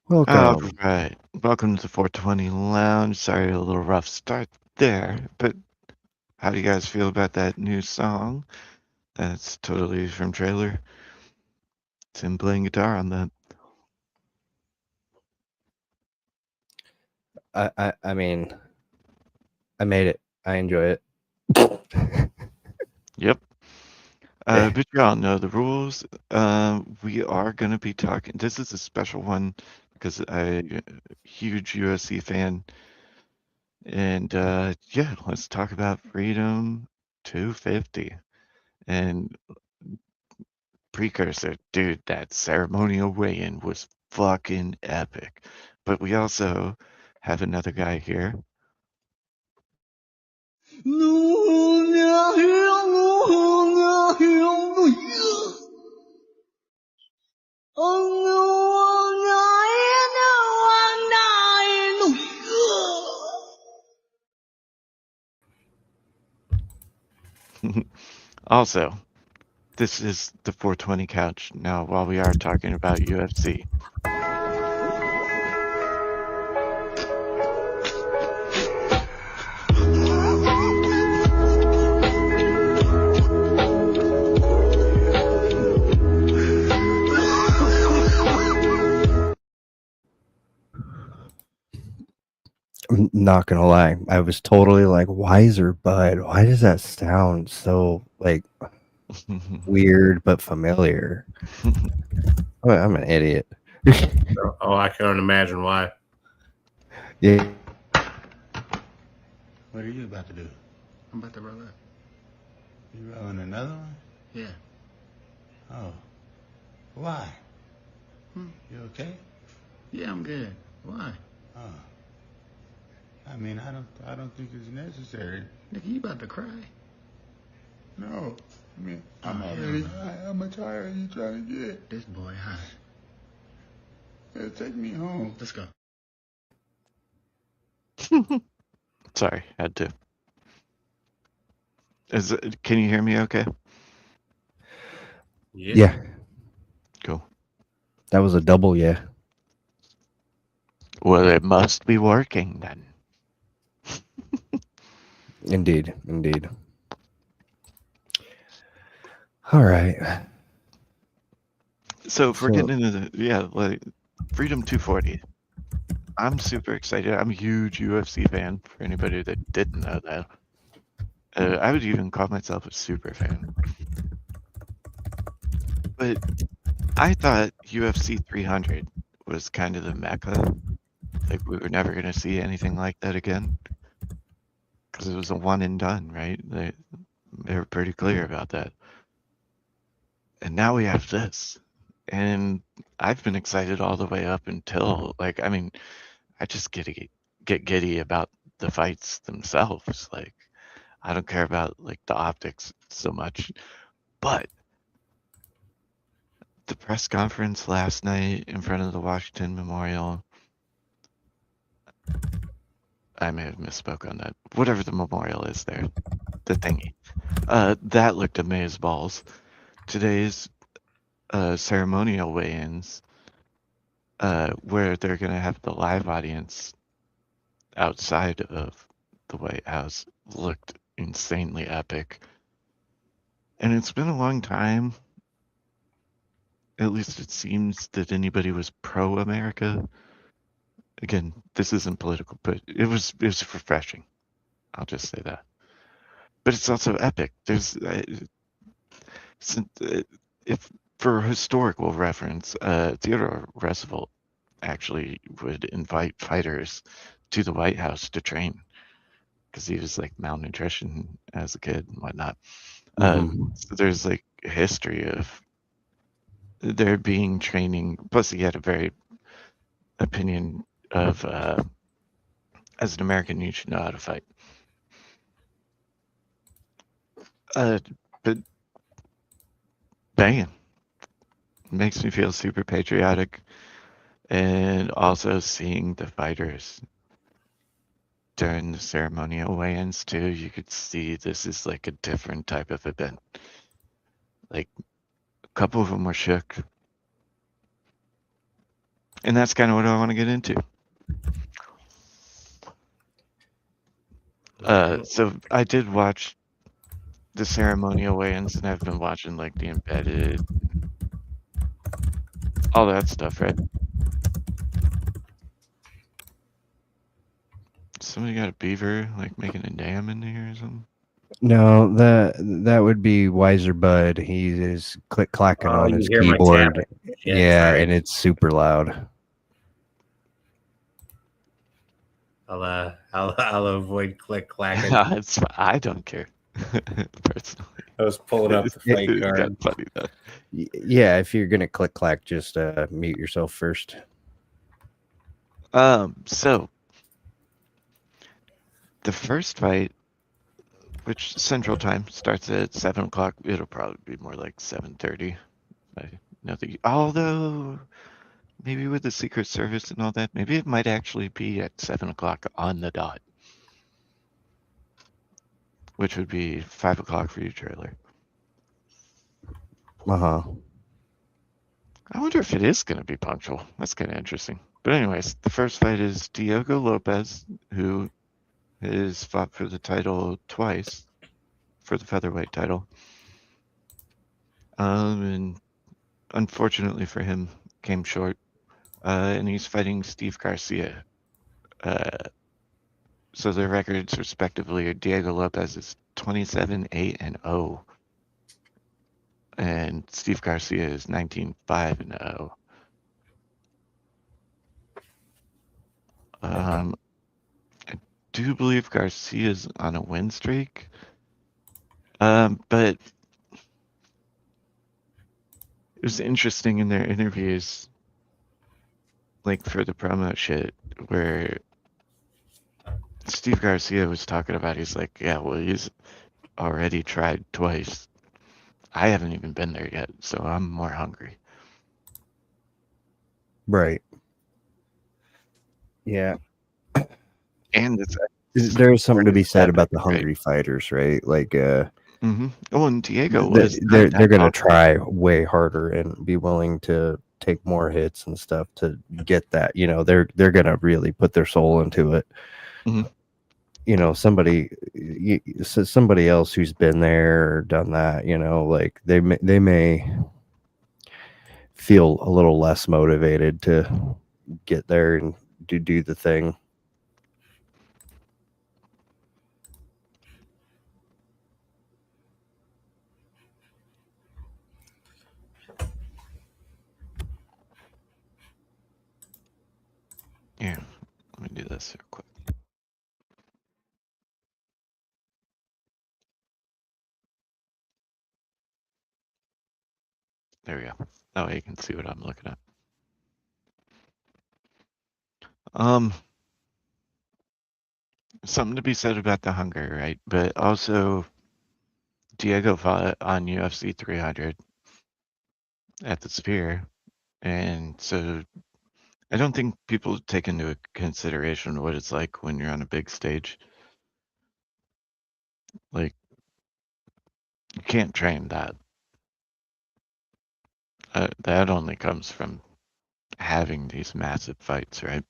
All Welcome. right. Welcome to the 420 Lounge. Sorry, a little rough start there, but how do you guys feel about that new song? That's totally from Trailer. Tim playing guitar on that. I mean, I made it. I enjoy it. Yep. But y'all know the rules. We are going to be talking. This is a special one because I'm a huge UFC fan. And yeah, let's talk about Freedom 250. And precursor, dude, that ceremonial weigh-in was fucking epic. But we also have another guy here. Also, this is the 420 couch. Now, while we are talking about UFC, I'm not gonna lie. I was totally like, Wiser Bud. Why does that sound so like weird but familiar? I'm an idiot. Oh, I can't imagine why. Yeah. What are you about to do? I'm about to roll up. You rolling another one? Yeah. Oh. Why? Hmm? You okay? Yeah, I'm good. Why? Oh. I mean, I don't think it's necessary. Nigga, you about to cry? No. I mean, I'm already high. How much higher are you trying to get? This boy high. Yeah, take me home. Let's go. sorry, had to. Can you hear me okay? Yeah. Yeah. Cool. That was a double yeah. Well, it must be working then. Indeed. Indeed. All right. So if we're So getting into like Freedom 240, I'm super excited. I'm a huge UFC fan. For anybody that didn't know that, I would even call myself a super fan. But I thought UFC 300 was kind of the mecca. Like we were never going to see anything like that again because it was a one and done, right? They were pretty clear about that. And now we have this. And I've been excited all the way up until like I mean, I just get giddy about the fights themselves. Like I don't care about like the optics so much. But the press conference last night in front of the Washington Memorial, I may have misspoke on that. Whatever the memorial is there, the thingy. That looked amazeballs. Today's ceremonial weigh-ins, where they're gonna have the live audience outside of the White House, looked insanely epic. And it's been a long time, at least it seems, that anybody was pro-America. Again, this isn't political, but it was refreshing. I'll just say that. But it's also epic. There's if for historical reference, Theodore Roosevelt actually would invite fighters to the White House to train because he was like malnutrition as a kid and whatnot. So there's like a history of there being training. Plus, he had a very opinion of as an American, you should know how to fight. Uh, but bang, makes me feel super patriotic, and also seeing the fighters during the ceremonial weigh-ins too, you could see this is like a different type of event. Like a couple of them were shook, And that's kind of what I want to get into. So I did watch the ceremonial weigh-ins, and I've been watching like the embedded, all that stuff, right? Somebody got a beaver like making a dam in there or something. No, that would be Wiser Bud. He is click clacking Oh, on you his hear my keyboard. tapping. Yeah, Sorry. and it's super loud. I'll avoid click clacking. I don't care personally. I was pulling up the fight It's card. kind of funny though. Yeah, if you're gonna click clack, just mute yourself first. So the first fight, which Central Time starts at 7 o'clock, it'll probably be more like 7:30. Although maybe with the Secret Service and all that, maybe it might actually be at 7 o'clock on the dot, which would be 5 o'clock for you, trailer. Uh-huh. I wonder if it is going to be punctual. That's kind of interesting. But anyways, the first fight is Diego Lopez, who has fought for the title twice, for the featherweight title. And unfortunately for him, came short. And he's fighting Steve Garcia. So their records respectively are Diego Lopez is 27-8-0. And Steve Garcia is 19-5-0. I do believe Garcia's on a win streak. But it was interesting in their interviews, like for the promo shit, where Steve Garcia was talking about, he's like, yeah, well, he's already tried twice. I haven't even been there yet, so I'm more hungry. Right. Yeah. And it's There's something to be said about the right? hungry fighters, right? Like Oh, and Diego was they're not gonna hungry. try way harder and be willing to take more hits and stuff to get that. You know, they're gonna really put their soul into it. Mhm. You know, somebody else who's been there or done that, you know, like they may feel a little less motivated to get there and do the thing. Yeah, let me do this real quick. There we go. That way you can see what I'm looking at. Something to be said about the hunger, right? But also, Diego fought on UFC 300 at the Sphere, and so I don't think people take into consideration what it's like when you're on a big stage. Like, you can't train that. That only comes from having these massive fights, right?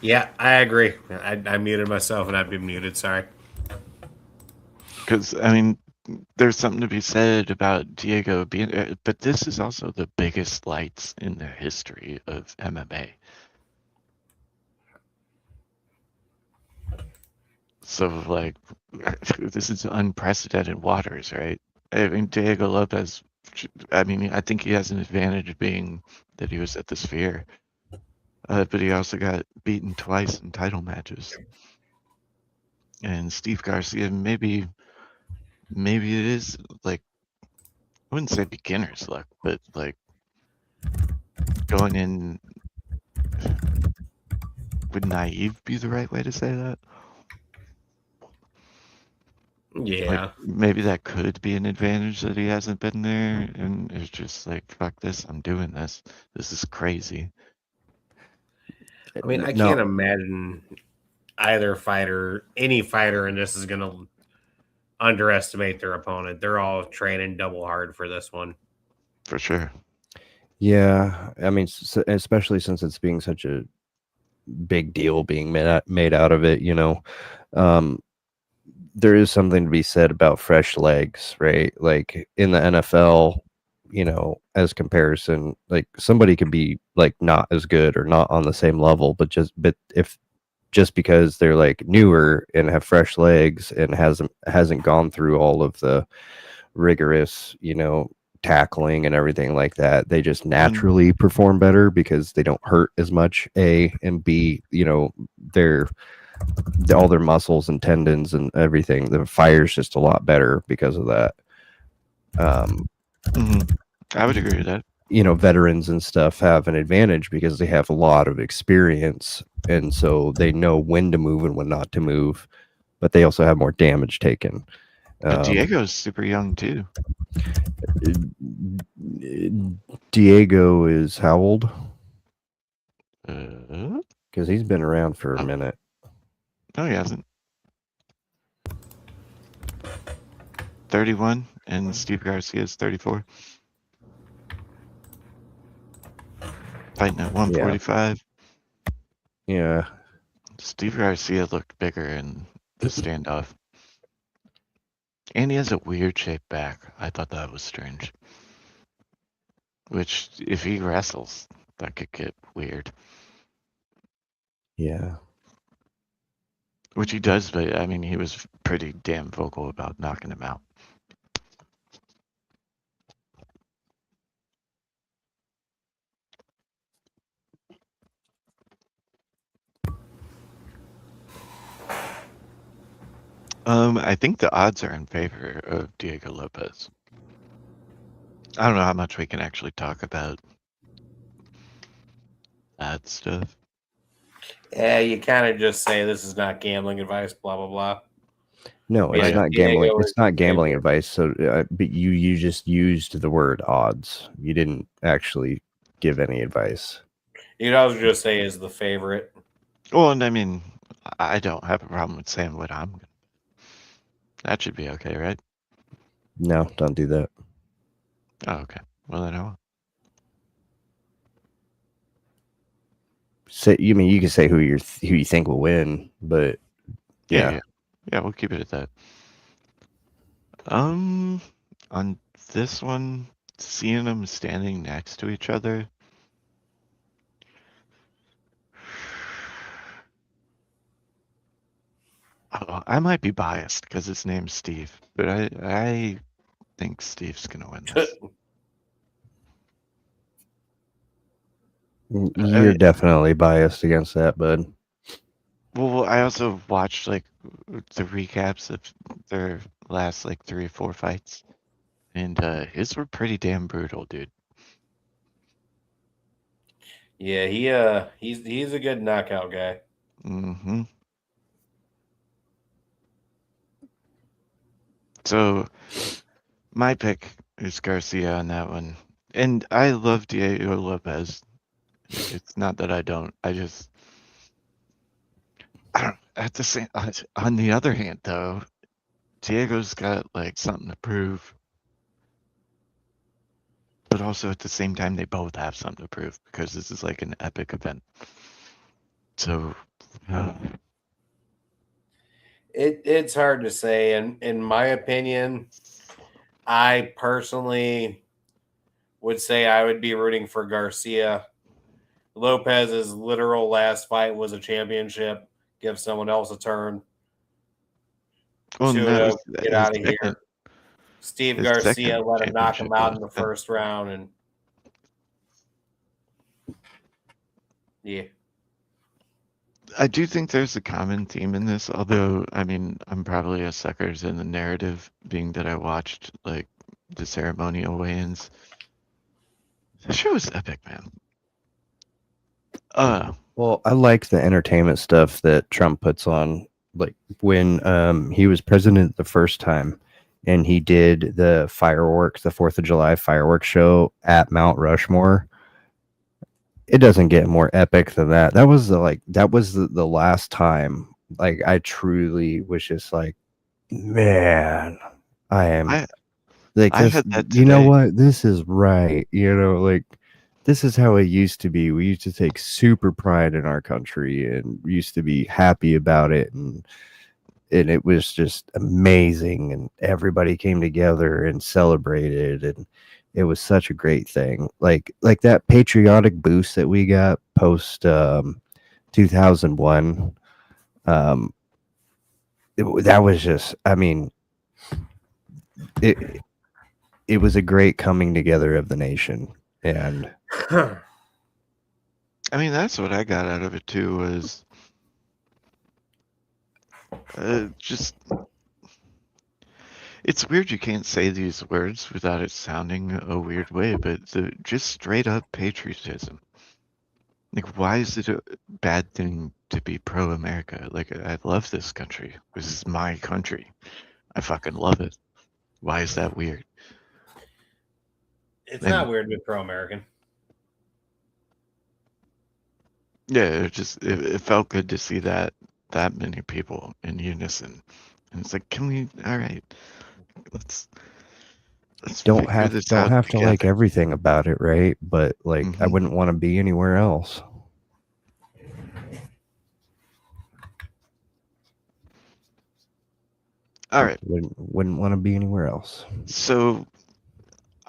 Yeah, I agree. I muted myself and I've been muted. Sorry. Because, I mean, there's something to be said about Diego being, but this is also the biggest lights in the history of MMA. So, like, this is unprecedented waters, right? I mean, Diego Lopez, I mean, I think he has an advantage being that he was at the Sphere, but he also got beaten twice in title matches. And Steve Garcia, maybe it is like, I wouldn't say beginner's luck, but like going in, would naive be the right way to say that? Yeah. Like maybe that could be an advantage that he hasn't been there, and it's just like, fuck this, I'm doing this. This is crazy. I mean, I can't imagine either fighter, any fighter in this is going to underestimate their opponent. They're all training double hard for this one. For sure. Yeah, I mean, especially since it's being such a big deal being made out of it, um, there is something to be said about fresh legs, right? Like in the NFL, as comparison, like somebody could be like not as good or not on the same level, but just because they're like newer and have fresh legs and hasn't gone through all of the rigorous, tackling and everything like that, they just naturally perform better because they don't hurt as much, A, and B, they're all their muscles and tendons and everything, the fire's just a lot better because of that. I would agree with that. Veterans and stuff have an advantage because they have a lot of experience, and so they know when to move and when not to move, but they also have more damage taken. But Diego's super young too. Diego is how old? Uh, Because he's been around for a minute. No, he hasn't. 31, and Steve Garcia is 34. Fighting at 145. Yeah. Steve Garcia looked bigger in the standoff. And he has a weird shaped back. I thought that was strange. Which, if he wrestles, that could get weird. Yeah. Which he does, but I mean, he was pretty damn vocal about knocking him out. I think the odds are in favor of Diego Lopez. I don't know how much we can actually talk about that stuff. Yeah, you kind of just say this is not gambling advice, blah blah blah. No, it's not gambling. It's not gambling advice. So, but you just used the word odds. You didn't actually give any advice. You could also just say is the favorite. Well, and I mean, I don't have a problem with saying what I'm gonna. That should be okay, right? No, don't do that. Oh, okay. Well, then I won't. Say, you can say who you think will win, but yeah, we'll keep it at that. On this one, seeing them standing next to each other. Oh, I might be biased because his name's Steve, but I think Steve's gonna win this. You're definitely biased against that, bud. Well, I also watched like the recaps of their last like 3 or 4 fights, and his were pretty damn brutal, dude. Yeah, he's a good knockout guy. Mm-hmm. So my pick is Garcia on that one, and I love Diego Lopez. It's not that I don't. I don't. At the same. On the other hand, though, Diego's got like something to prove, but also at the same time, they both have something to prove because this is like an epic event. So. It's hard to say, and in my opinion, I personally would say I would be rooting for Garcia. Lopez's literal last fight was a championship. Give someone else a turn. Well, to get out of second, here. Steve Garcia let him knock him out in the first round, and yeah. I do think there's a common theme in this, although, I mean, I'm probably a sucker in the narrative, being that I watched, like, the ceremonial weigh-ins. The show was epic, man. Well, I like the entertainment stuff that Trump puts on. Like, when he was president the first time, and he did the 4th of July fireworks show at Mount Rushmore. It doesn't get more epic than that. That was the last time, like, I truly was just like, Man, I am I like I this. had that You know today. what? This is right. Like this is how it used to be. We used to take super pride in our country and used to be happy about it, and it was just amazing. And everybody came together and celebrated, and it was such a great thing. Like that patriotic boost that we got post 2001. Um, that was just. I mean, it it was a great coming together of the nation, and I mean, that's what I got out of it too. Was just it's weird you can't say these words without it sounding a weird way, but just straight up patriotism. Like, why is it a bad thing to be pro-America? Like, I love this country. This is my country. I fucking love it. Why is that weird? It's And not weird to be pro-American. yeah, it felt good to see that many people in unison. And it's like, can we? All right, let's don't figure have this don't out have to like together. everything about it, right? But like, I Hmm. wouldn't want to be anywhere else. All right, Wouldn't want to be anywhere else. so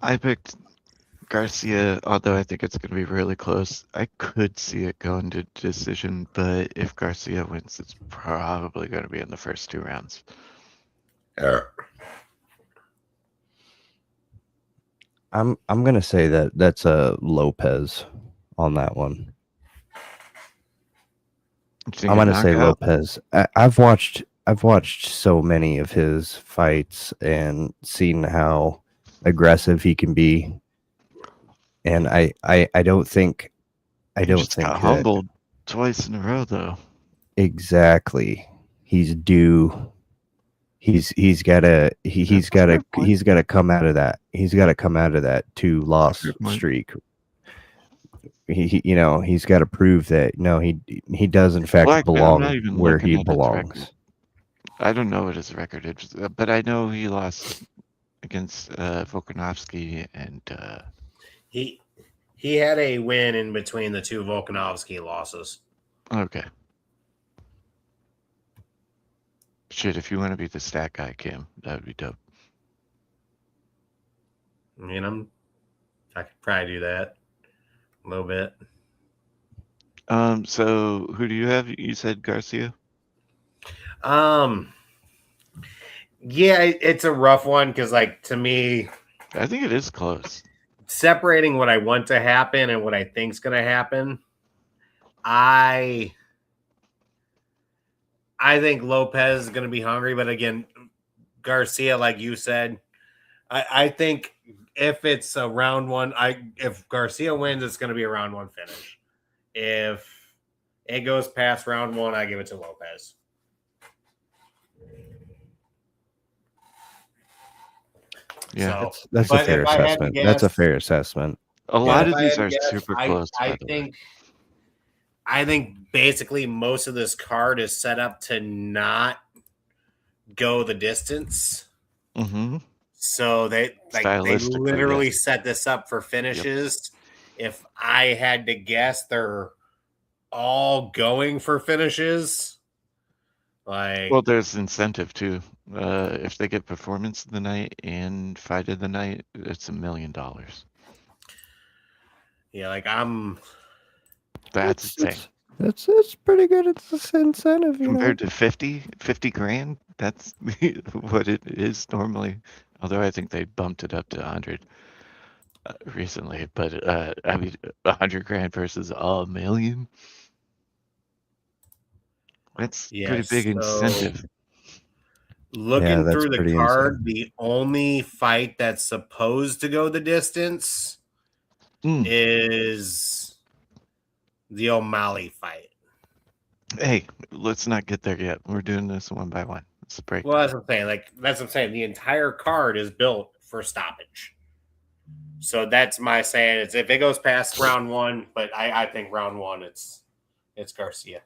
I picked Garcia, although I think it's going to be really close. I could see it going to decision, but if Garcia wins, it's probably going to be in the first 2 rounds. I'm gonna say that's a Lopez on that one. You think I'm a gonna say knockout? Lopez. I've watched so many of his fights and seen how aggressive he can be, and I don't think He just got that humbled twice in a row, though. exactly he's due. That's a fair point. He's gotta come out of that. He's got to come out of that That's a 2 loss fair point. streak. He's got to prove that no, he does in fact Well, actually, I'm not belong even where looking he at his record. belongs. I don't know what his record is, but I know he lost against Volkanovski and He had a win in between the two Volkanovski losses. okay. Shit, if you want to be the stat guy, Kim, that would be dope. I mean, I could probably do that a little bit. So who do you have? You said Garcia? Yeah, it's a rough one because, like, to me, I think it is close. separating what I want to happen and what I think's going to happen, I think Lopez is going to be hungry, but again, Garcia, like you said, I think if it's a round one, if Garcia wins, it's going to be a round one finish. If it goes past round one, I give it to Lopez. Yeah. So, That's a but fair if I had to assessment. That's a guess, fair assessment. A but lot if of I these had to are guess, super close, by the way. I think basically most of this card is set up to not go the distance. Mm-hmm. So they Stylistically, literally yes. set this up for finishes. Yep. If I had to guess, they're all going for finishes. Like, Well, there's incentive too. If they get performance of the night and fight of the night, it's $1 million. yeah, like That's insane. It's pretty good. It's an incentive, Compared to 50 grand, that's what it is normally. Although I think they bumped it up to 100 recently. But I mean, 100 grand versus $1 million. That's pretty big incentive. Looking that's through the pretty card, insane. the only fight that's supposed to go the distance is the O'Malley fight. Hey, let's not get there yet. We're doing this one by one. It's a break. Well, that's what I'm saying. That's what I'm saying. The entire card is built for stoppage. So that's my saying. It's if it goes past round one, but I think round one it's Garcia.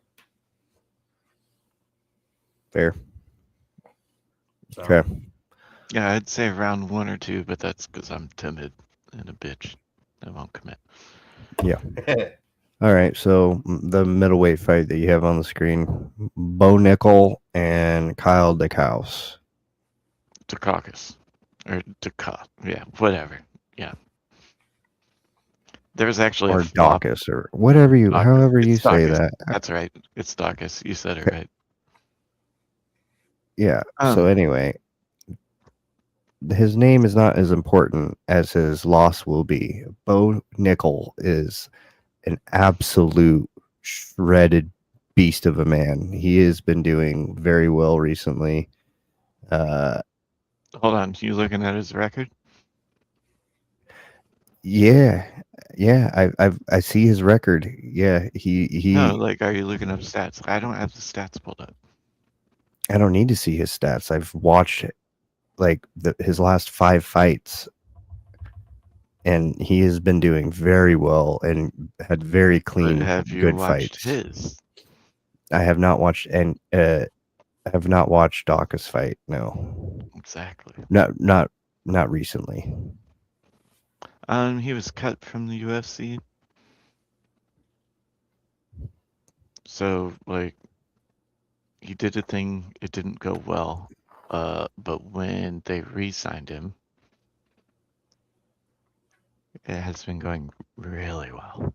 Fair. So. Okay. Yeah, I'd say round 1 or 2, but that's because I'm timid and a bitch. I won't commit. All right. So the middleweight fight that you have on the screen, Bo Nickel and Kyle DeCouse. Dukakis. Or Duka. Yeah, whatever. Yeah. There's actually Or a flop. Dawkins, or whatever you, Dawkins. however you It's say Dawkins. that. That's right. It's Dawkins. You said it Okay. right. Yeah. So anyway, his name is not as important as his loss will be. Bo Nickel is an absolute shredded beast of a man. He has been doing very well recently. Hold on. You looking at his record? Yeah, I see his record. Yeah, No, like, are you looking up stats? I don't have the stats pulled up. I don't need to see his stats. I've watched like his last 5 fights, and he has been doing very well and had very But clean, have you good watched fights. his? I have not watched I have not watched Dawkins fight. No, Exactly. not recently. He was cut from the UFC. So, like, he did a thing, it didn't go well. But when they re-signed him, it has been going really well.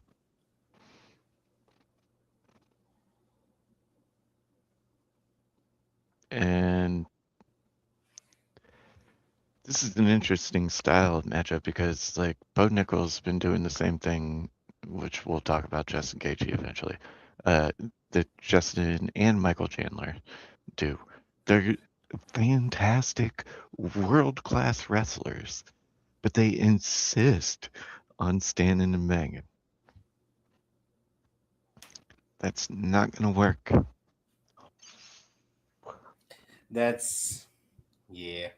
And this is an interesting style matchup because, like, Bo Nickel's been doing the same thing, which we'll talk about Justin Gaethje eventually, that Justin and Michael Chandler do. They're fantastic, world-class wrestlers, but they insist on standing and banging. That's not going to work. That's yeah.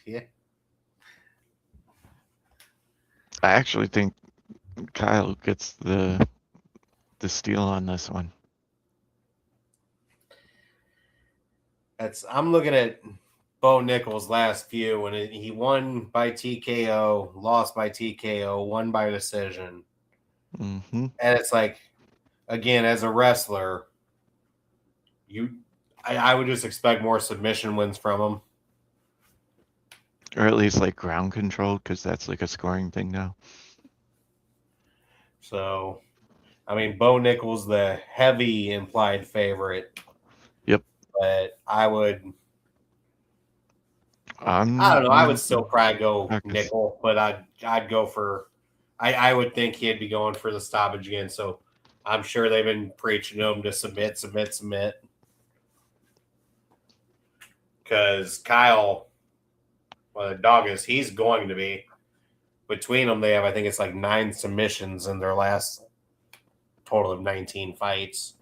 I actually think Kyle gets the steal on this one. I'm looking at Bo Nickel's last few, and he won by TKO, lost by TKO, won by decision. Mm-hmm. And it's like, again, as a wrestler, I would just expect more submission wins from him. Or at least like ground control, because that's like a scoring thing now. So, I mean, Bo Nickel's the heavy implied favorite. Yep. But I would. I don't know. I would still probably go Dawkins. Nickel, but I'd go for. I would think he'd be going for the stoppage again. So I'm sure they've been preaching to him to submit. Because Kyle, well, the dog is, he's going to be. Between them, they have, I think it's like 9 submissions in their last total of 19 fights.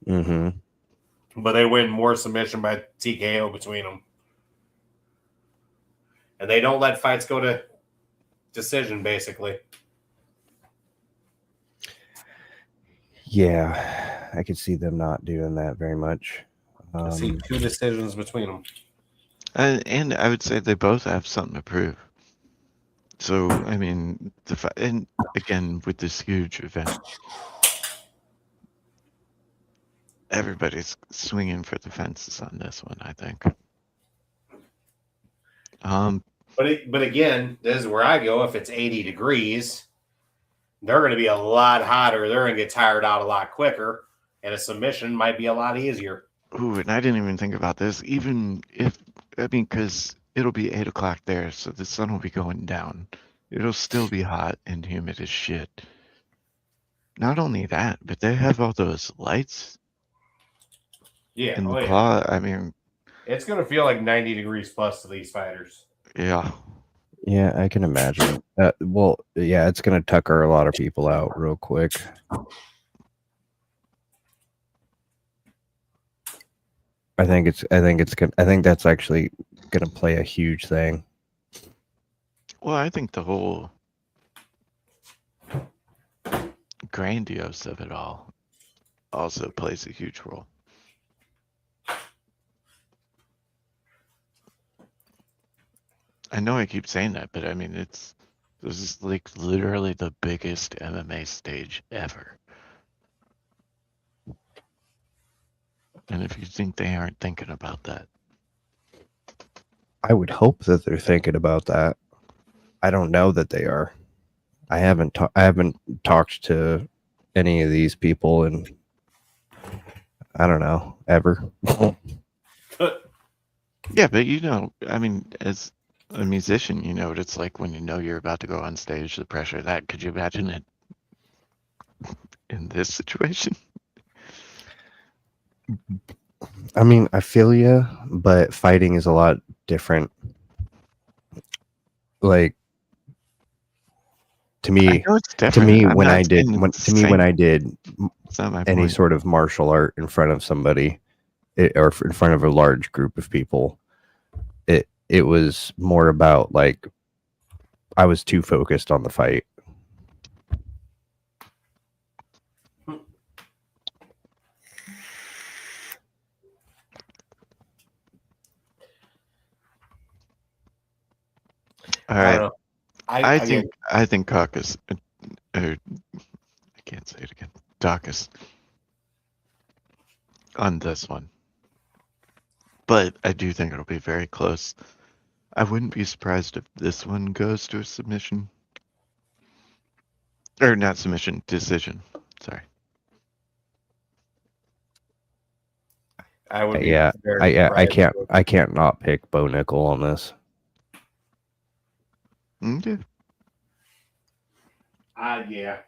Mm-hmm. But they win more submission by TKO between them. And they don't let fights go to decision, basically. Yeah, I could see them not doing that very much. I see 2 decisions between them. And I would say they both have something to prove. So, I mean, and again, with this huge event, everybody's swinging for the fences on this one, I think. But again, this is where I go. If it's 80 degrees, they're going to be a lot hotter. They're going to get tired out a lot quicker, and a submission might be a lot easier. Ooh, and I didn't even think about this. Even if, I mean, because it'll be 8 o'clock there, so the sun will be going down. It'll still be hot and humid as shit. Not only that, but they have all those lights. Yeah. In the claw. I mean, it's going to feel like 90 degrees plus to these fighters. Yeah. Yeah, I can imagine. Well, yeah, it's gonna tucker a lot of people out real quick. I think that's actually gonna play a huge thing. Well, I think the whole grandiose of it all also plays a huge role. I know I keep saying that, but I mean, this is like literally the biggest MMA stage ever. And if you think they aren't thinking about that, I would hope that they're thinking about that. I don't know that they are. I haven't talked to any of these people in, I don't know, ever. yeah, but I mean, as a musician, you know what it's like when you know you're about to go on stage, the pressure of that. Could you imagine it in this situation? I mean, I feel you, but fighting is a lot different. Like, to I me, know it's different. I'm when not I did saying when it's to the me when same. I did It's not my any point. sort of martial art in front of somebody, or in front of a large group of people, it was more about like I was too focused on the fight. All I right. don't know. I think caucus, or I can't say it again. Caucus on this one, but I do think it'll be very close. I wouldn't be surprised if this one goes to a submission, or not submission, decision. Sorry. I would be Yeah, very surprised. I can't not pick Bo Nickel on this. Okay. Yeah,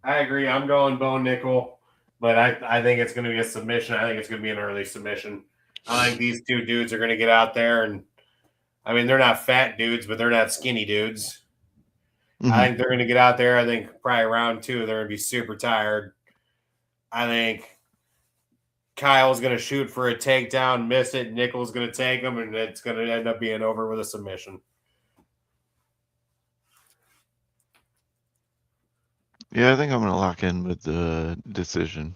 I agree. I'm going bone nickel, but I think it's going to be a submission. I think it's going to be an early submission. I think these two dudes are going to get out there, and I mean they're not fat dudes, but they're not skinny dudes. I Mhm. think they're going to get out there. I think probably round two they're going to be super tired. I think Kyle's going to shoot for a takedown, miss it. Nickel's going to take him, and it's going to end up being over with a submission. Yeah, I think I'm gonna lock in with the decision.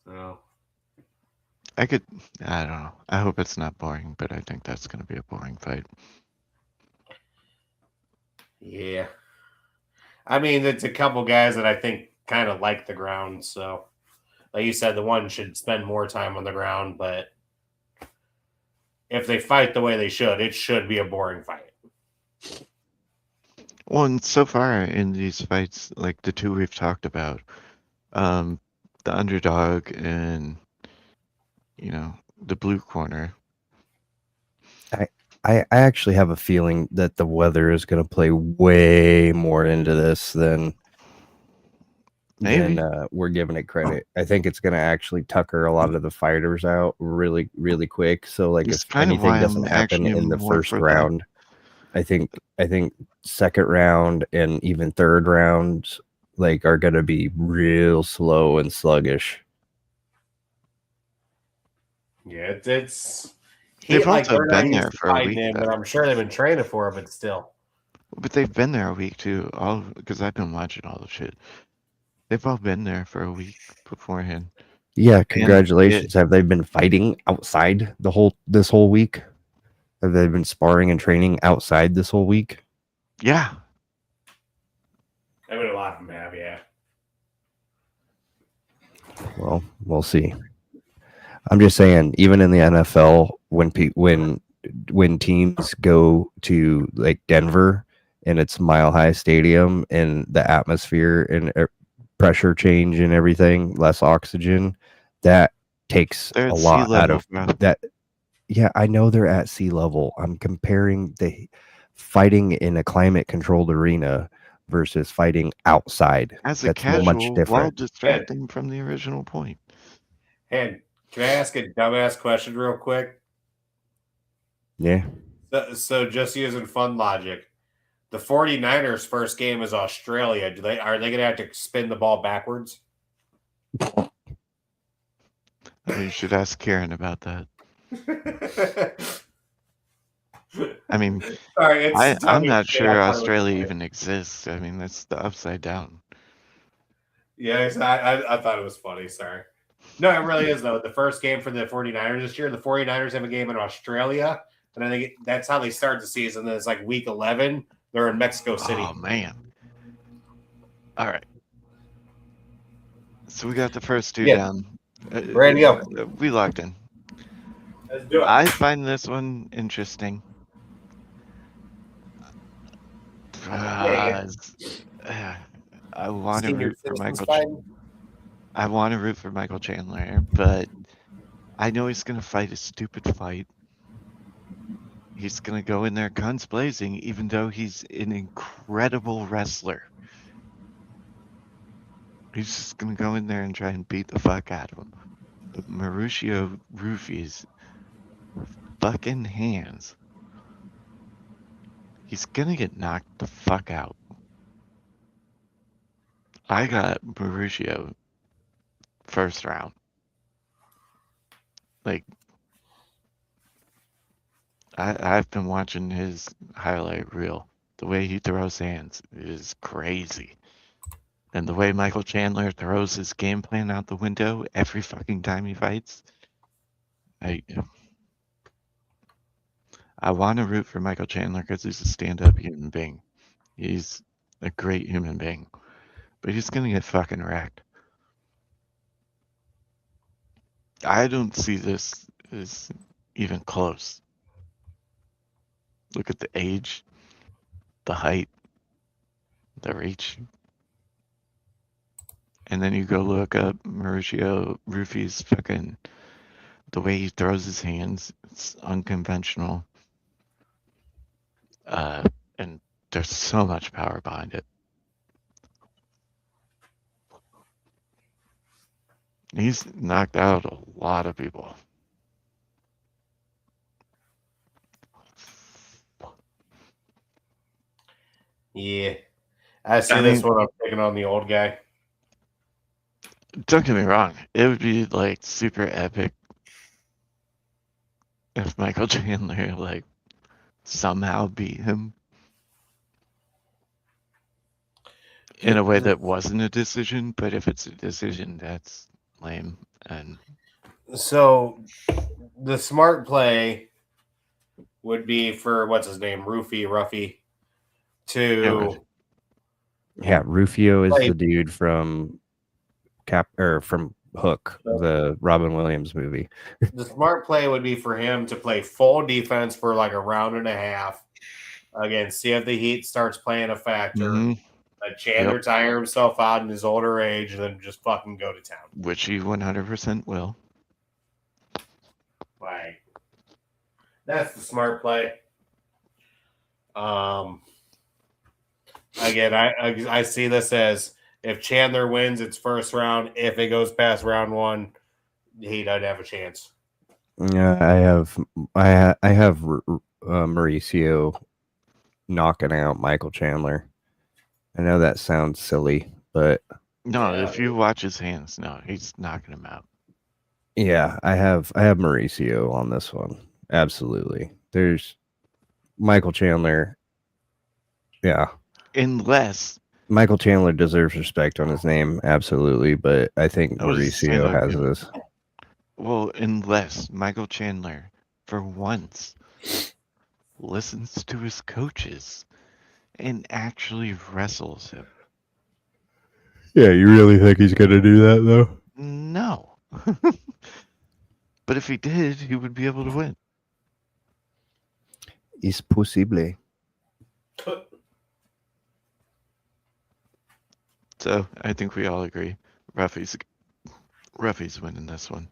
So I don't know. I hope it's not boring, but I think that's gonna be a boring fight. yeah, I mean it's a couple guys that I think kind of like the ground. So like you said, the one should spend more time on the ground, but if they fight the way they should, it should be a boring fight. Well, and so far in these fights, like the two we've talked about, um, the underdog and the blue corner. I actually have a feeling that the weather is going to play way more into this than Maybe. we're giving it credit. I think it's going to actually tucker a lot of the fighters out really, really quick. So, like, It's if kind of anything why I'm doesn't happen actually in the more first for that. round, I think second round and even third round like are going to be real slow and sluggish. Yeah, it's They've like also they're not been used there to for a fighting week, him, but though. I'm sure they've been training for it. But still, But they've been there a week too. All because I've been watching all the shit. They've all been there for a week beforehand. Yeah, And congratulations. Have they been fighting outside this whole week? Have they been sparring and training outside this whole week? yeah, I mean, a lot of them have. Yeah, Well, we'll see. I'm just saying, even in the NFL, when teams go to like Denver and it's Mile High Stadium and the atmosphere and pressure change and everything, less oxygen, that takes they're a at sea lot out level, of bro. that. Yeah, I know they're at sea level. I'm comparing the fighting in a climate controlled arena versus fighting outside. As a That's much casual, while different. distracting from the original point. and can I ask a dumbass question real quick? Yeah. So just using fun logic, the 49ers' first game is Australia. Are they going to have to spin the ball backwards? You should ask Karen about that. I mean, Sorry, it's I'm not shit. I sure thought it was Australia funny. even exists. I mean, that's the upside down. Yeah, I thought it was funny. Sorry. No, it really is, though. The first game for the 49ers this year, the 49ers have a game in Australia, And I think that's how they start the season. Then it's like week 11. They're in Mexico City. Oh man. All right. So we got the first two Yeah. down. Ready to go. We locked in. Let's do it. I find this one interesting. Yeah. I want to Senior root for citizens Michael. fighting. I want to root for Michael Chandler, but I know he's gonna fight a stupid fight. He's gonna go in there guns blazing, even though he's an incredible wrestler. He's just gonna go in there and try and beat the fuck out of him. But Mauricio Rufy's fucking hands. He's gonna get knocked the fuck out. I got Mauricio first round. Like, I've been watching his highlight reel. The way he throws hands is crazy. And the way Michael Chandler throws his game plan out the window every fucking time he fights. I want to root for Michael Chandler because he's a stand-up human being. He's a great human being. But he's gonna get fucking wrecked. I don't see this as even close. Look at the age, the height, the reach. And then you go look up Mauricio Rufy's fucking, the way he throws his hands. It's unconventional. And there's so much power behind it. He's knocked out a lot of people. Yeah. I see this one. I'm picking on the old guy. Don't get me wrong. It would be like super epic if Michael Chandler like somehow beat him in a way that wasn't a decision. But if it's a decision, that's lame. And so the smart play would be for what's his name, Ruffy, to Yeah, Rufio is Like- the dude from from Hook, the Robin Williams movie. the smart play would be for him to play full defense for like a round and a half. Again, see if the heat starts playing a factor. Mhm. Let Chandler tire himself out in his older age, and then just fucking go to town. Which he 100% will. Like, that's the smart play. Again, I see this as if Chandler wins its first round, if it goes past round one, he doesn't have a chance. Yeah, I have Mauricio knocking out Michael Chandler. I know that sounds silly, but No, Yeah. if you watch his hands, no, he's knocking him out. yeah, I have Mauricio on this one. Absolutely. There's Michael Chandler. Yeah. Unless Michael Chandler deserves respect on his name, absolutely, but I think I was saying Mauricio that has too. this. Well, unless Michael Chandler, for once, listens to his coaches and actually wrestles him. Yeah, you really think he's gonna do that though? No. But if he did, he would be able to win. Es posible. So I think we all agree. Ruffy's winning this one.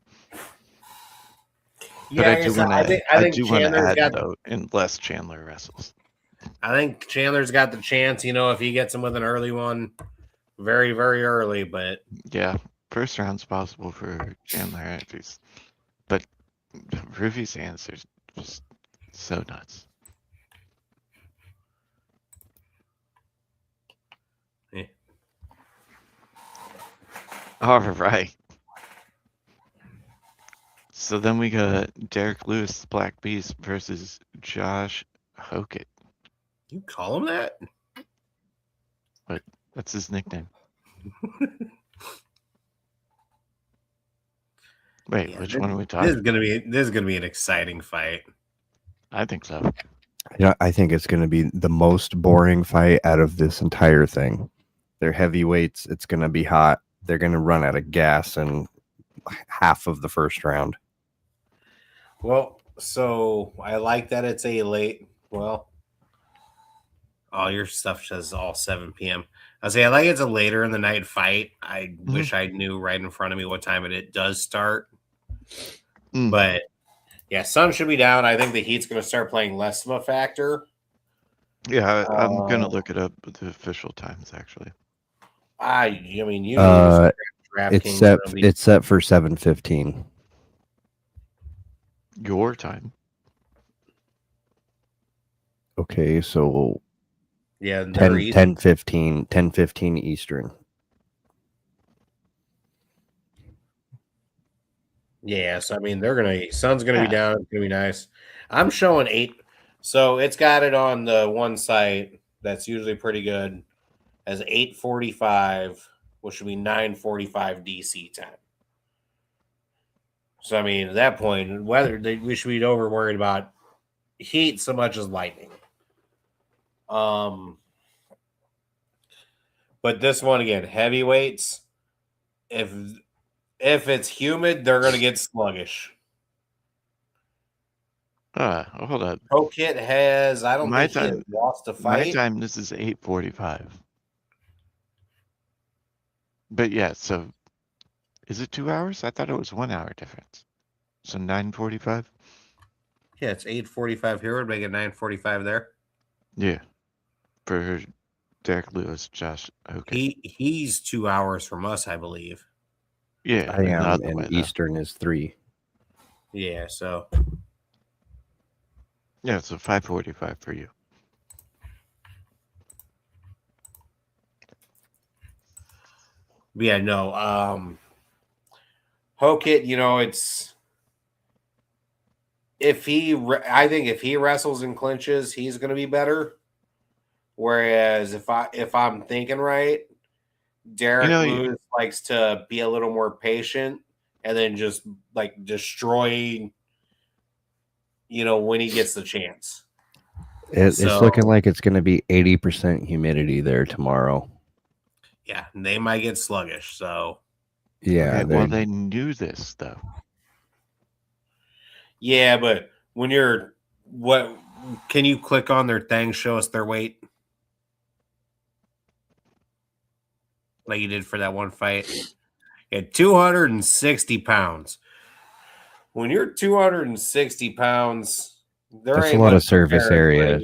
But I do want to. I do want to Chandler's add got. though, unless Chandler wrestles. I think Chandler's got the chance. If he gets him with an early one, very very early. But Yeah, first round's possible for Chandler if he's. But Rufy's hands are just so nuts. Yeah. All right. So then we got Derek Lewis, the Black Beast, versus Josh Hokett. you call him that? That's his nickname. Wait, Yeah, which one are we This talking? is gonna be an exciting fight. I think so. I think it's going to be the most boring fight out of this entire thing. They're heavyweights. It's going to be hot. They're going to run out of gas in half of the first round. Well, so I like that it's a late. Well, all your stuff says all 7 p.m. I say I like it's a later in the night fight. I wish I knew right in front of me what time it does start. But yeah, sun should be down. I think the heat's going to start playing less of a factor. Yeah, I'm gonna look it up with the official times actually. I mean, usually just it's set for 7:15. Your time. Okay, so yeah, 10:15 Eastern. Yeah, so I mean, sun's gonna be down. It's gonna be nice. I'm showing 8, so it's got it on the one site that's usually pretty good as 8:45, which would be 9:45 DC time. So I mean, at that point, we should be over worried about heat so much as lightning. But this one again, heavyweights. If it's humid, they're gonna get sluggish. Hold on. Pro-Kit has, I don't think he has lost a fight. My time, this is 8:45. But yeah, so is it 2 hours? I thought it was 1 hour difference. So 9:45? Yeah, it's 8:45 here. Would make it 9:45 there. Yeah. For Derek Lewis, Josh. Okay. He's 2 hours from us, I believe. Yeah. I am, and Eastern is 3. Yeah, so. Yeah, so 5:45 for you. But yeah, no. Hokit, it's I think if he wrestles and clinches, he's going to be better. Whereas if I'm thinking right, Derek Lewis likes to be a little more patient and then just like destroy, when he gets the chance. It's looking like it's going to be 80% humidity there tomorrow. Yeah, and they might get sluggish. So yeah, okay, well, they knew this though. Yeah, but when can you click on their thing? Show us their weight, like you did for that one fight. At 260 pounds. When you're 260 pounds, that's a lot of surface area.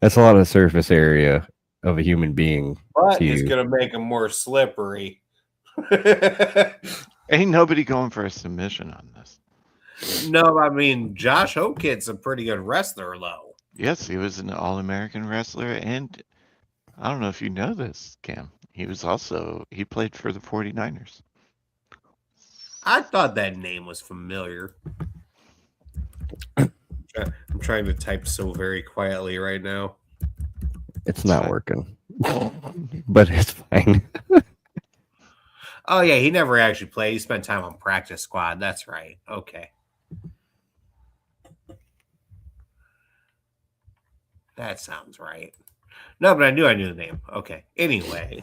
That's a lot of surface area of a human being. But it's going to make them more slippery. Ain't nobody going for a submission on this. No, I mean, Josh Hokit's a pretty good wrestler, though. Yes, he was an All-American wrestler, and I don't know if you know this, Cam. He played for the 49ers. I thought that name was familiar. I'm trying to type so very quietly right now. It's not working, but it's fine. Oh, yeah, he never actually played. He spent time on practice squad. That's right. Okay. That sounds right. No, but I knew the name. Okay. Anyway.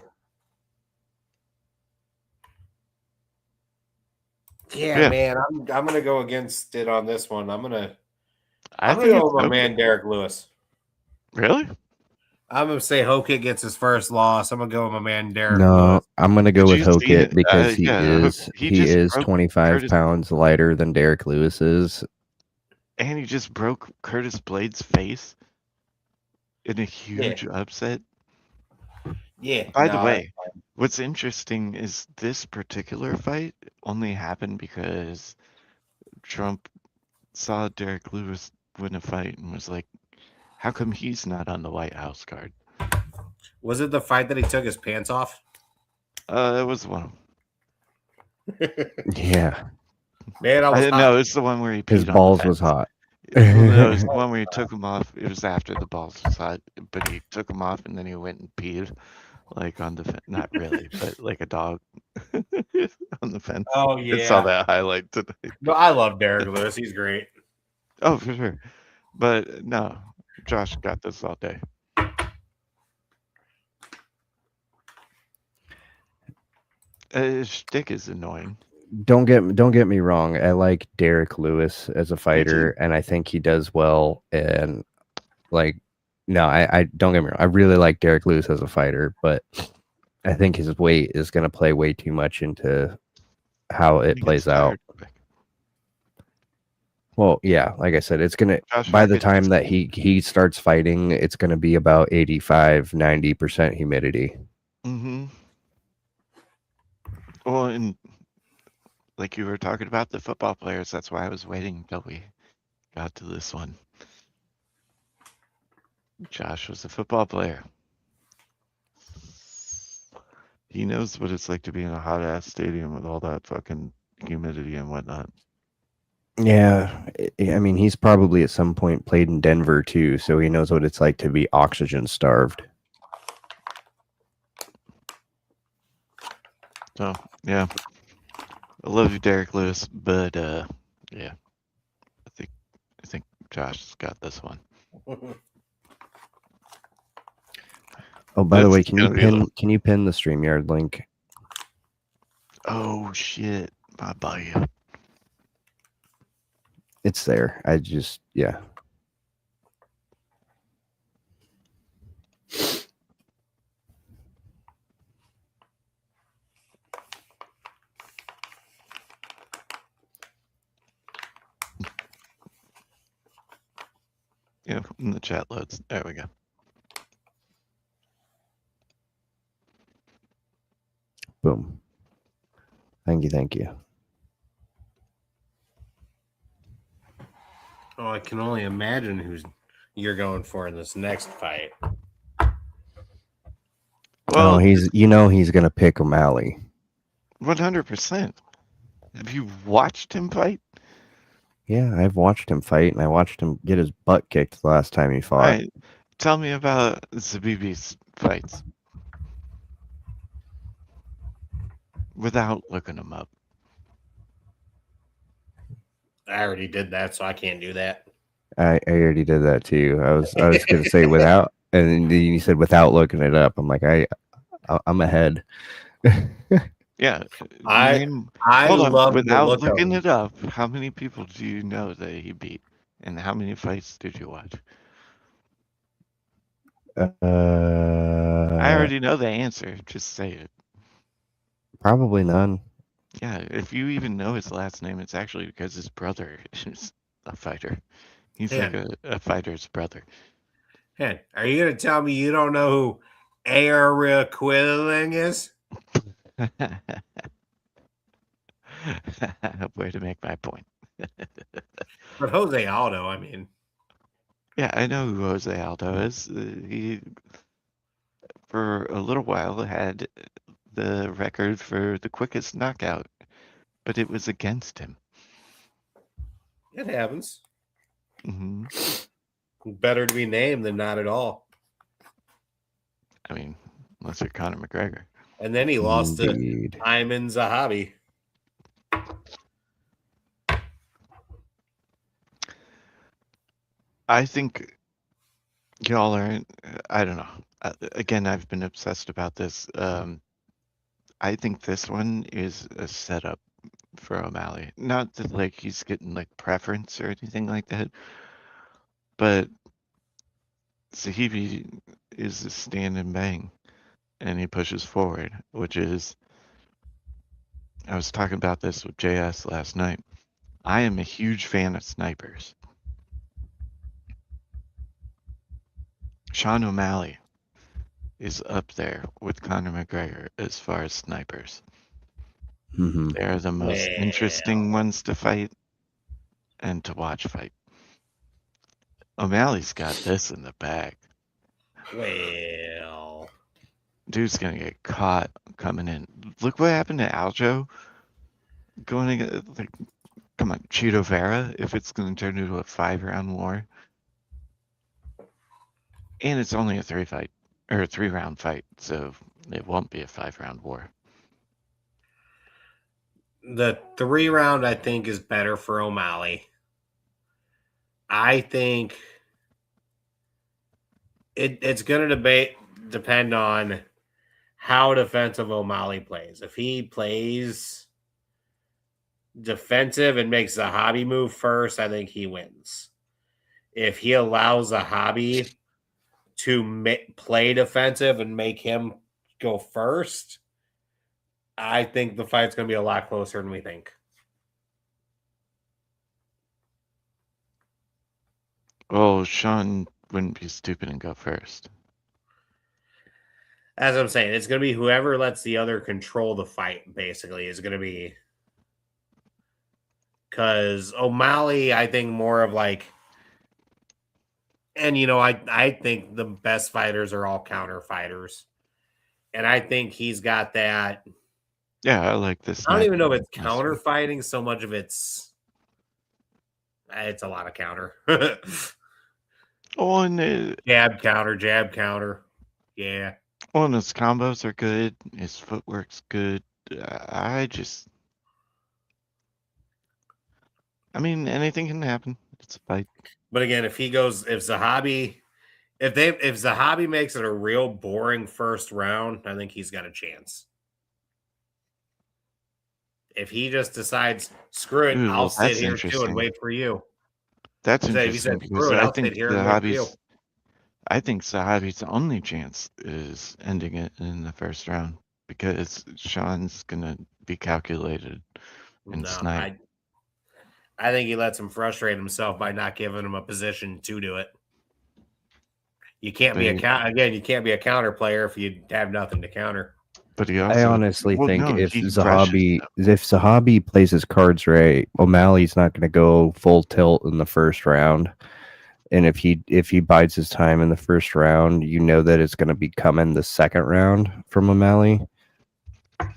Yeah, man, I'm gonna go against it on this one. I'm gonna go with my man Derek Lewis. Really? I'm gonna say Hokit gets his first loss. I'm gonna go with my man Derek. No, Lewis. I'm gonna go with Hokit because he is 25 pounds lighter than Derek Lewis is, and he just broke Curtis Blade's face in a huge upset. Yeah. By the way, what's interesting is this particular fight only happened because Trump saw Derek Lewis win a fight and was like, how come he's not on the White House card? Was it the fight that he took his pants off? It was one. Yeah. Man, no, it's the one where his balls was hot. No, it was the one where he took them off. It was after the balls was hot, but he took them off and then he went and peed, like on the fence. Not really, but like a dog on the fence. Oh yeah, I saw that highlight today. No, I love Derek Lewis. He's great. Oh, for sure. But no, Josh got this all day. His shtick is annoying. Don't get me wrong. I like Derek Lewis as a Me too. fighter, and I think he does well. And like, no, I don't get me wrong. I really like Derek Lewis as a fighter, but I think his weight is going to play way too much into how He it gets plays out. tired quick. Well, yeah, like I said, it's gonna Josh by the Hackett time just- that he starts fighting, it's gonna be about 85-90% humidity. Mm-hmm. Well, and like you were talking about the football players, that's why I was waiting until we got to this one. Josh was a football player. He knows what it's like to be in a hot ass stadium with all that fucking humidity and whatnot. Yeah, I mean, he's probably at some point played in Denver too, so he knows what it's like to be oxygen starved. So yeah, I love you, Derek Lewis, but yeah, I think Josh has got this one. Oh, by the This way, is gonna be a little- can you pin the StreamYard link? Oh shit, my buddy. It's there. I just yeah. Yeah, in the chat loads. There we go. Boom. Thank you. Oh, I can only imagine who's you're going for in this next fight. Well, Oh, he's gonna pick O'Malley. 100%. Have you watched him fight? Yeah, I've watched him fight, and I watched him get his butt kicked the last time he All fought. right, tell me about Zabibi's fights without looking them up. I already did that, so I can't do that. I already did that too. I was gonna say without, and then you said without looking it up. I'm like I'm ahead. Yeah, I name, I hold on, love the without look of looking him. it up, how many people do you know that he beat? And how many fights did you watch? I already know the answer. Just say it. Probably none. Yeah, if you even know his last name, it's actually because his brother is a fighter. He's like Yeah. a fighter's brother. Hey, are you gonna tell me you don't know who Aaron Quilling is? Way to make my point. But Jose Aldo, I mean, Yeah, I know who Jose Aldo is. He, for a little while, had the record for the quickest knockout, but it was against him. it happens. Hmm. Better to be named than not at all. I mean, unless you're Conor McGregor. And then he lost Indeed. to Ayman Zahabi. I think y'all are, I don't know. Again, I've been obsessed about this. I think this one is a setup for O'Malley. Not that like he's getting like preference or anything like that, but Sahibi is a stand and bang, and he pushes forward, which is, I was talking about this with JS last night. I am a huge fan of snipers. Sean O'Malley is up there with Conor McGregor as far as snipers. Mm-hmm. They're the most interesting ones to fight and to watch fight. O'Malley's got this in the bag. Well, Dude's gonna get caught coming in. Look what happened to Aljo. Going to like, come on, Cheeto Vera. If it's gonna turn into a 5-round war, and it's only a 3-round fight, so it won't be a 5-round war. the 3-round I think is better for O'Malley. I think it's going to depend on how defensive O'Malley plays. If he plays defensive and makes a hobby move first, I think he wins. If he allows a hobby to play defensive and make him go first, I think the fight's going to be a lot closer than we think. Well, Sean wouldn't be stupid and go first. As I'm saying, it's going to be whoever lets the other control the fight, basically, is going to be. Because O'Malley, I think more of like. And, I think the best fighters are all counter fighters. And I think he's got that. Yeah, I like this. I don't even know if it's counter fighting so much of it's a lot of counter. Oh, and jab counter. Yeah. well, and his combos are good. His footwork's good. I mean, anything can happen. It's a fight. But again, if Zahabi makes it a real boring first round, I think he's got a chance. If he just decides, screw it, I'll sit here too and wait for you. That's interesting because I think Zahabi's only chance is ending it in the first round because Sean's gonna be calculated and snipe. I think he lets him frustrate himself by not giving him a position to do it. You can't be a counter player if you have nothing to counter. But he also, I honestly think if Zahabi plays his cards right, O'Malley's not going to go full tilt in the first round. And if he bides his time in the first round, you know that it's going to be coming the second round from O'Malley.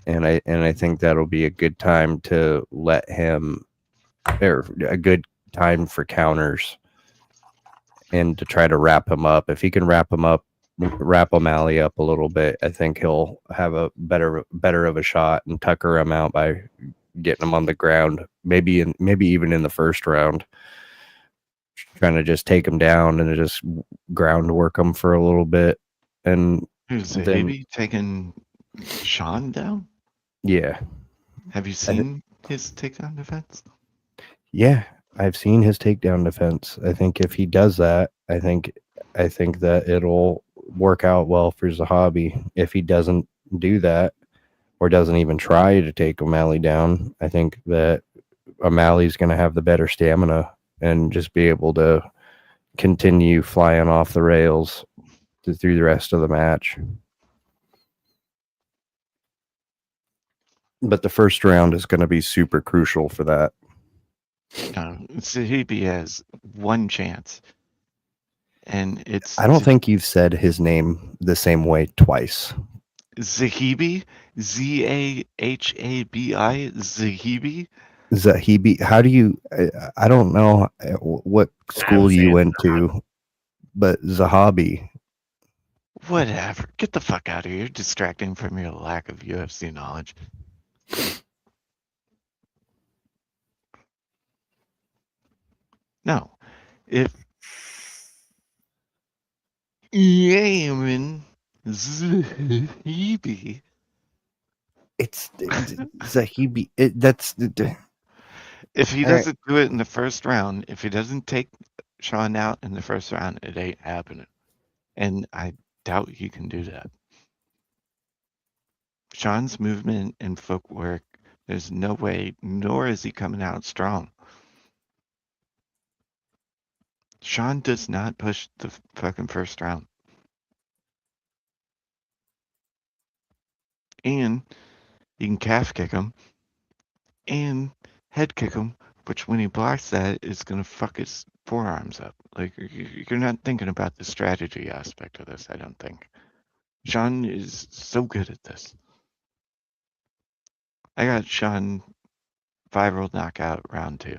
And I think that'll be a good time to let him, or a good time for counters, and to try to wrap him up. If he can wrap O'Malley up a little bit, I think he'll have a better of a shot and tucker him out by getting him on the ground. Maybe even in the first round, trying to just take him down and just ground work him for a little bit. And who's Zahabi taking Sean down? Yeah. Have you seen his takedown defense? Yeah, I've seen his takedown defense. I think if he does that, I think that it'll work out well for Zahabi. If he doesn't do that or doesn't even try to take O'Malley down, I think that O'Malley's going to have the better stamina and just be able to continue flying off the rails through the rest of the match. But the first round is going to be super crucial for that. Zahabi has one chance. And I don't think you've said his name the same way twice. Zahabi? Zahabi? Zahabi? Zahabi. How do you? I don't know what school you went to, but Zahabi. Whatever. Get the fuck out of here. You're distracting from your lack of UFC knowledge. No. If Yaman Zahabi. It's Zahabi. That's. If he doesn't do it in the first round, if he doesn't take Sean out in the first round, it ain't happening. And I doubt he can do that. Sean's movement and footwork, there's no way, nor is he coming out strong. Sean does not push the fucking first round. And you can calf kick him and head kick him, which when he blocks that is going to fuck his forearms up. Like, you're not thinking about the strategy aspect of this, I don't think. Sean is so good at this. I got Sean 5-roll knockout round 2.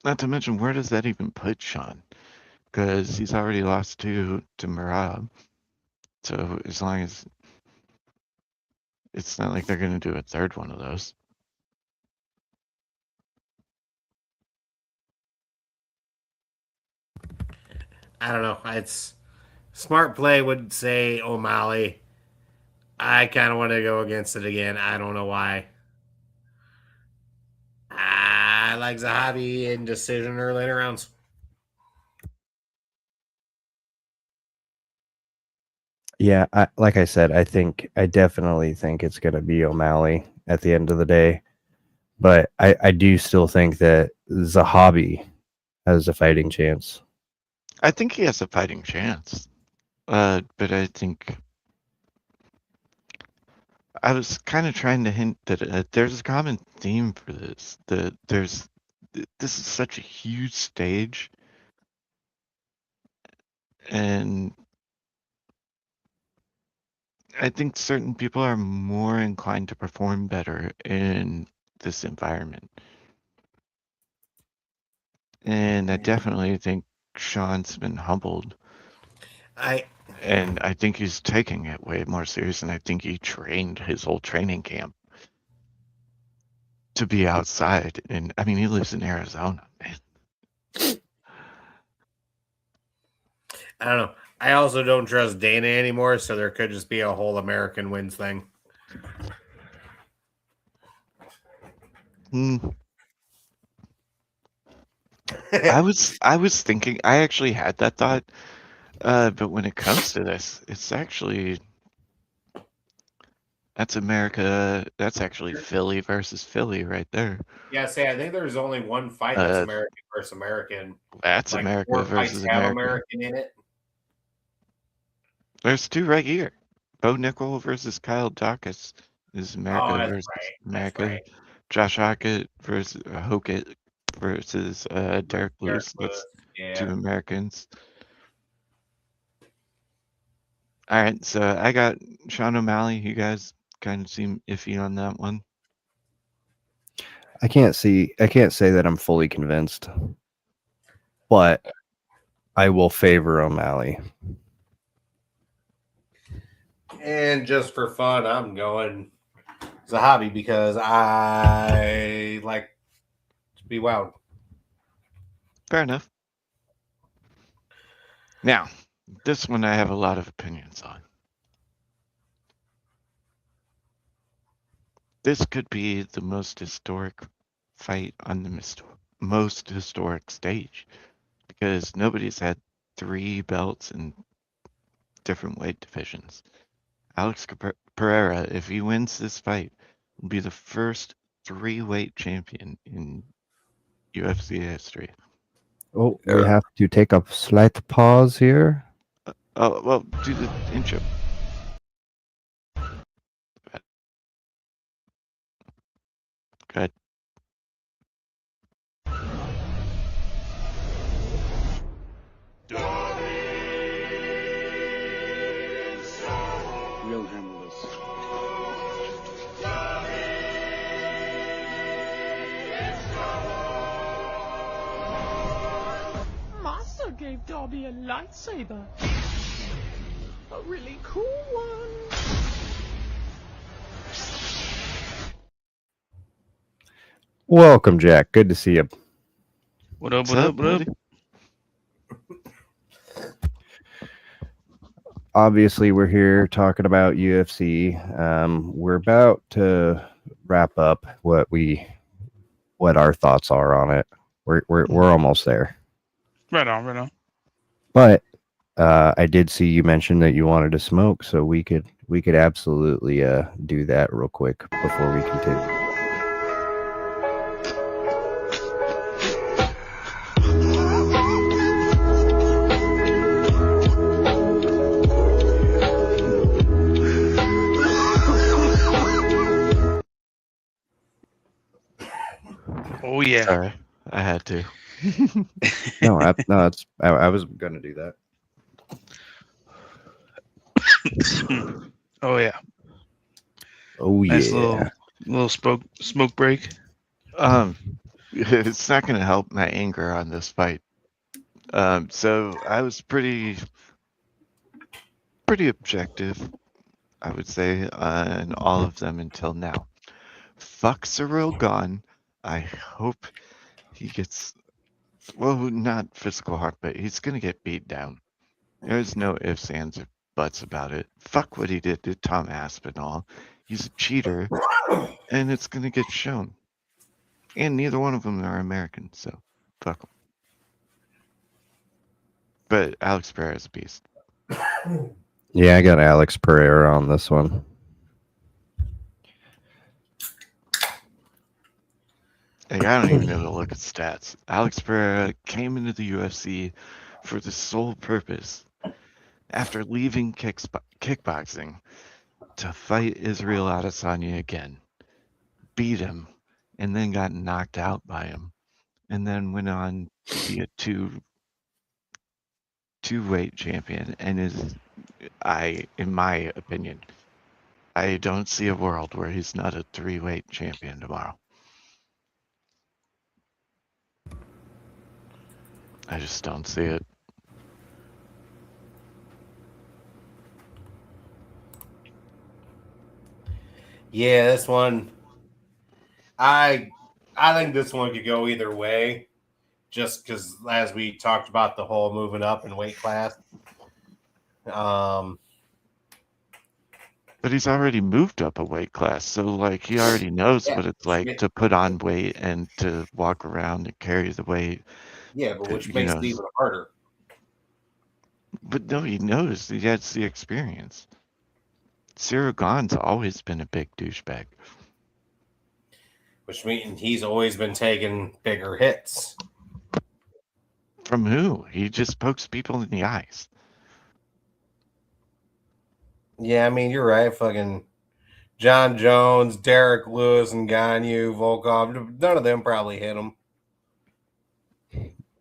Not to mention, where does that even put Sean? because he's already lost 2 to Marab. So as long as it's not like they're going to do a third one of those. I don't know. It's smart play would say O'Malley. I kind of want to go against it again. I don't know why. I like Zahabi in decision or later rounds. Yeah, like I said, I definitely think it's going to be O'Malley at the end of the day. But I do still think that Zahabi has a fighting chance. I think he has a fighting chance. But I think I was kind of trying to hint that there's a common theme for this. This is such a huge stage, and I think certain people are more inclined to perform better in this environment. And I definitely think Sean's been humbled. And I think he's taking it way more serious, and I think he trained his whole training camp to be outside. And I mean, he lives in Arizona, man. I don't know. I also don't trust Dana anymore, so there could just be a whole American wins thing. I was thinking, I actually had that thought, but when it comes to this, it's actually that's America. That's actually Philly versus Philly right there. Yeah, say I think there's only one fight that's American versus American. That's like America 4 versus fights have America. American in it. There's 2 right here. Bo Nickel versus Kyle Dawkins is America that's versus right. America. That's right. Josh Hockett versus versus Derek Lewis. That's Yeah. 2 Americans. All right, so I got Sean O'Malley. You guys kind of seem iffy on that one. I can't say that I'm fully convinced, but I will favor O'Malley. And just for fun, I'm going Zahabi because I like to be wild. Fair enough. Now, this one I have a lot of opinions on. This could be the most historic fight on the most historic stage because nobody's had 3 belts in different weight divisions. Alex Pereira, if he wins this fight, will be the first 3-weight champion in UFC history. Oh, we have to take a slight pause here. Oh, well, do the intro. Good. We'll handle this. Master gave Darby a lightsaber. A really cool one. Welcome, Jack. Good to see you. What up, What's what up, up, what up? buddy? Obviously, we're here talking about UFC. We're about to wrap up what our thoughts are on it. We're almost there. Right on, right on. But I did see you mention that you wanted to smoke, so we could absolutely do that real quick before we continue. Oh yeah. Sorry, I had to. No, I was gonna do that. Oh yeah. Oh Nice yeah. little smoke break. It's not going to help my anger on this fight. So I was pretty objective, I would say, on all of them until now. Fuck Cyril Gahn. I hope he gets, well, not physical harm, but he's gonna get beat down. There's no ifs, ands, or buts about it. Fuck what he did to Tom Aspinall. He's a cheater, and it's gonna get shown. And neither one of them are American, so fuck them. But Alex Pereira is a beast. Yeah, I got Alex Pereira on this one. Like, I don't even know to look at stats. Alex Pereira came into the UFC for the sole purpose, after leaving kickboxing, to fight Israel Adesanya again, beat him, and then got knocked out by him, and then went on to be a two-weight champion, and in my opinion, I don't see a world where he's not a three-weight champion tomorrow. I just don't see it. Yeah, this one, I think this one could go either way, just because as we talked about the whole moving up in weight class. But he's already moved up a weight class, so like he already knows what it's like to put on weight and to walk around and carry the weight. Yeah, but which makes it even harder. But no, he knows. He has the experience. Cyril Gahn's always been a big douchebag. Which means he's always been taking bigger hits. From who? He just pokes people in the eyes. Yeah, I mean, you're right. Fucking John Jones, Derek Lewis, and Ganyu, Volkov, none of them probably hit him.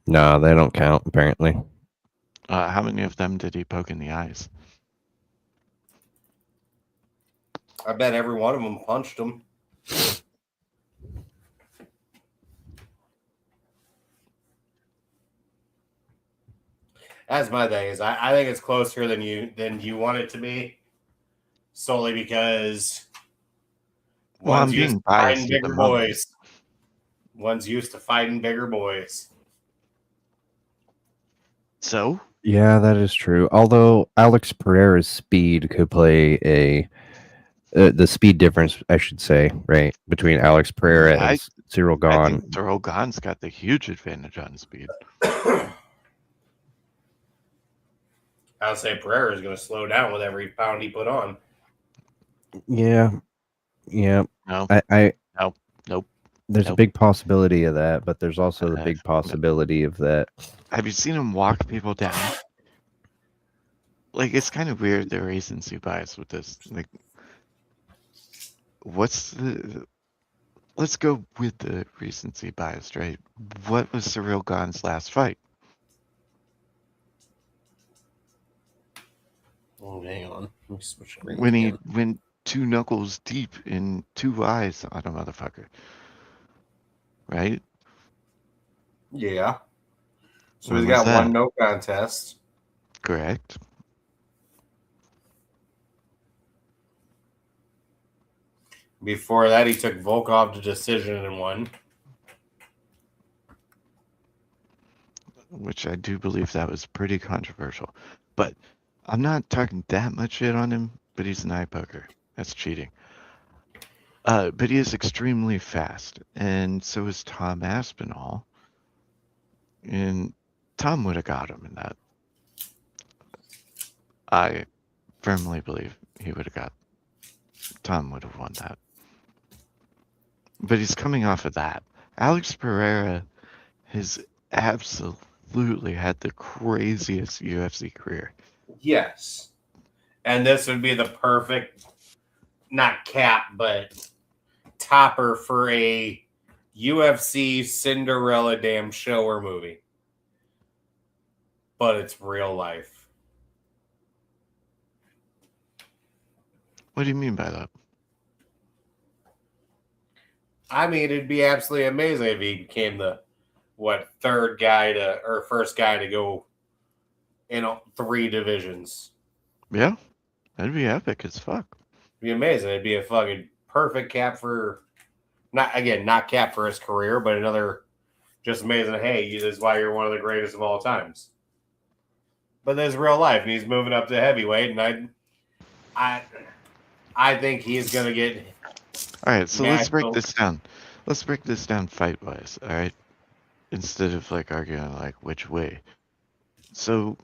No, they don't count, apparently. How many of them did he poke in the eyes? I bet every one of them punched him. That's my thing. Is I think it's closer than you want it to be, solely because I'm being biased at the moment. One's used to fighting bigger boys. So? Yeah, that is true. Although Alex Pereira's speed could play the speed difference, I should say, right, between Alex Pereira and Cyril Gahn. I think Cyril Gahn's got the huge advantage on speed. I'll say Pereira is going to slow down with every pound he put on. Yeah. No. Nope. There's a big possibility of that, but there's also the big possibility of that. Have you seen him walk people down? Like, it's kind of weird, the recency bias with this. Like, let's go with the recency bias, right? What was Cyril Gahn's last fight? Oh, hang on. Let me switch screens When he again. went 2 knuckles deep in 2 eyes on a motherfucker. Right? Yeah. So When he's was got that? one no contest. Correct. Before that, he took Volkov to decision and won. Which I do believe that was pretty controversial. But I'm not talking that much shit on him, but he's an eye poker. That's cheating. But he is extremely fast, and so is Tom Aspinall. And Tom would have got him in that. I firmly believe he would have got. Tom would have won that. But he's coming off of that. Alex Pereira has absolutely had the craziest UFC career. Yes. And this would be the perfect, not cap, but topper for a UFC Cinderella damn show or movie. But it's real life. What do you mean by that? I mean, it'd be absolutely amazing if he became the third guy to or first guy to go in 3 divisions. Yeah, that'd be epic as fuck. It'd be amazing. It'd be a fucking perfect cap for not cap for his career, but another just amazing. Hey, this is why you're one of the greatest of all times. But there's real life, and he's moving up to heavyweight, and I think he's gonna get. All right, so let's break national- this down. Let's break this down fight wise. All right, instead of like arguing like which way. So,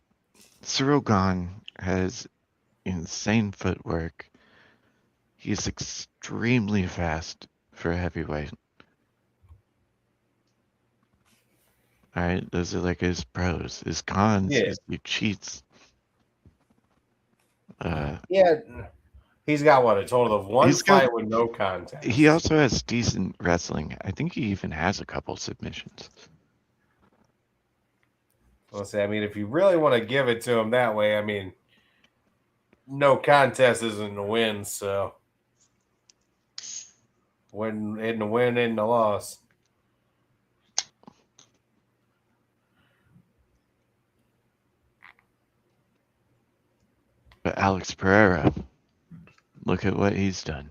Cyril Gahn has insane footwork. He's extremely fast for a heavyweight. All right, those are like his pros. His cons Yeah. is he cheats. Yeah, he's got a total of one He's got- fight with no contest. He also has decent wrestling. I think he even has a couple submissions. Let's say, if you really want to give it to him that way, no contest isn't a win, so win isn't a win, isn't a loss. But Alex Pereira, look at what he's done.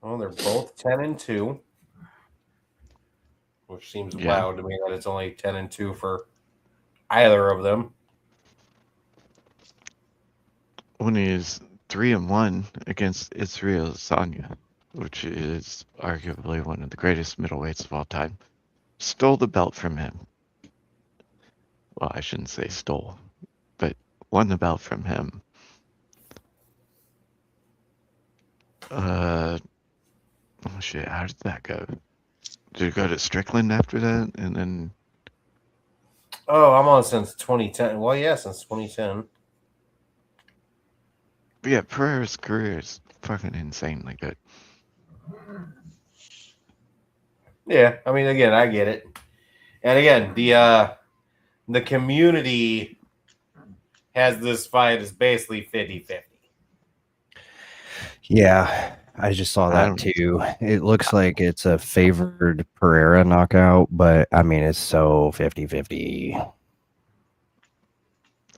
Well, they're both 10-2, which seems wild to me that it's only 10-2 for either of them. When he's 3-1 against Israel Adesanya, which is arguably one of the greatest middleweights of all time, stole the belt from him. Well, I shouldn't say stole, but won the belt from him. Oh shit, how did that go? Did it go to Strickland after that? And then... Oh, I'm on since 2010. Well, yeah, since 2010. But yeah, Pereira's career is fucking insanely good. Yeah, again, I get it. And again, the community has this fight as basically 50-50. Yeah, I just saw that too. It looks like it's a favored Pereira knockout, but it's so 50-50.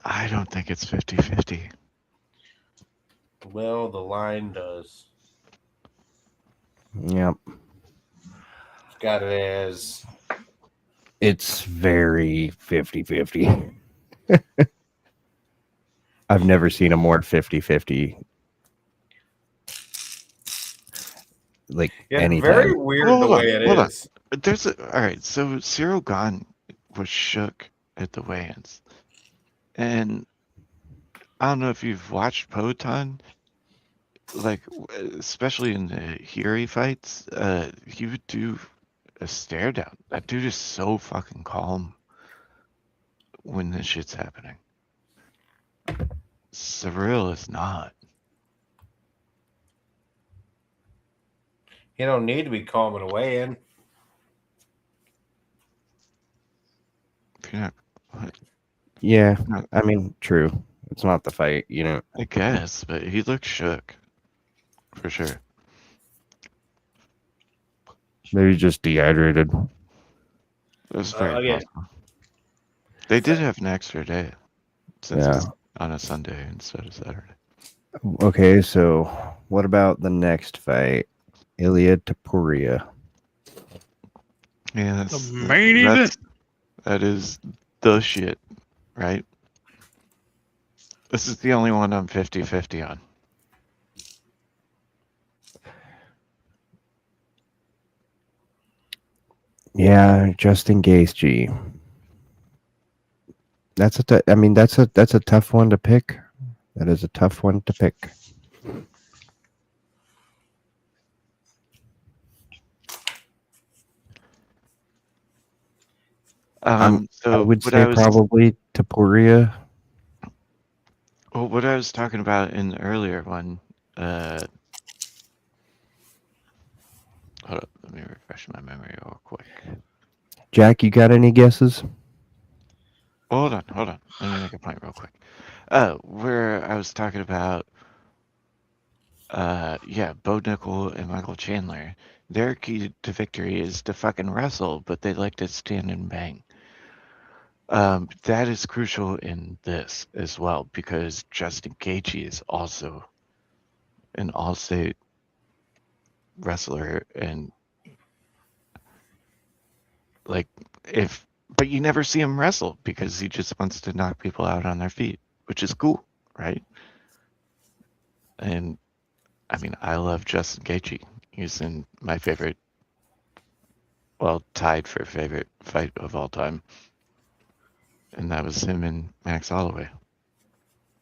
I don't think it's 50-50. Well, the line does. Yep. It's got it as... It's very 50-50. I've never seen a more 50-50. Like anything. Very weird the way it is. All right, so Cyril Gahn was shook at the weigh-ins. And I don't know if you've watched Poton, like, especially in the Hiri fights, he would do a stare down. That dude is so fucking calm when this shit's happening. Cyril is not. You don't need to be calming away in. Yeah. Yeah, true. It's not the fight, I guess, but he looked shook. For sure. Maybe just dehydrated. That's very possible. They did have an extra day. Since it's on a Sunday instead of Saturday. Okay, so what about the next fight? Ilya Topuria. Yeah, The main event. That is the shit, right? This is the only one I'm 50-50 on. Yeah, Justin Gaethje. That's a tough one to pick. That is a tough one to pick. So I would say probably Topuria. Well, what I was talking about in the earlier one, hold up, let me refresh my memory real quick. Jack, you got any guesses? Hold on. Let me make a point real quick. Where I was talking about Bo Nickel and Michael Chandler. Their key to victory is to fucking wrestle, but they like to stand and bang. That is crucial in this as well because Justin Gaethje is also an all-state wrestler, and like but you never see him wrestle because he just wants to knock people out on their feet, which is cool, right? And I mean, I love Justin Gaethje. He's in my favorite, well, tied for favorite fight of all time, and that was him and Max Holloway.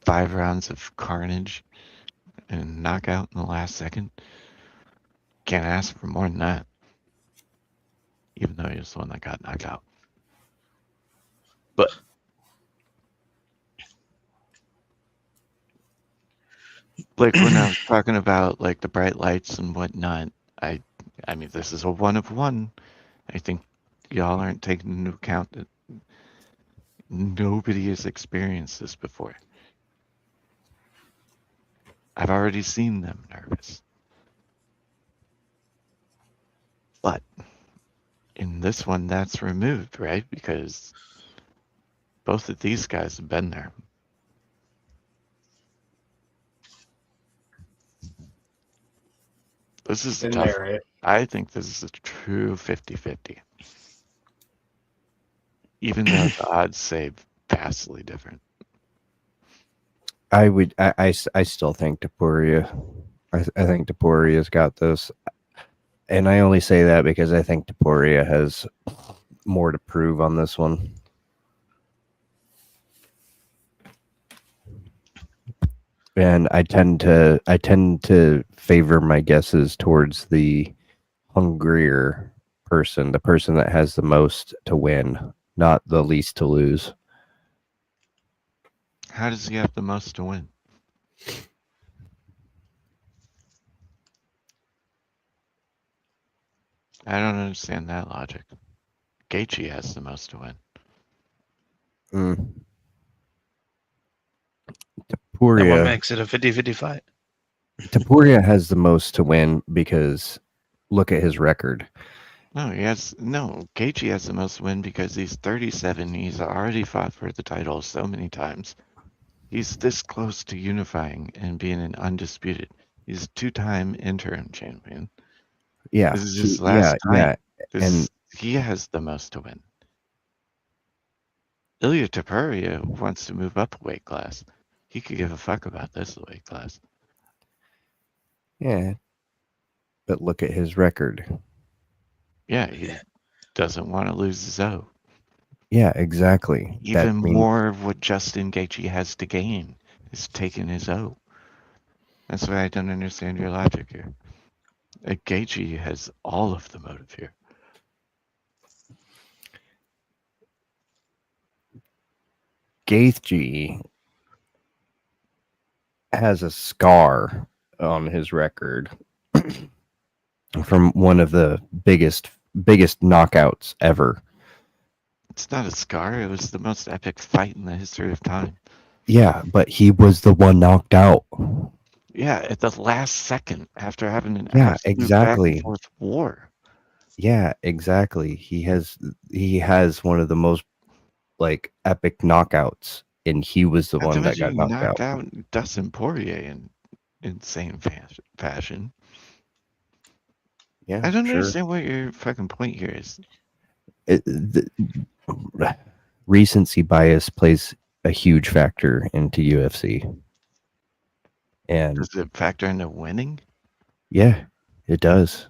5 rounds of carnage and knockout in the last second. Can't ask for more than that. Even though he was the one that got knocked out. But like when I was talking about like the bright lights and whatnot, I mean this is a 1 of 1. I think y'all aren't taking into account that nobody has experienced this before. I've already seen them nervous. But in this one, that's removed, right? Because both of these guys have been there. This is Been tough. there, right? I think this is a true 50-50. Even though the odds say vastly different. I still think Tapuria. I think Tapuria's got this. And I only say that because I think Tapuria has more to prove on this one. And I tend to favor my guesses towards the hungrier person, the person that has the most to win, not the least to lose. How does he have the most to win? I don't understand that logic. Gaethje has the most to win. That what Tapuria, makes it a 50-50 fight. Tapuria has the most to win because look at his record. Gaethje has the most to win because he's 37. He's already fought for the title so many times. He's this close to unifying and being an undisputed. He's a 2-time interim champion. Yeah, This is his last time. yeah, and he has the most to win. Ilya Tapuria wants to move up a weight class. He could give a fuck about this weight class. yeah, but look at his record. Yeah, he doesn't want to lose his O. Yeah, exactly. Even more of what Justin Gaethje has to gain is taking his O. That's why I don't understand your logic here. Gaethje has all of the motive here. Gaethje has a scar on his record from one of the biggest knockouts ever. It's not a scar. It was the most epic fight in the history of time. Yeah, but he was the one knocked out. Yeah, at the last second after having an exactly back and forth war. Yeah, exactly. He has one of the most like epic knockouts, and he was the one that got knocked out. Dustin Poirier in insane fashion. Yeah, I don't understand what your fucking point here is. Recency bias plays a huge factor into UFC. And does it factor into winning? Yeah, it does.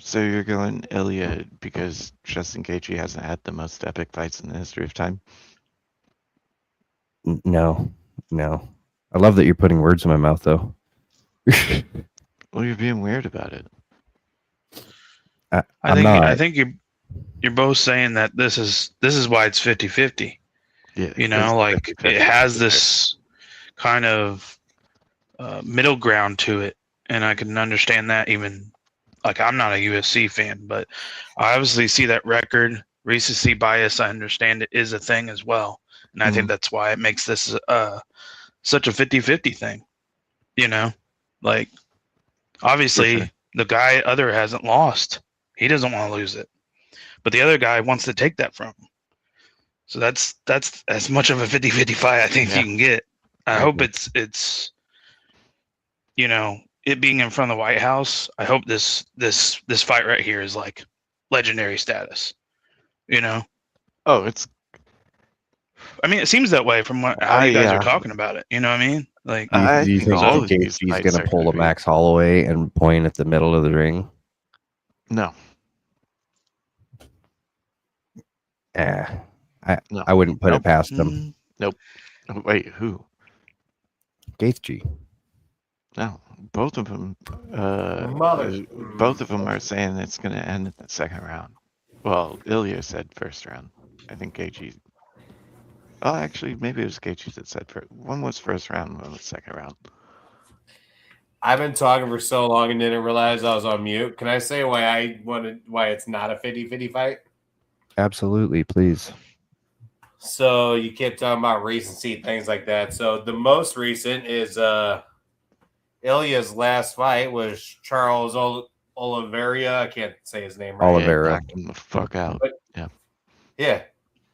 So you're going Ilya because Justin Gaethje hasn't had the most epic fights in the history of time? No. I love that you're putting words in my mouth, though. Well, you're being weird about it. I think you're both saying that this is why it's 50-50. Yeah, you know, like it has this kind of middle ground to it, and I can understand that. Even like I'm not a UFC fan, but I obviously see that record. Recency bias, I understand it is a thing as well, and I think that's why it makes this such a 50-50 thing. You know, like obviously sure. the guy other hasn't lost. He doesn't want to lose it, but the other guy wants to take that from him. So that's as much of a 50-50 fight I think Yeah. you can get. I I hope agree. it's you know, it being in front of the White House. I hope this fight right here is like legendary status. You know, Oh, it's I mean, it seems that way from how you guys are yeah. talking about it. You know what I mean? Like, Do I you think think all that of these Gaethje's fights gonna are pull gonna a be. Max Holloway and point at the middle of the ring? No, no, I wouldn't put nope, it past him. nope. Oh, wait, who? Gaethje. No, both of them. Mother. Both of them are saying it's gonna end in the second round. Well, Ilya said first round. I think Gaethje. Oh, actually, maybe it was Gaethje that said first. One was first round, one was second round. I've been talking for so long and didn't realize I was on mute. Can I say why it's not a 50-50 fight? Absolutely, please. So you kept talking about recency, things like that. So the most recent is Ilya's last fight was Charles Oliveira. I can't say his name right. Oliveira. Yeah, knocked him the fuck out. But- yeah. Yeah.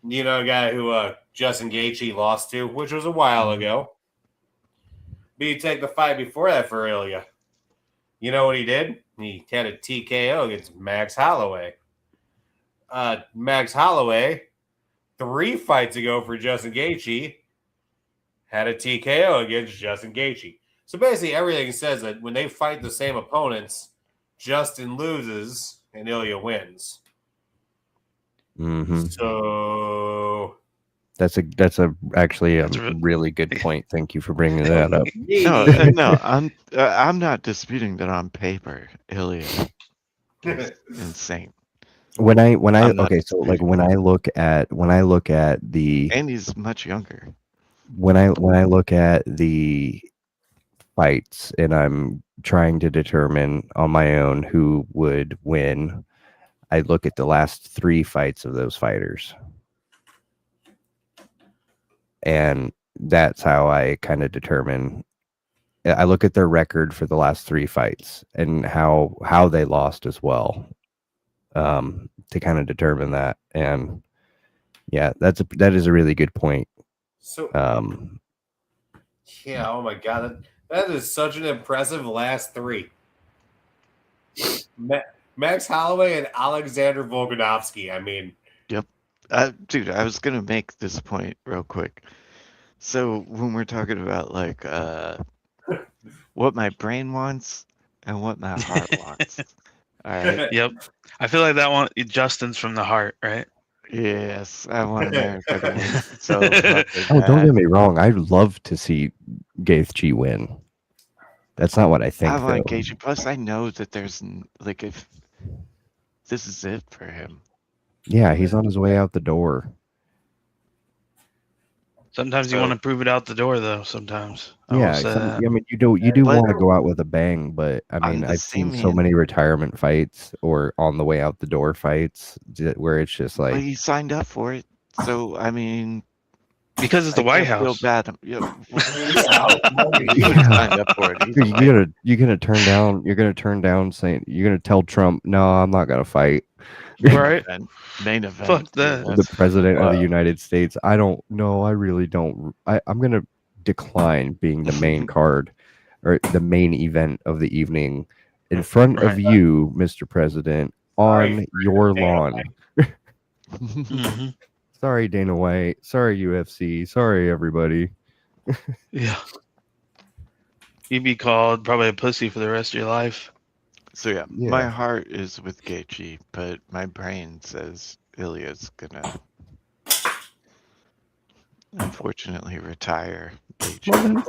You know, a guy who Justin Gaethje lost to, which was a while ago. But you take the fight before that for Ilya. You know what he did? He had a TKO against Max Holloway. Max Holloway, 3 fights ago for Justin Gaethje, had a TKO against Justin Gaethje. So basically everything says that when they fight the same opponents, Justin loses and Ilya wins. Mm-hmm. So That's actually a really good point. Thank you for bringing that up. No, I'm not disputing that on paper, Ilya is insane. When I I'm not okay, so like disputing when I look at the And he's much younger. when I look at the fights and I'm trying to determine on my own who would win, I look at the last 3 fights of those fighters. And that's how I kind of determine. I look at their record for the last 3 fights and how they lost as well, to kind of determine that. And yeah, that is a really good point. So Yeah, oh my god, that is such an impressive last 3. Max Holloway and Alexander Volkanovski. I mean, Dude, I was gonna make this point real quick. So when we're talking about like what my brain wants and what my heart wants, all right. yep. I feel like that one, Justin's from the heart, right? Yes, I want America to win so fucking oh, don't bad. get me wrong. I'd love to see Gaethje win. That's not what I think. I want though. Gaethje. Plus, I know that there's like if this is it for him. Yeah, he's on his way out the door. Sometimes you want to prove it out the door, though. Sometimes. Yeah, I mean, you do But- want to go out with a bang, but I On mean, the I've seen same so hand- many retirement fights or on the way out the door fights where it's just But like, he signed up for it, so I mean, because it's the I White can't feel House. bad. You know, he Yeah. signed up for it. He's you're gonna turn down saying you're gonna tell Trump, no, I'm not gonna fight. Right? Main event. Fuck that. The president of the United States. I don't know. I really don't. I'm gonna decline being the main card or the main event of the evening in front of Right. you, Mr. President, on Right. your lawn. Mhm. Sorry, Dana White. Sorry, UFC. Sorry, everybody. Yeah. You'd be called probably a pussy for the rest of your life. So yeah, Yeah. my heart is with Gaethje, but my brain says Ilya's gonna unfortunately retire Gaethje.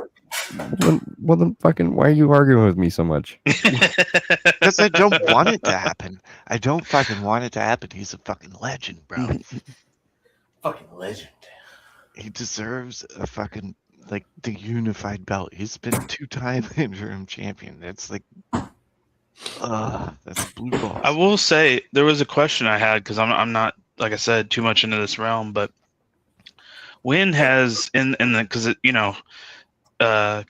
Well, then fucking, why are you arguing with me so much? Because I don't want it to happen. I don't fucking want it to happen. He's a fucking legend, bro. fucking legend. He deserves a fucking like the unified belt. He's been 2-time interim champion. That's like, that's blue balls. I will say there was a question I had because I'm not, like I said, too much into this realm, but when has in the because you know uh,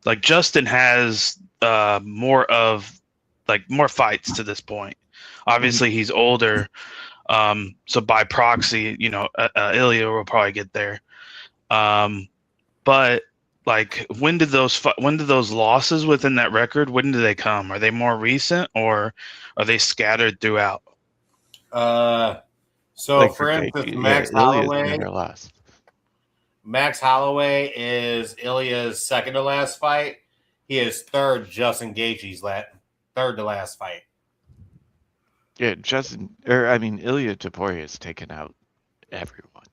like Justin has more fights to this point. Obviously, he's older, so by proxy, Ilya will probably get there. But like, when did those losses within that record? When did they come? Are they more recent or are they scattered throughout? So Like for instance, yeah, Ilya's never lost. Max Holloway is Ilya's second to last fight. He is third, Justin Gaethje's third to last fight. Yeah, Ilya Taporia has taken out everyone.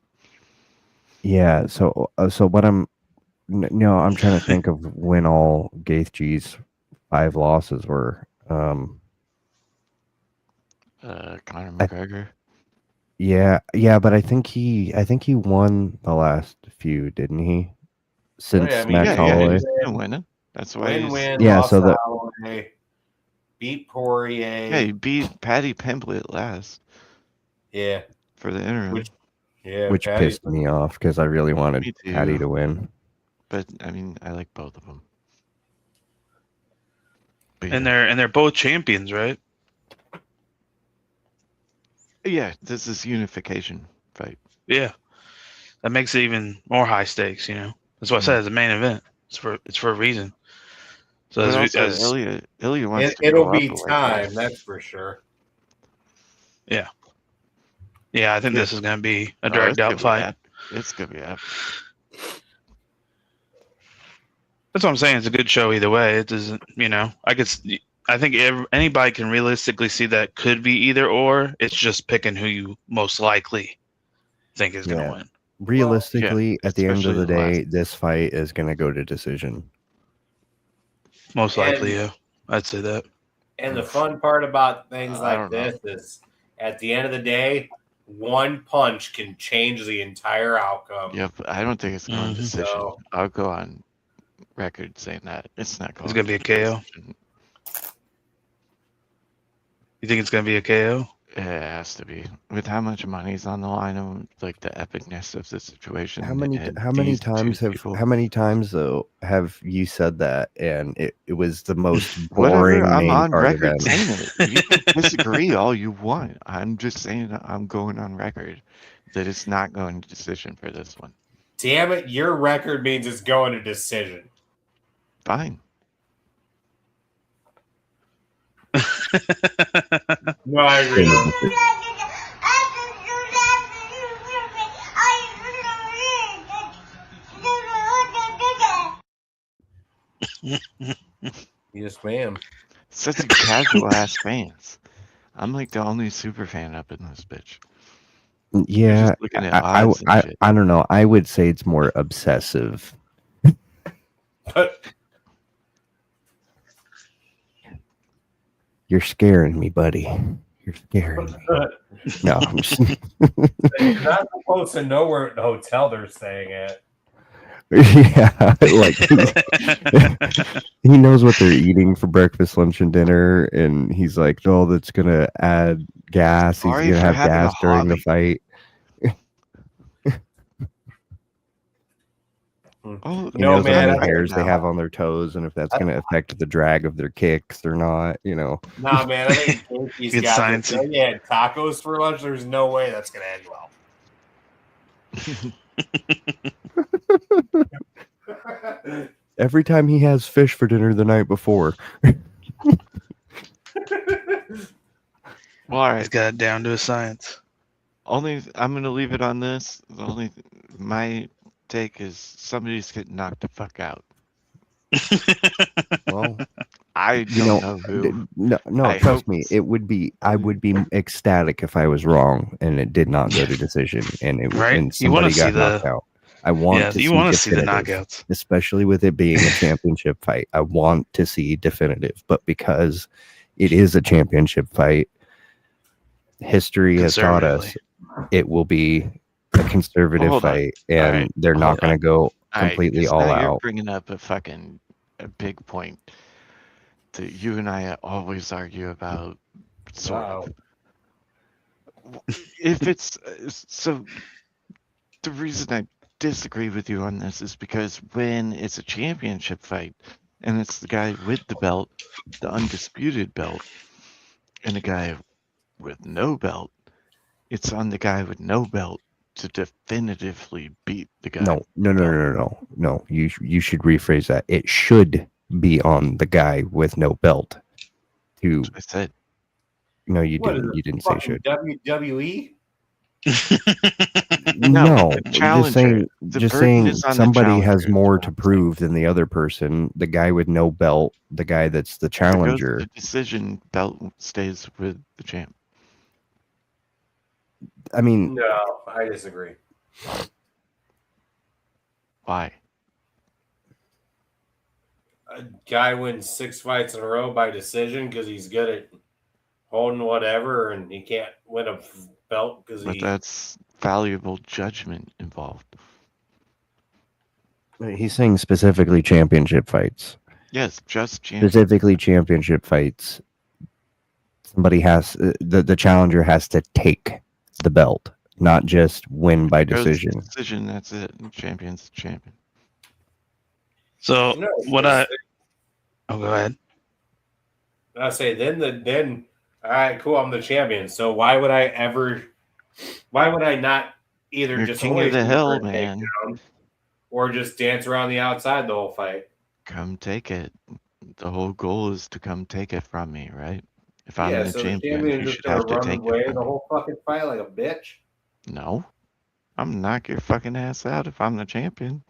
Yeah. So what I'm I'm trying to think of when all Gaethje's 5 losses were. Conor McGregor. Yeah, but I think he won the last few, didn't he? Since Max Holloway. He's been winning. That's why win, yeah. lost So to Holloway, beat Poirier. Yeah, he beat Paddy Pimblett last. Yeah, for the interim. Which pissed me off because I really wanted Paddy to win. But I mean, I like both of them. But And they're both champions, right? yeah, this is unification fight. Yeah, that makes it even more high stakes. That's what I said. It's a main event. It's for a reason. So Ilya wants to it'll go be up time, that's for sure. Yeah, I think this is going to be a dragged out fight. It's going to be up. That's what I'm saying. It's a good show either way. It doesn't, I think anybody can realistically see that could be either or. It's just picking who you most likely think is going to win. Realistically, at the end of the day, this fight is going to go to decision. Most likely, yeah. I'd say that. And the fun part about things like this is, at the end of the day, one punch can change the entire outcome. Yep, I don't think it's going to decision. So, I'll go on record saying that it's not going. It's going to be a KO. You think it's going to be a KO? It has to be. With how much money's on the line and like the epicness of the situation. How many times though have you said that and it was the most boring I'm on card record event. saying it. You can disagree all you want. I'm just saying I'm going on record that it's not going to decision for this one. Damn it, your record means it's going to decision. Fine. No, I agree. Yes, ma'am. Such a casual ass fans. I'm like the only super fan up in this bitch. Yeah, I don't know. I would say it's more obsessive. You're scaring me, buddy. You're scaring me. No, I'm just... You're not supposed to know where the hotel they're staying at. Yeah, like he knows what they're eating for breakfast, lunch, and dinner, and he's like, "Oh, that's gonna add gas. He's gonna have gas during the fight." He knows how many hairs they have on their toes, and if that's going to affect the drag of their kicks or not, Nah, man, I think he's got this. Yeah, tacos for lunch. There's no way that's going to end well. Every time he has fish for dinner the night before. Well, all right. He's got it down to a science. I'm going to leave it on this. My take is somebody's getting knocked the fuck out. Well, I don't know who. No, trust me. It would be. I would be ecstatic if I was wrong and it did not go to decision and and somebody got knocked out. I want to. You want to see the knockouts, especially with it being a championship fight. I want to see definitive, but because it is a championship fight, history has taught us it will be a conservative fight, and they're not going to go completely all out. You're bringing up a big point that you and I always argue about. If it's so, the reason disagree with you on this is because when it's a championship fight and it's the guy with the belt, the undisputed belt, and the guy with no belt, it's on the guy with no belt to definitively beat the guy. No. You should rephrase that. It should be on the guy with no belt. To I said, no, you What is didn't. it, You didn't say fucking should. WWE? No, the just challenger. saying. The Just burden saying. is on the Somebody has challenger, more is to what I'm saying. prove than the other person. The guy with no belt, the guy that's the If it goes to challenger. the decision, belt stays with the champ. I mean, No, I disagree. Why? A guy wins 6 fights in a row by decision because he's good at holding whatever, and he can't win a belt because But he. that's valuable judgment involved. he's saying specifically championship fights. Yes, just champion. Specifically championship fights. Somebody has the challenger has to take the belt, not just win by Goes to decision. decision, that's it. Champion's the champion. So No, what I oh, go ahead. I say then all right, cool, I'm the champion. So why would I not either You're just king wait of the for hill, a man. takedown or just dance around the outside the whole fight? Come take it. The whole goal is to come take it from me, right? If I'm Yeah, the so the champion, champion you is just should gonna have to run take away it the from me. whole fucking fight like a bitch. No. I'm gonna knock your fucking ass out if I'm the champion.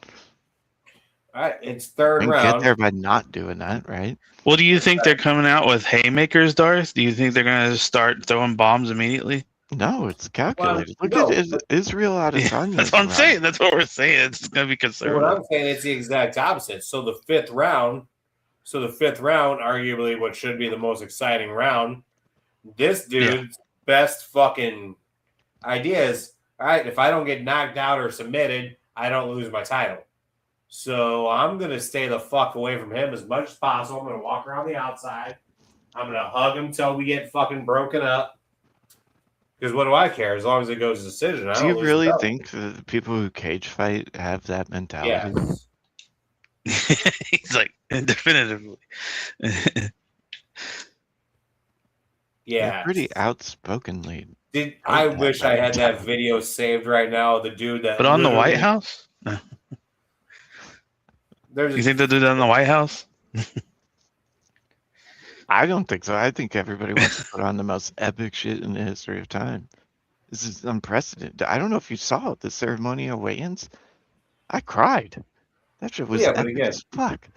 All right, it's We third can get round. there by not doing that, right? Well, do you think they're coming out with haymakers, Darth? Do you think they're going to start throwing bombs immediately? No, it's calculated. Look no, at Israel Yeah, Adesanya's that's what I'm run. saying. That's what we're saying. It's going to be So what conservative. I'm saying is the exact opposite. So the fifth round, arguably what should be the most exciting round, this dude's best fucking idea is, all right, if I don't get knocked out or submitted, I don't lose my title. So I'm going to stay the fuck away from him as much as possible. I'm going to walk around the outside. I'm going to hug him till we get fucking broken up. Because what do I care? As long as it goes to decision, I Do don't you lose really the belt. think the people who cage fight have that mentality? Yes. He's like, definitively. Yeah. They're pretty outspokenly. I that wish I had that mentality. video saved right now of the dude that. But on the literally- White House? No. There's You think they'll do that in the White House? I don't think so. I think everybody wants to put on the most epic shit in the history of time. This is unprecedented. I don't know if you saw the ceremonial weigh-ins. I cried. That shit was Yeah, but epic again- as fuck.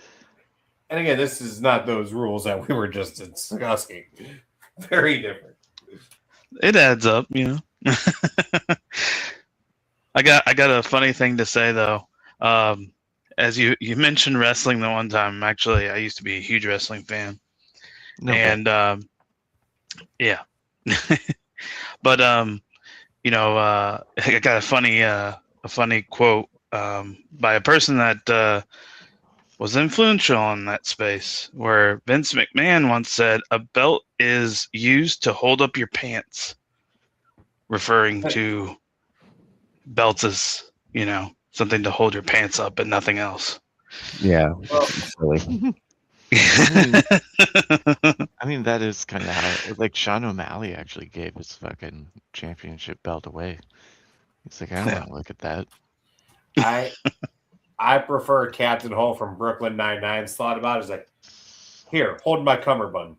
And again, this is not those rules that we were just discussing. Very different. It adds up, you know. I got a funny thing to say though. As you mentioned wrestling the one time, actually I used to be a huge wrestling fan. No, And yeah. But you know, I got a funny quote by a person that was influential in that space, where Vince McMahon once said, "A belt is used to hold up your pants," referring to belts as, you know, something to hold your pants up and nothing else. Yeah, Well, silly. I mean, that is kind of how, like, Sean O'Malley actually gave his fucking championship belt away. He's like, I don't want to look at that. I prefer Captain Holt from Brooklyn Nine-Nine's thought about it. Is like, here, hold my cummerbund.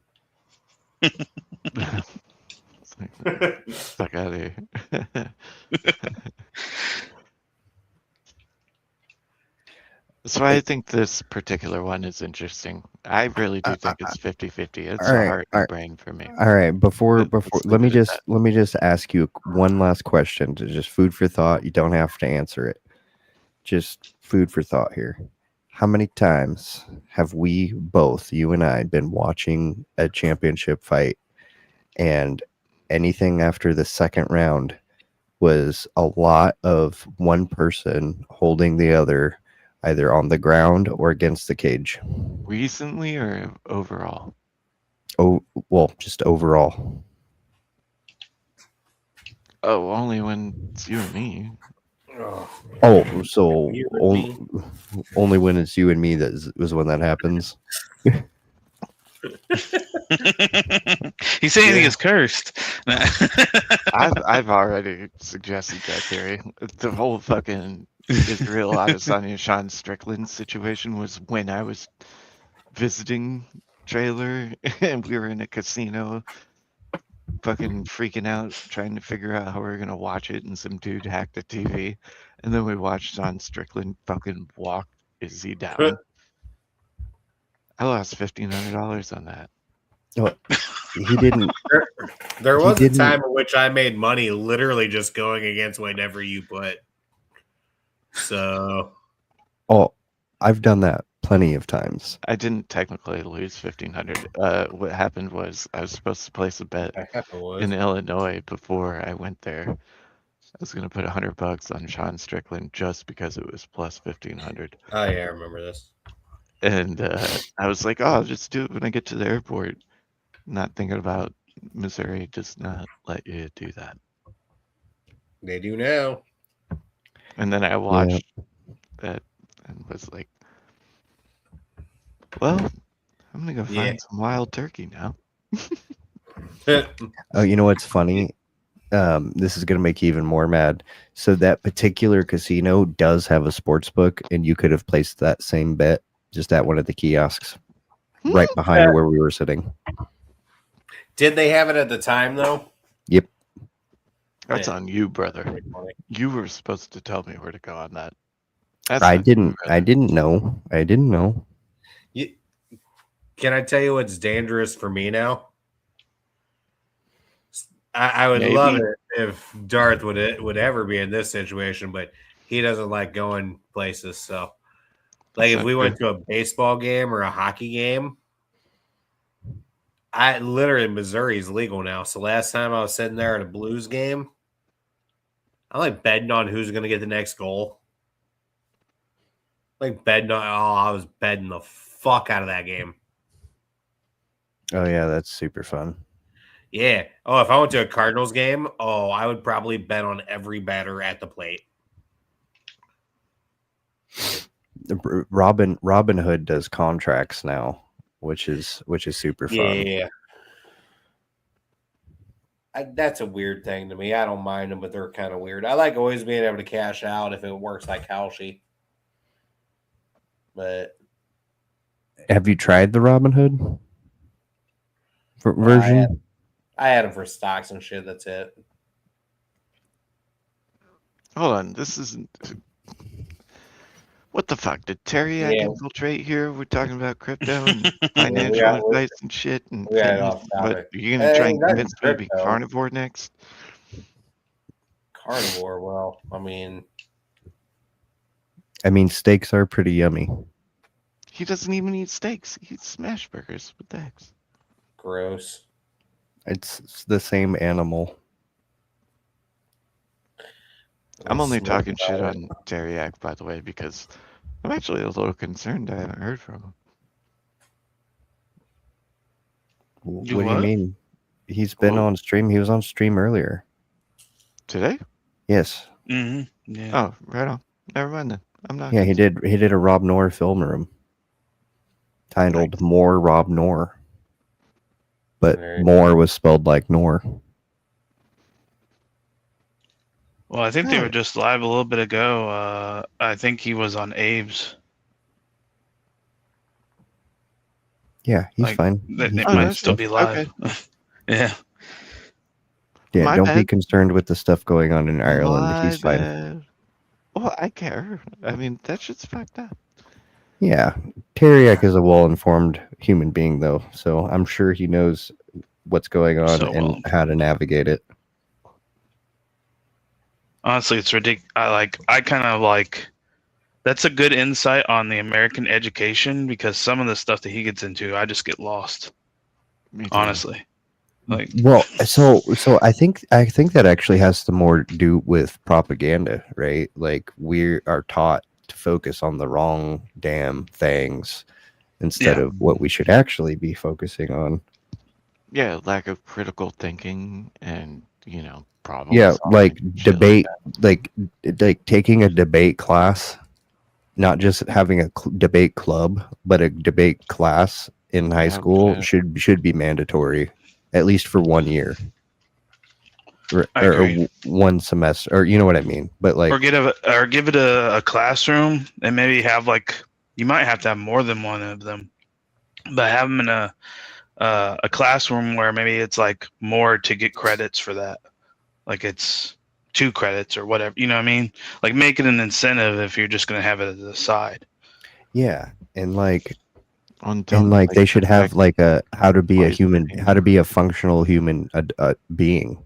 It's like, fuck out of here. That's why I think this particular one is interesting. I really do think it's 50-50. It's all a right, heart all and right. brain for me. All right, before Let's let me leave it at just ask you one last question, to just food for thought. You don't have to answer it. Just food for thought here. How many times have we both, you and I, been watching a championship fight, and anything after the second round was a lot of one person holding the other either on the ground or against the cage? Recently or overall? Oh, well, just overall. Oh, only when it's you and me. Oh, so You and me. only when it's you and me that was when that happens. He's saying he Yeah. is cursed. I've already suggested that theory. The whole fucking Israel Adesanya Sean Strickland situation was when I was visiting trailer and we were in a casino fucking freaking out trying to figure out how we were gonna watch it, and some dude hacked the TV, and then we watched Sean Strickland fucking walk Izzy down. I lost $1,500 on that. Oh, he didn't. There He was a didn't- time in which I made money literally just going against whatever you put. So Oh, I've done that plenty of times. I didn't technically lose 1,500. What happened was I was supposed to place a bet I have to was. in Illinois before I went there. I was gonna put $100 on Sean Strickland just because it was plus 1,500. Oh yeah, I remember this. And I was like, oh, I'll just do it when I get to the airport. Not thinking about Missouri does not let you do that. They do now. And then I watched that and was like, well, I'm gonna go find some wild turkey now. Oh, you know what's funny? This is going to make you even more mad. So that particular casino does have a sports book, and you could have placed that same bet just at one of the kiosks right behind where we were sitting. Did they have it at the time though? Yep. That's Yeah. on you, brother. Pretty funny. You were supposed to tell me where to go on that. That's I on you, didn't. brother. I didn't know. I didn't know. Can I tell you what's dangerous for me now? I would Maybe. love it if Darth would ever be in this situation, but he doesn't like going places. So, like, That's if not we true. went to a baseball game or a hockey game, I literally Missouri's legal now. So last time I was sitting there at a Blues game, I like betting on who's going to get the next goal. Like betting on, I was betting the fuck out of that game. Oh yeah, that's super fun. Yeah. Oh, if I went to a Cardinals game, I would probably bet on every batter at the plate. Robin Hood does contracts now, which is super fun. Yeah. That's a weird thing to me. I don't mind them, but they're kind of weird. I like always being able to cash out if it works like Halsey. But Have you tried the Robin Hood version? I had them for stocks and shit. That's it. Hold on, this isn't. What the fuck? Did Terry infiltrate here? We're talking about crypto and financial advice and shit. And we got it fitness. off What, topic. are you gonna try and that's convince me to be crypto. carnivore next? Carnivore. Well, I mean, steaks are pretty yummy. He doesn't even eat steaks. He eats smash burgers. What the heck? gross. It's the same animal. I'm only Smoked talking shit butter. on Teriak, by the way, because I'm actually a little concerned I haven't heard from him. What You do you what? mean? He's been Well- on stream. He was on stream earlier. Today? Yes. Mm-hmm. Yeah. Oh, right on. Never mind then. I'm not. Yeah, he did. He did a Rob Noor film room titled "More Rob Noor," but Very Moore was spelled like Noor. Well, I think they were Right. just live a little bit ago. I think he was on Abe's. Yeah, he's Like, fine. They He's Oh, might that's still good. be live. Yeah. Yeah, My don't be bad. concerned with the stuff going on in Ireland. My He's fine. bad. Well, I care. I mean, that shit's fucked up. Yeah, Teriak is a well-informed human being, though, so I'm sure he knows what's going on So and well. how to navigate it. Honestly, it's ridiculous. I kind of like. That's a good insight on the American education, because some of the stuff that he gets into, I just get lost. Me too. Honestly, like, Well, so I think that actually has to more do with propaganda, right? Like we are taught to focus on the wrong damn things instead Yeah. of what we should actually be focusing on. Yeah, lack of critical thinking and, problem. Yeah, like shit debate, like like taking a debate class, not just having a debate club, but a debate class in high Yeah, school yeah. should be mandatory, at least for 1 year I or agree. one semester, or you know what I mean. But like, Or give it a classroom and maybe have like you might have to have more than one of them, but have them in a classroom where maybe it's like more to get credits for that. Like it's 2 credits or whatever. You know what I mean? Like make it an incentive if you're just gonna have it as a side. yeah, and like don't, and like they should have affect like a how to be a boys human, being- how to be a functional human being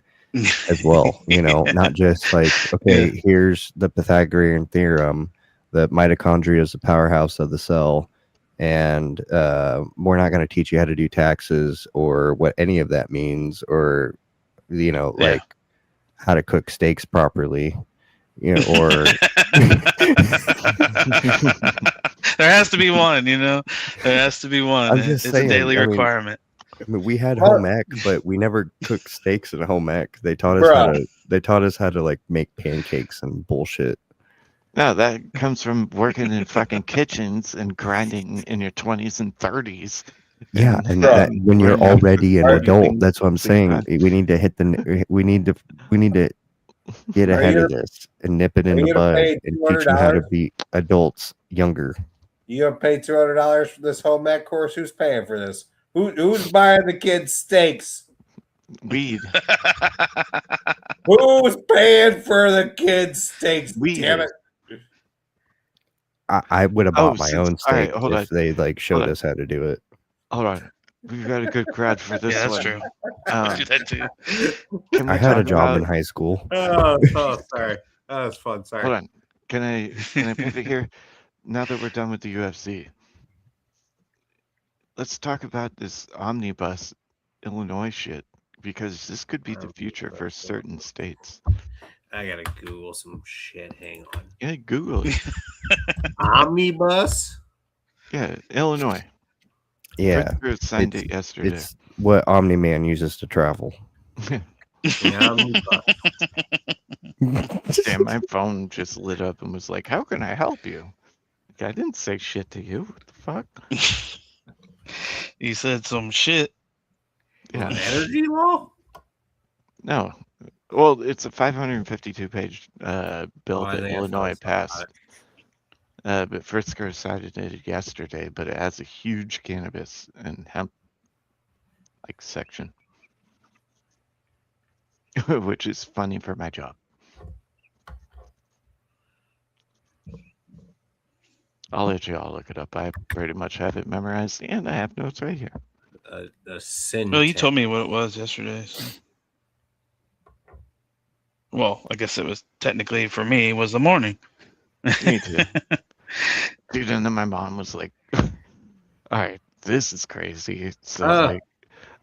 as well. You know, not just like, okay, here's the Pythagorean theorem, the mitochondria is the powerhouse of the cell, and we're not going to teach you how to do taxes or what any of that means, or you know, like how to cook steaks properly, you know, or There has to be one, you know. There has to be one. I'm just It's saying, a daily I mean, requirement. we had Well- home ec, but we never cooked steaks in home ec. They taught us how to like make pancakes and bullshit. No, that comes from working in fucking kitchens and grinding in your 20s and 30s. Yeah, and Bro, that when you're learning how to already an cook adult, things that's what I'm at the same saying. time. We need to hit the we need to get Are ahead you of this and nip it in are the you gonna bud pay and teach them how to $200? be adults younger. You gonna pay $200 for this home ec course? Who's paying for this? Who's buying the kids steaks? Weed. Who's paying for the kids steaks? Weed. Damn it! I would have bought my own all right, steak hold if on. they like showed on. us how to do it. Hold on. We've got a good crowd for this Yeah, that's one. true. I Um, do that too. can we I had a talk job about, in high school. Oh, sorry. That was fun. Sorry. hold on. Can I pivot here? Now that we're done with the UFC, let's talk about this omnibus Illinois shit, because this could be the future for certain states. I gotta Google some shit. Hang on. Yeah, Google it. Omnibus. Yeah, Illinois. Yeah, Pritzker signed it yesterday. it's what Omni Man uses to travel. The omnibus. Damn, my phone just lit up and was like, "How can I help you?" Like, I didn't say shit to you. What the fuck? You said some shit. Yeah. Energy law. No. Well, it's a 552-page bill I that think I Illinois saw something passed. But Pritzker cited it yesterday, but it has a huge cannabis and hemp like section, which is funny for my job. I'll let you all look it up. I pretty much have it memorized, and I have notes right here. The sin. Well, you told me what it was yesterday. So. Well, I guess it was technically for me was the morning. Me too. Dude, and then my mom was like, "All right, this is crazy." So like,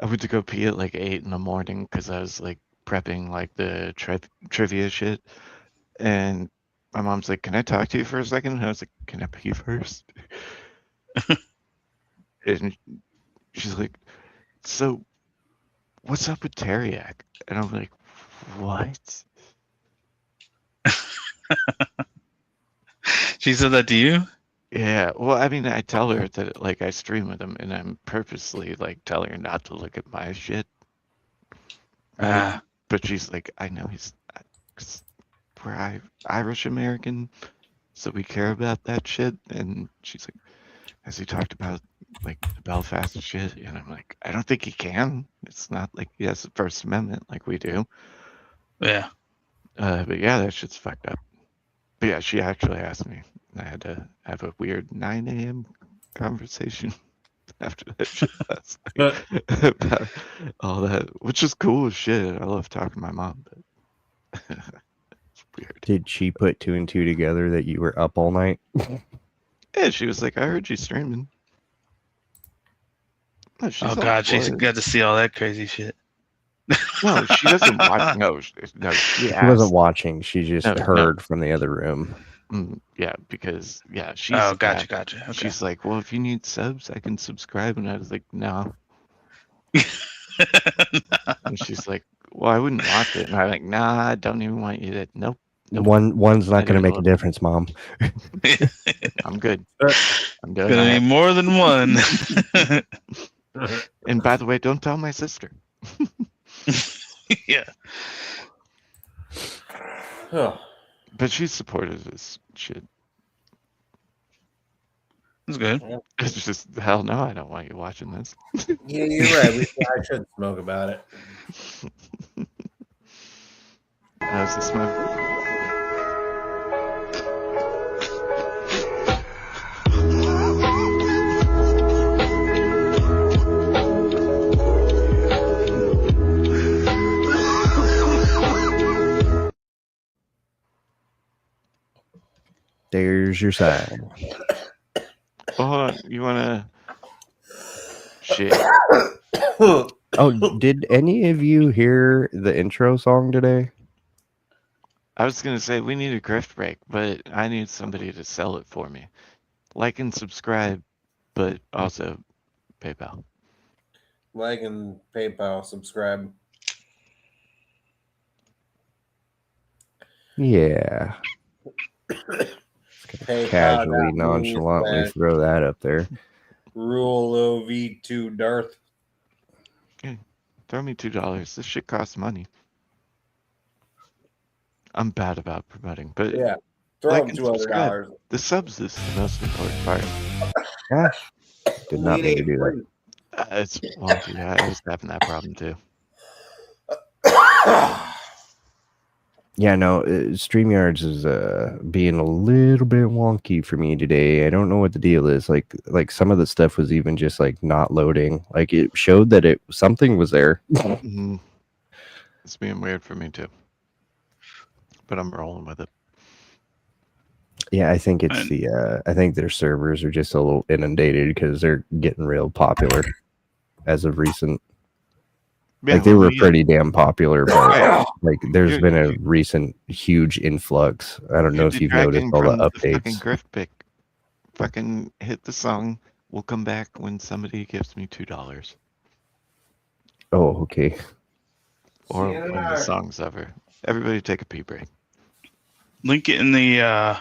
I went to go pee at like 8 in the morning because I was like prepping like the trivia shit, and my mom's like, "Can I talk to you for a second?" And I was like, "Can I pee first?" And she's like, "So, what's up with Teriak?" And I'm like, "What?" She said that to you? Yeah, well, I mean, I tell her that like I stream with him, and I'm purposely like telling her not to look at my shit. Right? But she's like, I know he's, 'cause we're Irish American, so we care about that shit. And she's like, has he talked about like the Belfast shit? And I'm like, I don't think he can. It's not like he has the First Amendment like we do. Yeah. But yeah, that shit's fucked up. But yeah, she actually asked me. I had to have a weird 9 a.m. conversation after that shit last night about all that, which is cool as shit. I love talking to my mom, but it's weird. Did she put 2 and 2 together that you were up all night? Yeah, she was like, I heard you streaming. No, she's Oh all God, for she's it. got to see all that crazy shit. No, she doesn't watch. No, she She asked. wasn't watching. She just No, heard from the other room. Yeah, because she's. Oh, gotcha. Okay. She's like, well, if you need subs, I can subscribe, and I was like, no. And she's like, Well, I wouldn't watch it. And I'm like, nah, I don't even want you to. Nope. Nope. One's not Not going to even a make a little. difference, Mom. I'm good. I'm doing Gonna that. need more than one. And by the way, don't tell my sister. Yeah. But she's supportive of this shit. That's good. It's just, hell no, I don't want you watching this. Yeah, you're right. I should smoke about it. How's the smoke? There's your sign. Oh, hold on. You want to... Shit. Oh, did any of you hear the intro song today? I was going to say we need a grift break, but I need somebody to sell it for me. Like and subscribe, but also PayPal. Like and PayPal, subscribe. Yeah. Casually, nonchalantly throw that up there. Rule OV2 Darth. Okay. Throw me $2. This shit costs money. I'm bad about promoting, but Yeah. Throw like him and subscribe. $200. The subs is the most important part. Yeah. Did not mean to do that. It's wonky. I was having that problem too. Yeah, no, StreamYards is being a little bit wonky for me today. I don't know what the deal is. Like some of the stuff was even just like not loading. Like it showed that something was there. Mm-hmm. It's being weird for me too. But I'm rolling with it. Yeah, I think it's I think their servers are just a little inundated because they're getting real popular as of recent. Yeah, like they were pretty damn popular, but like there's been a recent huge influx. I don't know if you've noticed all the updates. Fucking grift pick. Fucking hit the song. We'll come back when somebody gives me $2. Oh, okay. Or when the song's over. Everybody take a pee break. Link it in the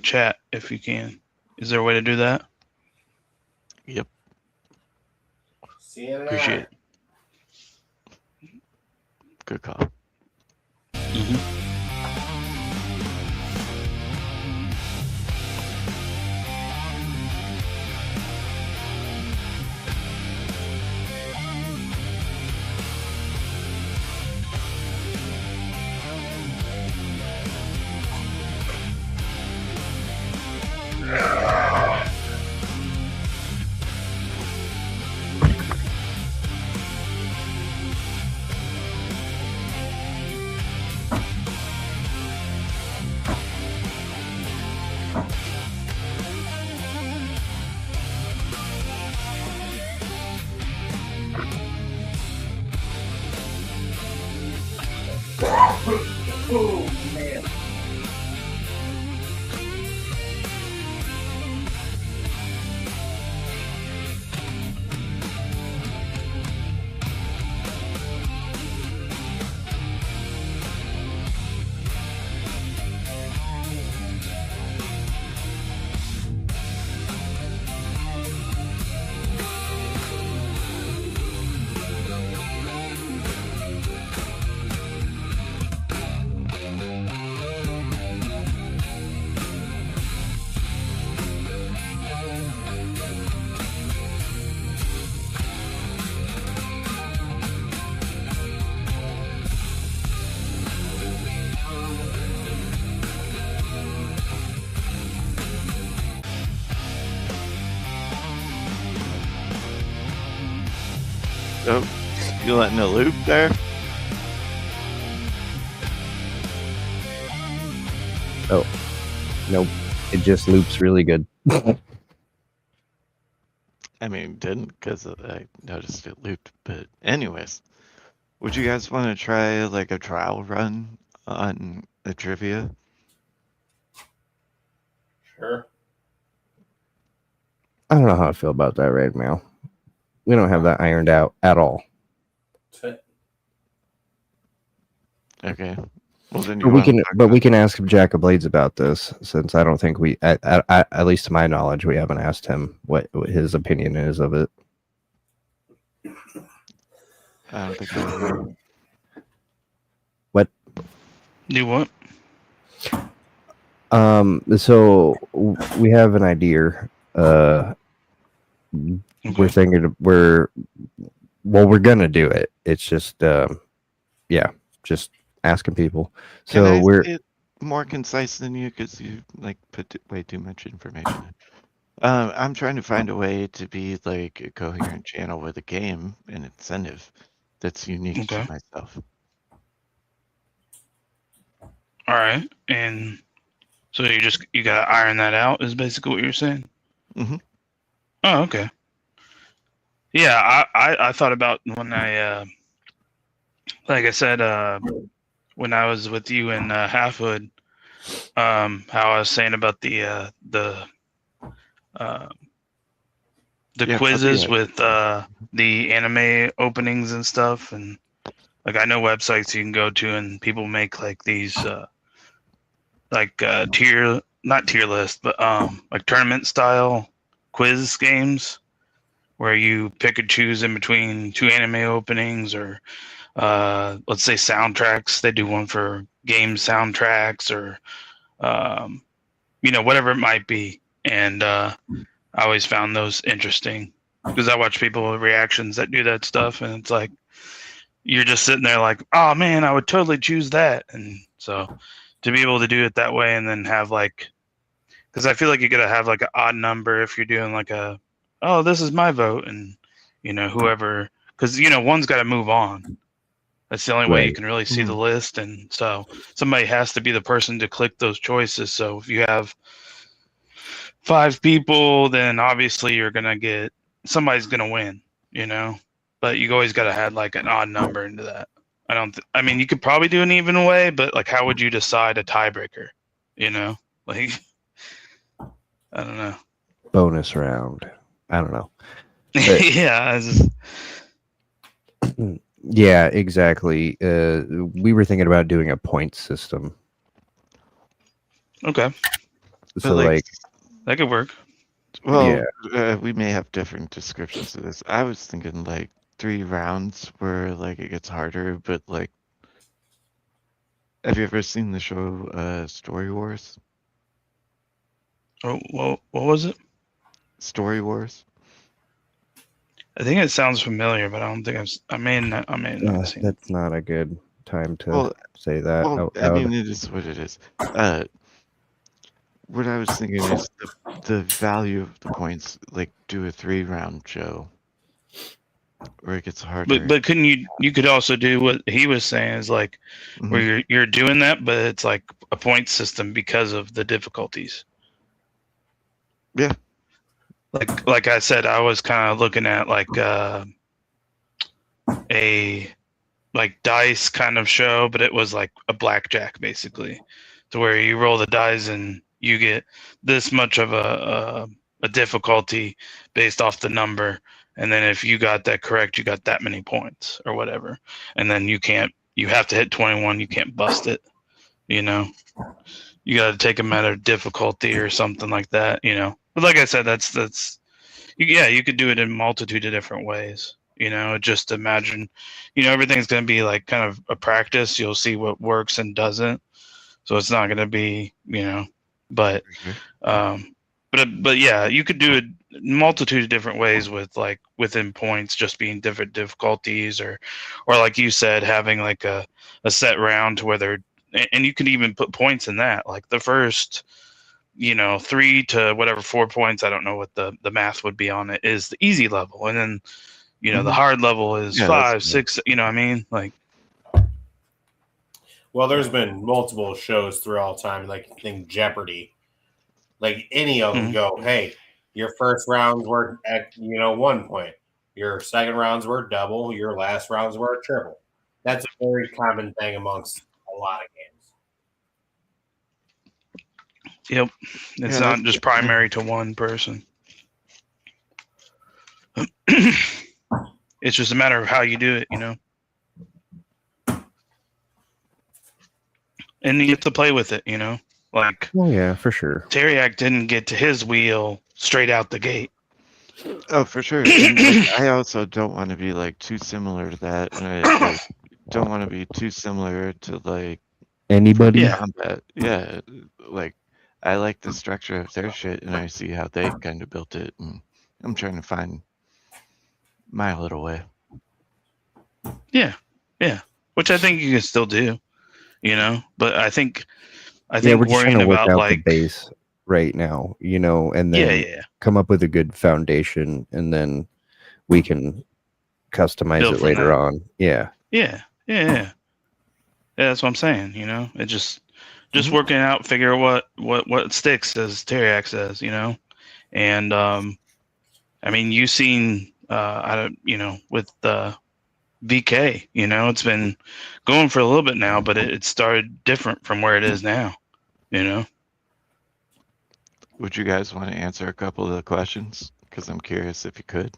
chat if you can. Is there a way to do that? Yep. Appreciate it. Good call. Oh, man. Oh, you letting it loop there? Oh, nope. It just loops really good. I mean, it didn't because I noticed it looped. But anyways, would you guys want to try like a trial run on the trivia? Sure. I don't know how I feel about that right now. We don't have that ironed out at all. Okay. Well, then you But we want to can, talk but about we can ask Jack of Blades about this, since I don't think we, at least to my knowledge, we haven't asked him what his opinion is of it. I don't think I have either. What? Do what? So we have an idea. We're Okay. thinking we're gonna do it. It's just yeah, just asking people. Can So I we're say it more concise than you? Because you like put way too much information in. I'm trying to find a way to be like a coherent channel with a game and incentive that's unique to Okay. myself. All right. And so you gotta iron that out is basically what you're saying. Mhm. Oh, okay. Yeah, I thought about when I like I said when I was with you in Halfwood, how I was saying about uh the Yeah, quizzes copyright. with the anime openings and stuff, and like I know websites you can go to and people make like these not tier list, but like tournament style quiz games where you pick and choose in between two anime openings or let's say soundtracks. They do one for game soundtracks or whatever it might be. And I always found those interesting because I watch people with reactions that do that stuff, and it's like you're just sitting there like, oh man, I would totally choose that. And so to be able to do it that way and then have like, because I feel like you gotta have like an odd number if you're doing like oh, this is my vote, and whoever, because one's got to move on. That's the only way you right. can really see the list, and so somebody has to be the person to click those choices. So if you have 5 people, then obviously you're gonna get somebody's gonna win, but you always got to add like an odd number into that. I mean, you could probably do an even way, but like, how would you decide a tiebreaker? Like, I don't know. Bonus round. I don't know. But Yeah, yeah, exactly. We were thinking about doing a point system. okay, So like, that could work. well, yeah. we may have different descriptions of this. I was thinking like 3 rounds where like it gets harder, but like, have you ever seen the show Story Wars? Oh, well, what was it? Story Wars? I think it sounds familiar, but I don't think I may not seen it. That's not a good time to Well, say that well, out I loud. mean, it is what it is. What I was thinking is the value of the points, like do a 3-round show where it gets harder. But couldn't you could also do what he was saying is like where Mhm. you're doing that, but it's like a point system because of the difficulties. Yeah. Like I said, I was kind of looking at like a like dice kind of show, but it was like a blackjack basically, to where you roll the dice and you get this much of a difficulty based off the number, and then if you got that correct, you got that many points or whatever, and then you have to hit 21, you can't bust it, you got to take them at a difficulty or something like that, but like I said, that's you could do it in a multitude of different ways. Just imagine, everything's going to be like kind of a practice. You'll see what works and doesn't. So it's not going to be, but, but yeah, you could do it multitude of different ways with like within points, just being different difficulties or like you said, having like a set round to where and you could even put points in that, like the first, 3 to whatever 4 points. I don't know what the math would be on it is the easy level. And then, the hard level is Yeah, 5, that's 6, what I mean? Like, Well, there's been multiple shows throughout time, like I think Jeopardy. Like any of them go, hey, your first rounds were at 1 point. Your second rounds were double. Your last rounds were a triple. That's a very common thing amongst a lot of games. yep. It's not just primary to one person. It's just a matter of how you do it, and you get to play with it. You know, like Oh yeah, for sure. Terriac didn't get to his wheel straight out the gate. Oh, for sure. And like, I also don't want to be like too similar to that, and I like don't want to be too similar to like Anybody? Yeah. combat. Yeah, like I like the structure of their shit, and I see how they kind of built it, and I'm trying to find my little way. Yeah, which I think you can still do, you know. But I think Yeah, we're just trying worrying to work about out like the base right now, and yeah, then yeah, come up with a good foundation, and then we can customize build it from later that. on. Yeah. Yeah. That's what I'm saying. You know, it just Mhm. working out, figure out what sticks, as Terriac says, you know. And I mean, you've seen I don't, you know, with VK, you know, it's been going for a little bit now, but it started different from where it is now, you know. Would you guys want to answer a couple of the questions? Because I'm curious if you could.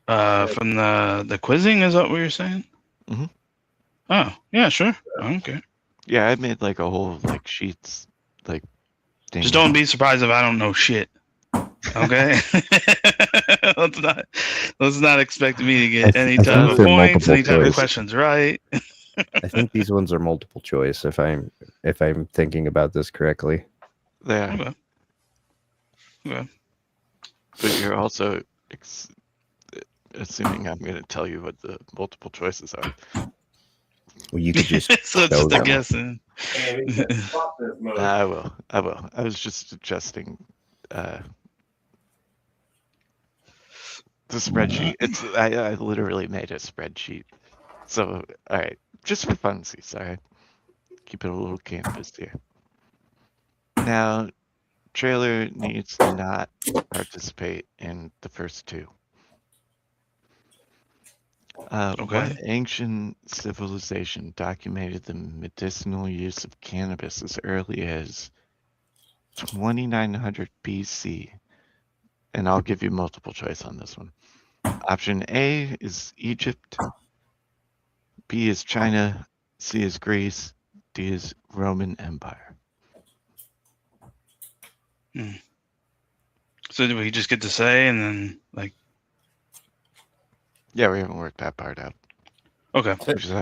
From the quizzing, is that what you're saying? Mhm. Oh, yeah, sure. Okay. Yeah, I made like a whole like sheets like thing. Just don't be surprised if I don't know shit. Okay. let's not expect me to get any I type think of they're points, multiple any type of choice. questions right. I think these ones are multiple choice. If I'm thinking about this correctly. Yeah, Okay. but you're also assuming I'm going to tell you what the multiple choices are. Well, you could just So it's show just a them. guessing. I will. I was just adjusting the spreadsheet. I literally made a spreadsheet. So all right, just for funsies. Sorry, keep it a little campus here. Now, trailer needs to not participate in the first two. What Okay. ancient civilization documented the medicinal use of cannabis as early as 2900 BC? And I'll give you multiple choice on this one. Option A is Egypt, B is China, C is Greece, D is Roman Empire. So do we just get to say and then like Yeah, we haven't worked that part out. okay.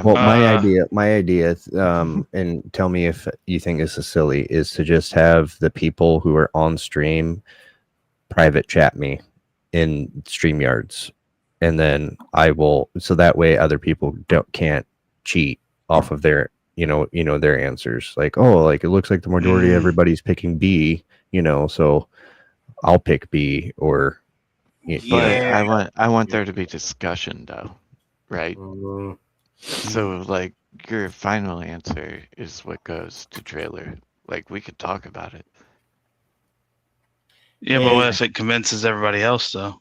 Well, my Uh, idea, and tell me if you think this is silly, is to just have the people who are on stream private chat me in StreamYards, and then I will, so that way other people can't cheat off of their their answers. Like, oh, like it looks like the majority of everybody's picking B, so I'll pick B, or But I want there to be discussion though, right? Mhm. So like your final answer is what goes to trailer. Like we could talk about it. yeah, but what if it convinces everybody else though?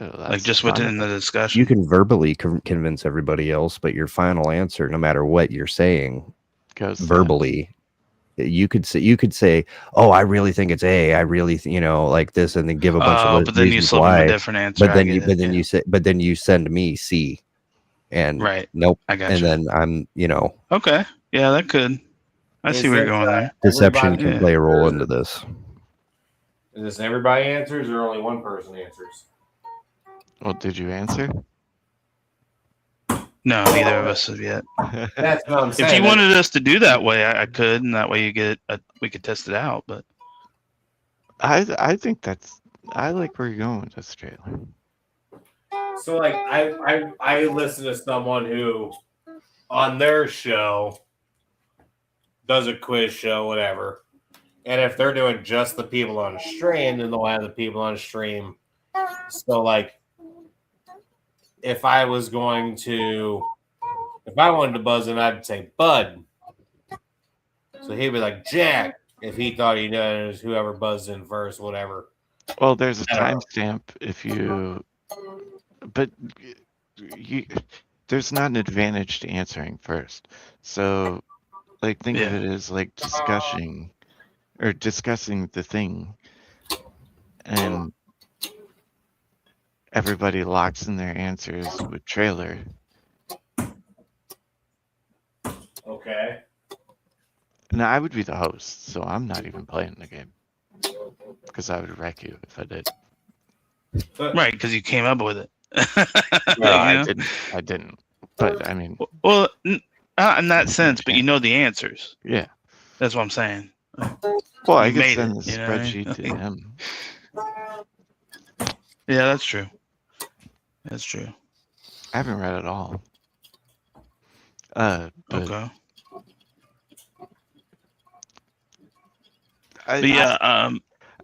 Like That's just fine. within the discussion. you can verbally convince everybody else, but your final answer, no matter what you're saying, Goes to verbally, you could say, oh, I really think it's A. I really, like this, and then give a bunch of but then you reasons slip them why. a different answer. But then you send me C, and right. nope, I got and you. then I'm, Okay. Yeah, that could. I see where you're going there. deception can Yeah. play a role into this. Is this everybody answers or only one person answers? Well, did you answer? No, neither of us have yet. That's what I'm saying. If you wanted us to do that way, I could, and that way we could test it out. But I think I like where you're going with this trailer. So like I listen to someone who on their show does a quiz show, whatever. And if they're doing just the people on stream, then they'll have the people on stream. So like if I wanted to buzz in, I'd say Bud. So he'd be like Jack if he thought he knows whoever buzzed in first, whatever. Well, there's a timestamp if you, but there's not an advantage to answering first. So, like, think of it as like discussing the thing, and everybody locks in their answers with trailer. Okay. And I would be the host, so I'm not even playing the game. Because I would wreck you if I did. Right, because you came up with it. No, You I know? didn't. I didn't. But I mean, Well, not in that sense, but you know the answers. yeah. That's what I'm saying. Well, I You could made send it, the you know what I mean? spreadsheet to him. Yeah, that's true. That's true. I haven't read it all. But Okay. I, But yeah, I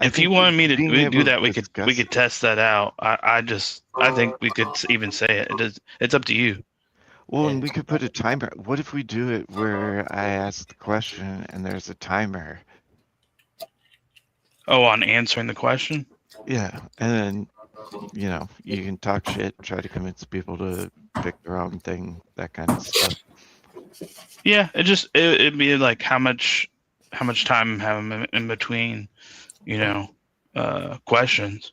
if you think wanted me being to able do to that, we discuss could test that out. I think we could even say it. It's up to you. Well, and we could put a timer. What if we do it where I ask the question and there's a timer? Oh, on answering the question? Yeah, and then, you can talk shit, try to convince people to pick the wrong thing, that kind of stuff. Yeah, it'd be like how much time have in between, questions.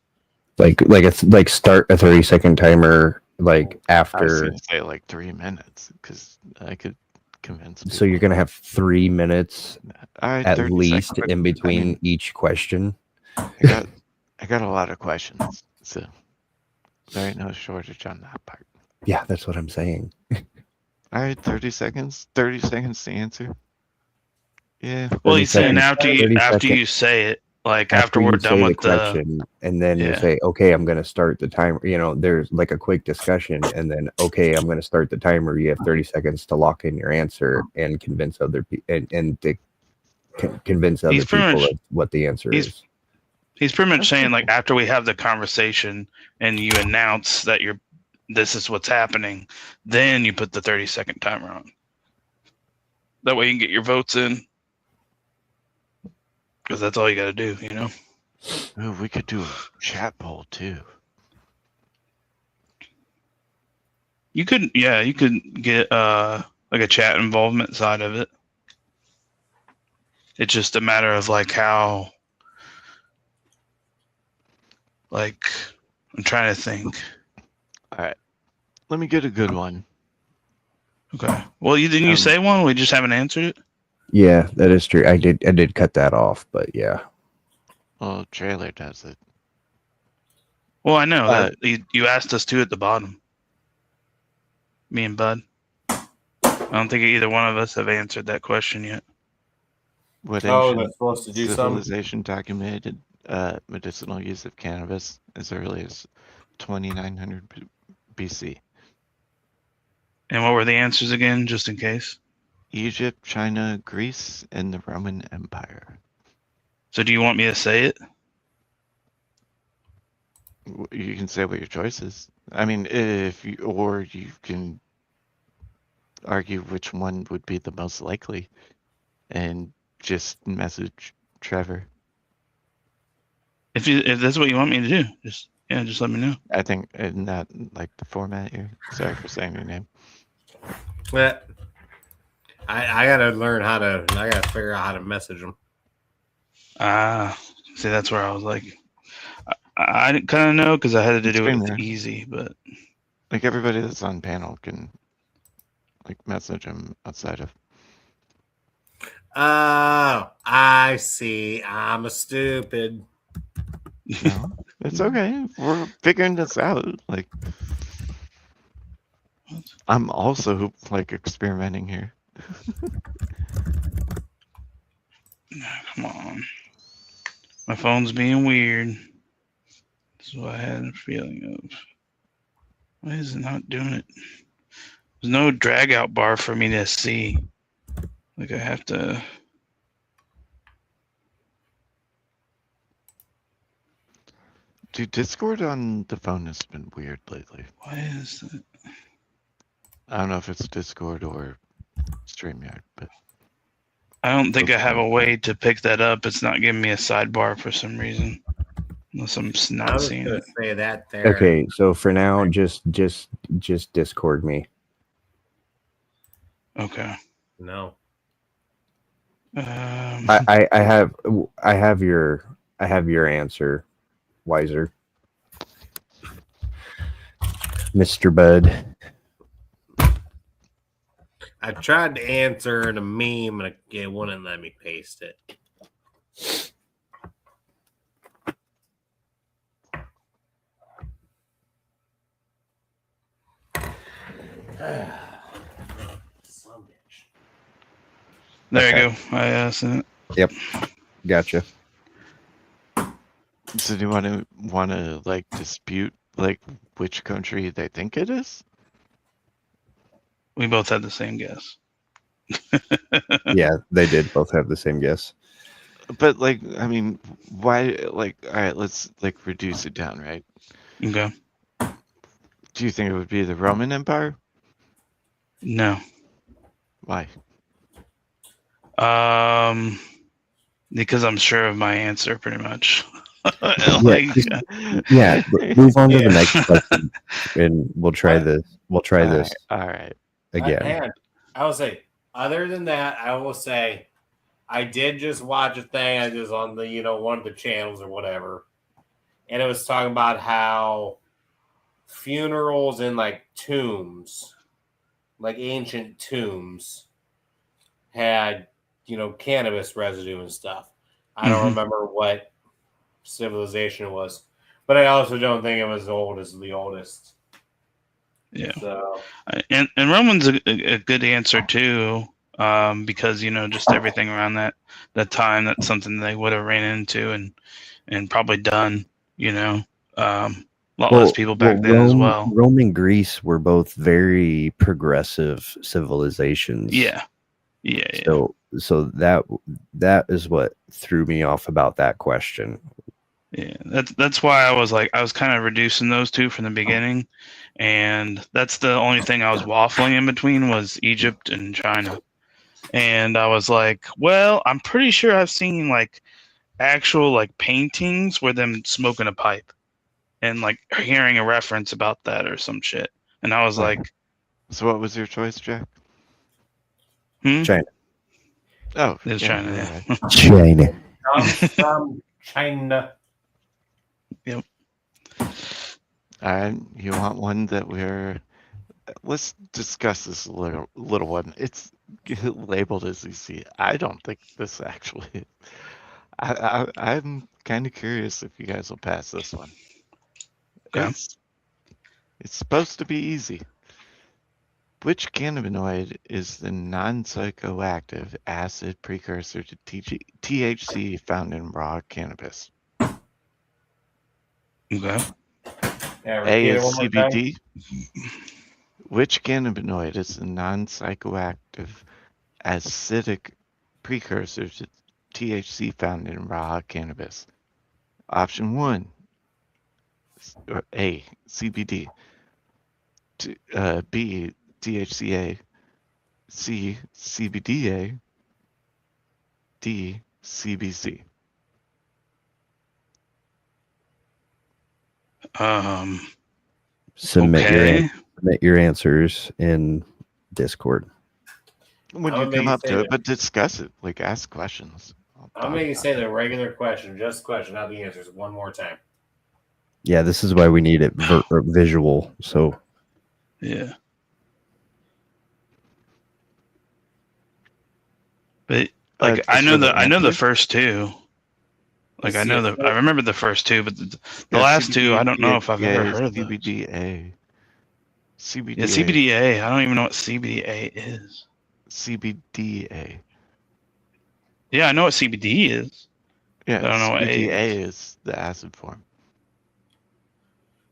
Like it's like start a 30-second timer like I was after. gonna say like 3 minutes, because I could convince people. So you're gonna have 3 minutes All right, at 30 least seconds, in but, between each question. I got a lot of questions, so there ain't no shortage on that part. Yeah, that's what I'm saying. All right, 30 seconds. 30 seconds to answer. Yeah. Well, 30 he's saying seconds, after 30 you seconds. say it, like After after we're you done say the with question, and then you Yeah. say, "Okay, I'm going to start the timer." There's like a quick discussion, and then, "Okay, I'm going to start the timer." You have 30 seconds to lock in your answer and convince other people, and to convince other He's pretty people much- of what the answer he's- is. He's pretty much saying like after we have the conversation and you announce that this is what's happening, then you put the 30-second timer on. That way you can get your votes in. Because that's all you got to do, Ooh, we could do a chat poll too. You could get like a chat involvement side of it. It's just a matter of like how, like, I'm trying to think. All right, let me get a good one. Okay. Well, didn't you say one? We just haven't answered it. Yeah, that is true. I did cut that off, but yeah. Well, trailer does it. Well, I know that you asked us to at the bottom. Me and Bud. I don't think either one of us have answered that question yet. What they're ancient supposed to do something. civilization documented medicinal use of cannabis as early as 2900 BC? And what were the answers again, just in case? Egypt, China, Greece, and the Roman Empire. So do you want me to say it? You can say what your choice is. I mean, or you can argue which one would be the most likely, and just message Trevor. If that's what you want me to do, just let me know. I think in that like the format here. Sorry for saying your name. But I gotta learn how to. I gotta figure out how to message them. See, that's where I was like, I didn't kind of know because I had to do it with Streamer. easy, but Like everybody that's on panel can like message him outside of. Oh, I see. I'm a stupid. No, it's okay. We're figuring this out. Like, I'm also like experimenting here. Come on. My phone's being weird. This is what I had a feeling of. Why is it not doing it? There's no drag out bar for me to see. Like I have to. Dude, Discord on the phone has been weird lately. Why is that? I don't know if it's Discord or StreamYard, but I don't think I have a way to pick that up. It's not giving me a sidebar for some reason. Unless I'm I not was seeing gonna it. say that there. Okay, so for now, just Discord me. Okay. No. I have your answer, Wiser, Mr. Bud. I tried to answer in a meme and it wouldn't let me paste it. There Okay. you go. I sent it. Yep. Gotcha. So do you want to like dispute like which country they think it is? We both had the same guess. Yeah, they did both have the same guess. But like, I mean, why? Like, all right, let's like reduce it down, right? Okay. Do you think it would be the Roman Empire? No. Why? Because I'm sure of my answer pretty much. Yeah, move on to the next question, and we'll try this. We'll try this All right. again. I will say, other than that, I will say, I did just watch a thing. I was on the one of the channels or whatever, and it was talking about how funerals in like tombs, like ancient tombs, had cannabis residue and stuff. I don't remember what civilization it was, but I also don't think it was as old as the oldest. Yeah. So, and Roman's a good answer too, because just everything around that time, that's something they would have ran into and probably done. A lot less people back then as well. Rome and Greece were both very progressive civilizations. Yeah. So that is what threw me off about that question. Yeah, that's why I was kind of reducing those two from the beginning, and that's the only thing I was waffling in between was Egypt and China, and I was like, well, I'm pretty sure I've seen like actual like paintings where them smoking a pipe, and like hearing a reference about that or some shit, and I was like, so what was your choice, Jack? China. Oh, it was China. Yeah. China. comes from China. Yep. You want one that let's discuss this little one. It's labeled as EC. I don't think this actually. I'm kind of curious if you guys will pass this one. Okay. It's supposed to be easy. Which cannabinoid is the non-psychoactive acid precursor to THC found in raw cannabis? Okay. Yeah, A repeat it is one more time. CBD. Which cannabinoid is the non-psychoactive acidic precursor to THC found in raw cannabis? Option 1, A, CBD. B, THCA. C, CBDA. D, CBC. Submit your answers in Discord. When you come up to it, but discuss it. Like, ask questions. I'm going to say the regular question, just question, not the answers, one more time. Yeah, this is why we need it visual. So, yeah. But like I know the first two. Like I remember the first two, but the last two I don't know if I've ever heard of those. CBDA. CBDA. Yeah, CBDA. I don't even know what CBDA is. CBDA. Yeah, I know what CBD is. Yeah, I don't know what CBDA is the acid form.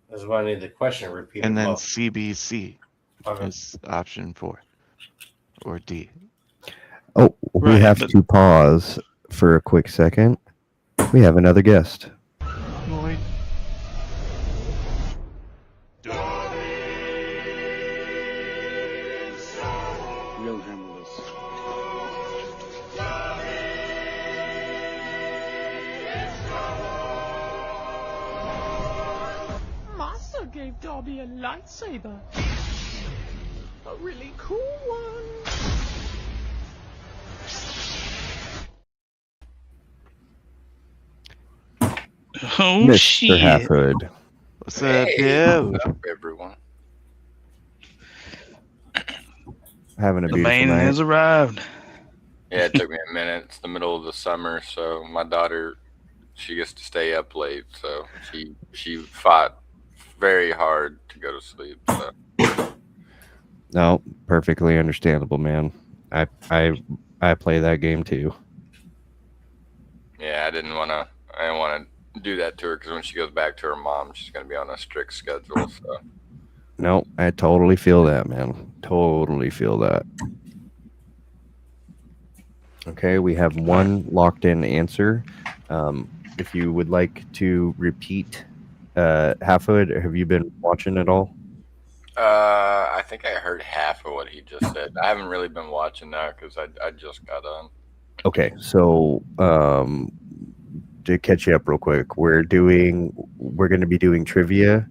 That's why I need the question repeated. And then CBC is option 4 or D. Oh, we have to pause for a quick second. We have another guest. We'll handle this. Master gave Dobby a lightsaber. A really cool one. Oh, Mr. shit. Halfhood. What's up, dude? What's up, everyone? having a The beautiful man night. has arrived. Yeah, it took me a minute. It's the middle of the summer, so my daughter, she gets to stay up late, so she fought very hard to go to sleep. So No, perfectly understandable, man. I play that game too. yeah, I didn't want to do that to her because when she goes back to her mom, she's going to be on a strict schedule. So No, I totally feel that, man. Totally feel that. Okay, we have one locked in answer. If you would like to repeat half of it, have you been watching at all? I think I heard half of what he just said. I haven't really been watching that because I just got on. Okay, so to catch you up real quick, we're going to be doing trivia,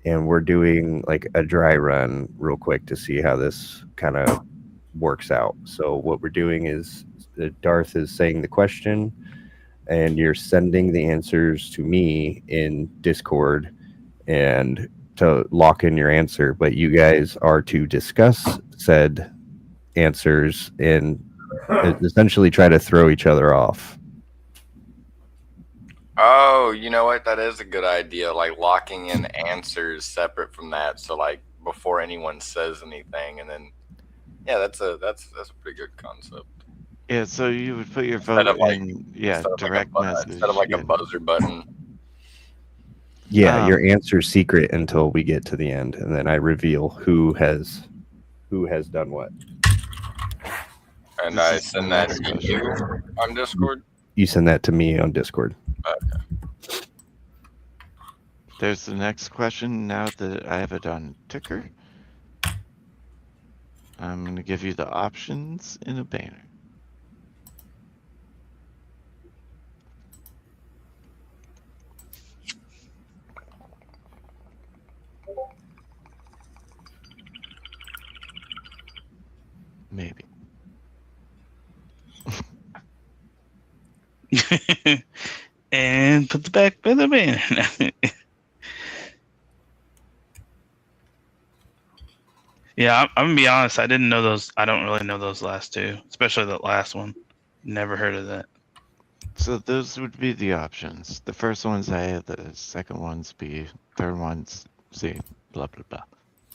and we're doing like a dry run real quick to see how this kind of works out. So what we're doing is Darth is saying the question, and you're sending the answers to me in Discord and to lock in your answer, but you guys are to discuss said answers and essentially try to throw each other off. Oh, you know what? That is a good idea. Like locking in answers separate from that, so like before anyone says anything, and then yeah, that's a pretty good concept. Yeah, so you would put your Instead vote of like in, yeah, instead of direct like a, message. instead of like yeah. a buzzer button. Yeah, your answer's secret until we get to the end, and then I reveal who has done what. And This I is the send that next to question. you on Discord. You send that to me on Discord. Okay. There's the next question now that I have it on ticker. I'm going to give you the options in a banner. Maybe. And put the back in the banner. Yeah, I'm gonna be honest. I didn't know those. I don't really know those last two, especially that last one. Never heard of that. So those would be the options. The first one's A, the second one's B, third one's C, blah, blah, blah.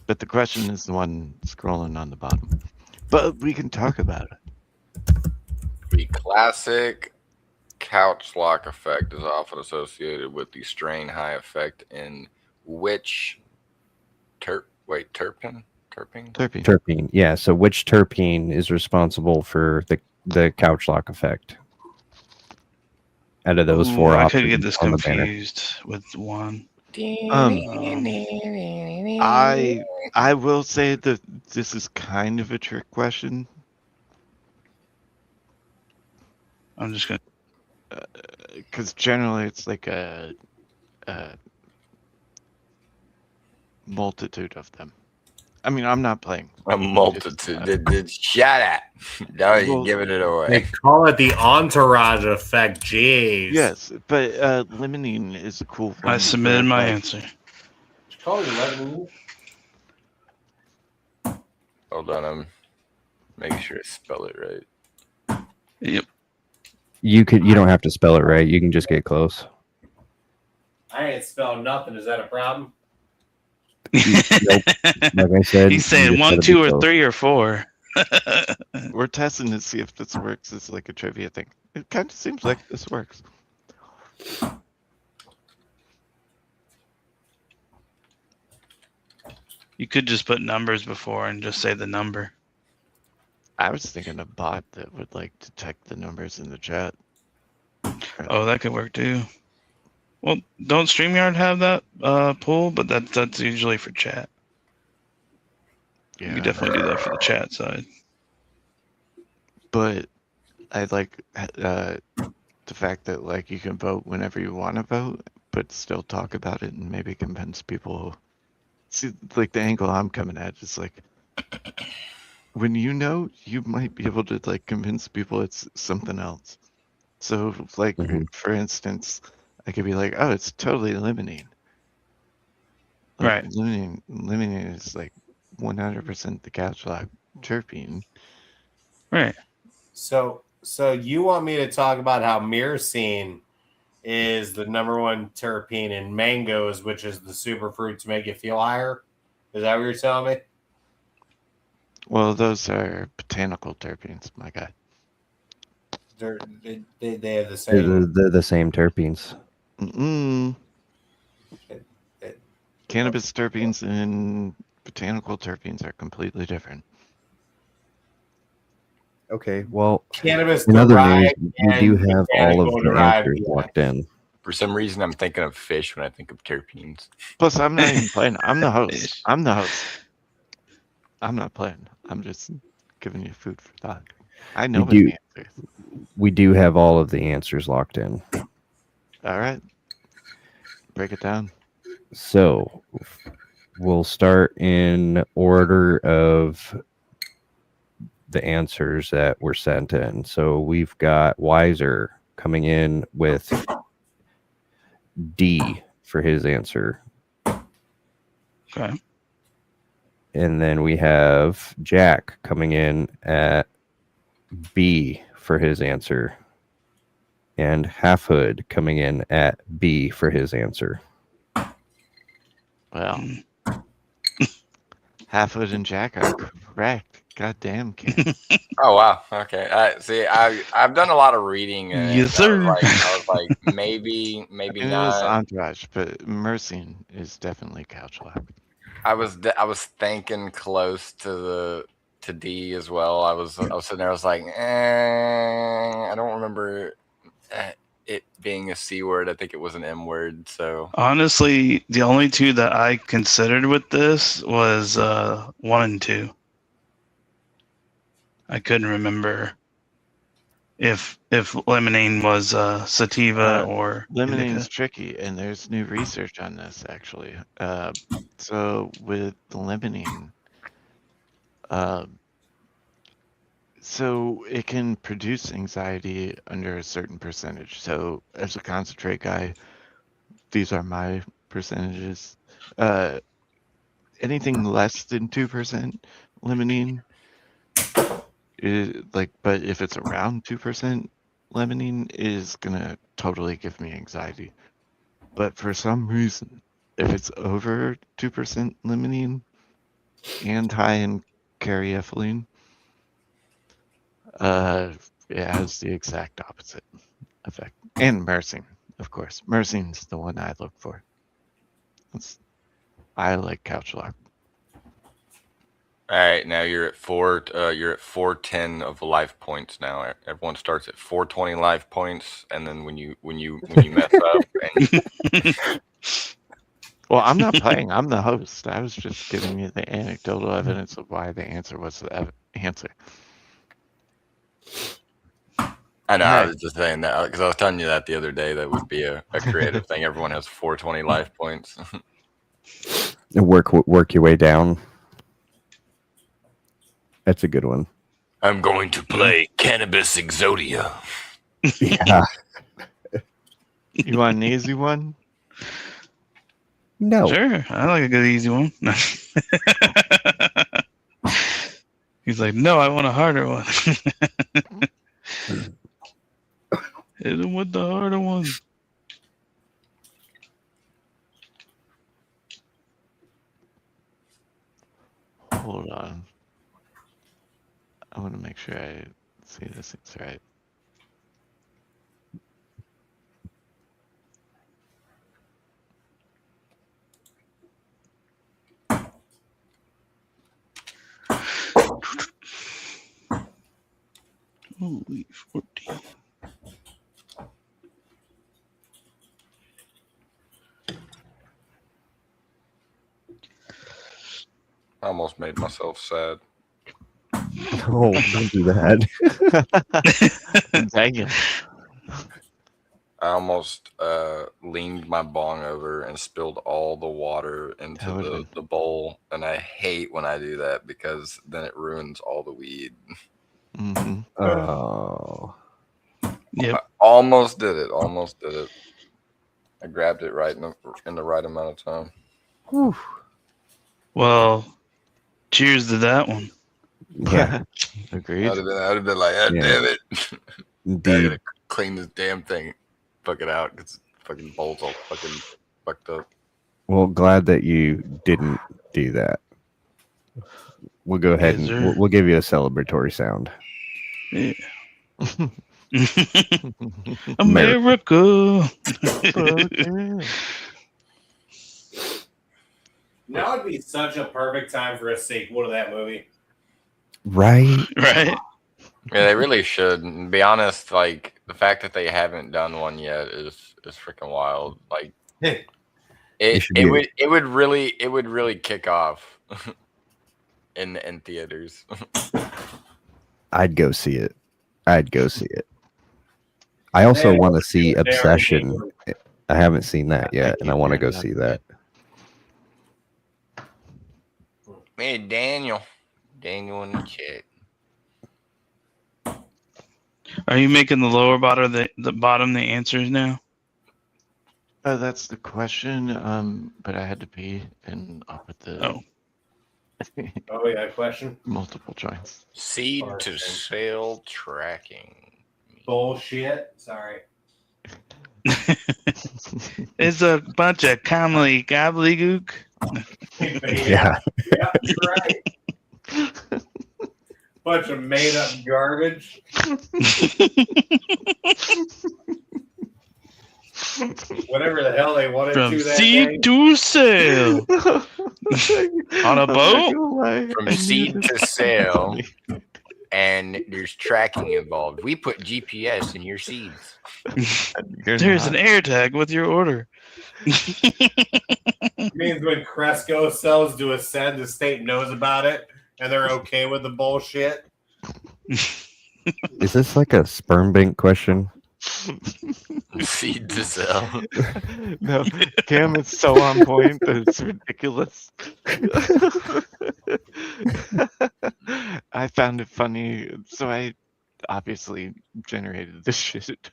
But the question is the one scrolling on the bottom. But we can talk about it. The classic couch lock effect is often associated with the strain high effect in which terpene? Terpene. Yeah. So which terpene is responsible for the couch lock effect? Out of those four I options, could get this on the banner. confused with one. I will say that this is kind of a trick question. I'm just gonna. Because generally it's like a multitude of them. I mean, I'm not playing. A multitude. Shut up. No, you're giving it They away. call it the entourage effect. Jeez. Yes, but limonene is a cool one. I submitted for, my like, answer. Call it lemonade. Hold on, I'm making sure I spell it right. Yep. You don't have to spell it right. You can just get close. I ain't spelled nothing. Is that a problem? Nope. Like I said, He's saying you just 1, gotta 2, be or close. 3, or 4. We're testing to see if this works as like a trivia thing. It kind of seems like this works. You could just put numbers before and just say the number. I was thinking a bot that would like detect the numbers in the chat. Oh, that could work too. Well, don't StreamYard have that pool? But that's usually for chat. Yeah, You could definitely do that for the chat side. but I like the fact that like you can vote whenever you want to vote, but still talk about it and maybe convince people. See, like the angle I'm coming at is like when you know, you might be able to like convince people it's something else. So like for instance, I could be like, oh, it's totally limonene. Like, Right. Limonene is like 100% the couch lock. terpene. Right. So you want me to talk about how myrcene is the number one terpene in mangoes, which is the super fruit to make you feel higher? Is that what you're telling me? Well, those are botanical terpenes, my guy. They have the same. They're the same terpenes. Mm-mm. it- Cannabis terpenes and botanical terpenes are completely different. Okay, well, Cannabis in other news, derived we do and have all of botanical the derived. answers Yeah. locked in. For some reason, I'm thinking of fish when I think of terpenes. Plus, I'm not even playing. I'm the host. I'm the host. I'm not playing. I'm just giving you food for thought. I know We what do. the answer is. We do have all of the answers locked in. All right. Break it down. So we'll start in order of the answers that were sent in. So we've got Wiser coming in with D for his answer. Okay. And then we have Jack coming in at B for his answer. And Half Hood coming in at B for his answer. Well, Halfwood and Jack are correct. God damn, Ken. Oh wow. Okay. I've done a lot of reading. And Yes, sir. I was like, maybe I mean, it is not. Entourage, but Mercine is definitely Couch Lock. I was thinking close to D as well. I was sitting there. I was like, I don't remember it being a C word. I think it was an M word. So Honestly, the only two that I considered with this was 1 and 2. I couldn't remember if limonene was sativa or Limonene's indica. tricky, and there's new research on this actually. So with the limonene, so it can produce anxiety under a certain percentage. So as a concentrate guy, these are my percentages. Anything less than 2% limonene is like, but if it's around 2% limonene is gonna totally give me anxiety. But for some reason, if it's over 2% limonene and high in caryethylene, it has the exact opposite effect. And myrcene, of course. Myrcene's the one I look for. I like Couch Lock. all right, now you're at 410 of life points now. Everyone starts at 420 life points, and then when you mess up, and Well, I'm not playing. I'm the host. I was just giving you the anecdotal evidence of why the answer was the answer. I know Hey. I was just saying that because I was telling you that the other day. That would be a creative thing. Everyone has 420 life points. Work your way down. That's a good one. I'm going to play Cannabis Exodia. Yeah. You want an easy one? No. Sure, I like a good easy one. He's like, no, I want a harder one. Hit him with the harder one. Hold on. I want to make sure I see this thing's right. Holy 14. I almost made myself sad. No, don't do that. Dang it. I almost leaned my bong over and spilled all the water into That would've the bowl, and I hate when I do that because then it ruins all the weed. Mm-hmm. Oh. Yep. I almost did it. I grabbed it right in the right amount of time. Well, cheers to that one. Yeah, I Agreed. would have been like, God Yeah. damn it. I indeed. gotta clean this damn thing. Fuck it out. Because fucking bowl's all fucking fucked up. Well, glad that you didn't do that. We'll go ahead Yes, and sir. we'll give you a celebratory sound. Yeah. America. Now would be such a perfect time for a sequel to that movie. Right? Right? Yeah, they really should. And be honest, like the fact that they haven't done one yet is freaking wild. Like should be- it would really kick off in theaters. I'd go see it. I'd go see it. I also They want to are see doing Obsession. guaranteed. I haven't seen that I yet, and I keep want to hearing go about see that. Hey, Daniel in the chat. Are you making the lower bottom the bottom the answers now? That's the question. But I had to pee, and I'll put the Oh. Oh, yeah, question. multiple choice. Seed to sale tracking. Bullshit. Sorry. It's a bunch of comedy gobbledygook. Yeah. Yeah, you're right. Bunch of made up garbage. Whatever the hell they wanted From to that seed day. to sale. On a boat? From seed to sale, and there's tracking involved. We put GPS in your seeds. There's an air tag with your order. It means when Cresco sells to Ascend, the state knows about it and they're okay with the bullshit. Is this like a sperm bank question? Seed to sell. No, Cam is so on point that it's ridiculous. I found it funny, so I obviously generated this shit.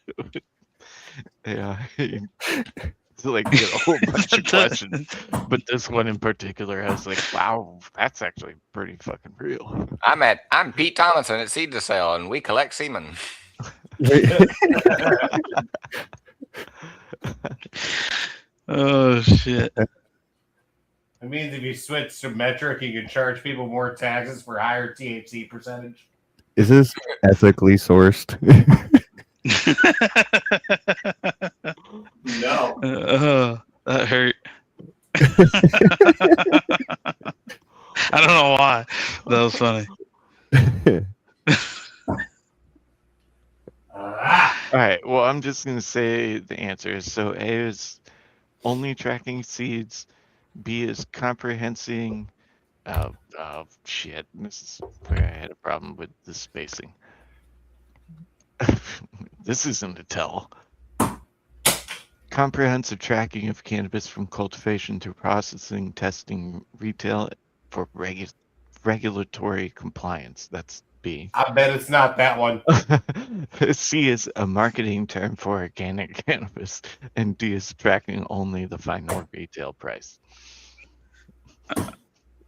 Yeah, to like get a whole bunch of questions, but this one in particular, I was like, "Wow, that's actually pretty fucking real." I'm Pete Tomlinson at Seed to Sell, and we collect semen. Oh shit! It means if you switch to metric, you can charge people more taxes for higher THC percentage. Is this ethically sourced? No. That hurt. I don't know why. That was funny. All right. Well, I'm just gonna say the answers. So A is only tracking seeds. B is comprehending. Shit. This is where I had a problem with the spacing. This isn't a tell. Comprehensive tracking of cannabis from cultivation to processing, testing, retail for regulatory compliance. That's B. I bet it's not that one. C is a marketing term for organic cannabis, and D is tracking only the final retail price. You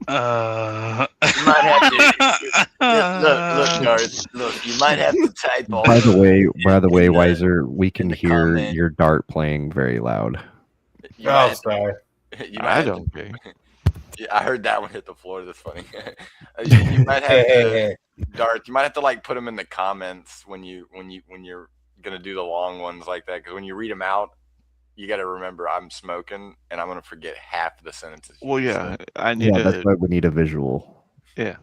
might have to look, Darth. Look, you might have to type all. By the way, in Wiser, we can the hear comment. your dart playing very loud. You might have sorry. you might I have don't care. Yeah, I heard that one hit the floor. That's funny. You might have to, Darth. You might have to like put them in the comments when you're gonna do the long ones like that. Because when you read them out, you got to remember I'm smoking and I'm gonna forget half of the sentences. Well, yeah, I need Yeah, that's a why we need a visual. yeah,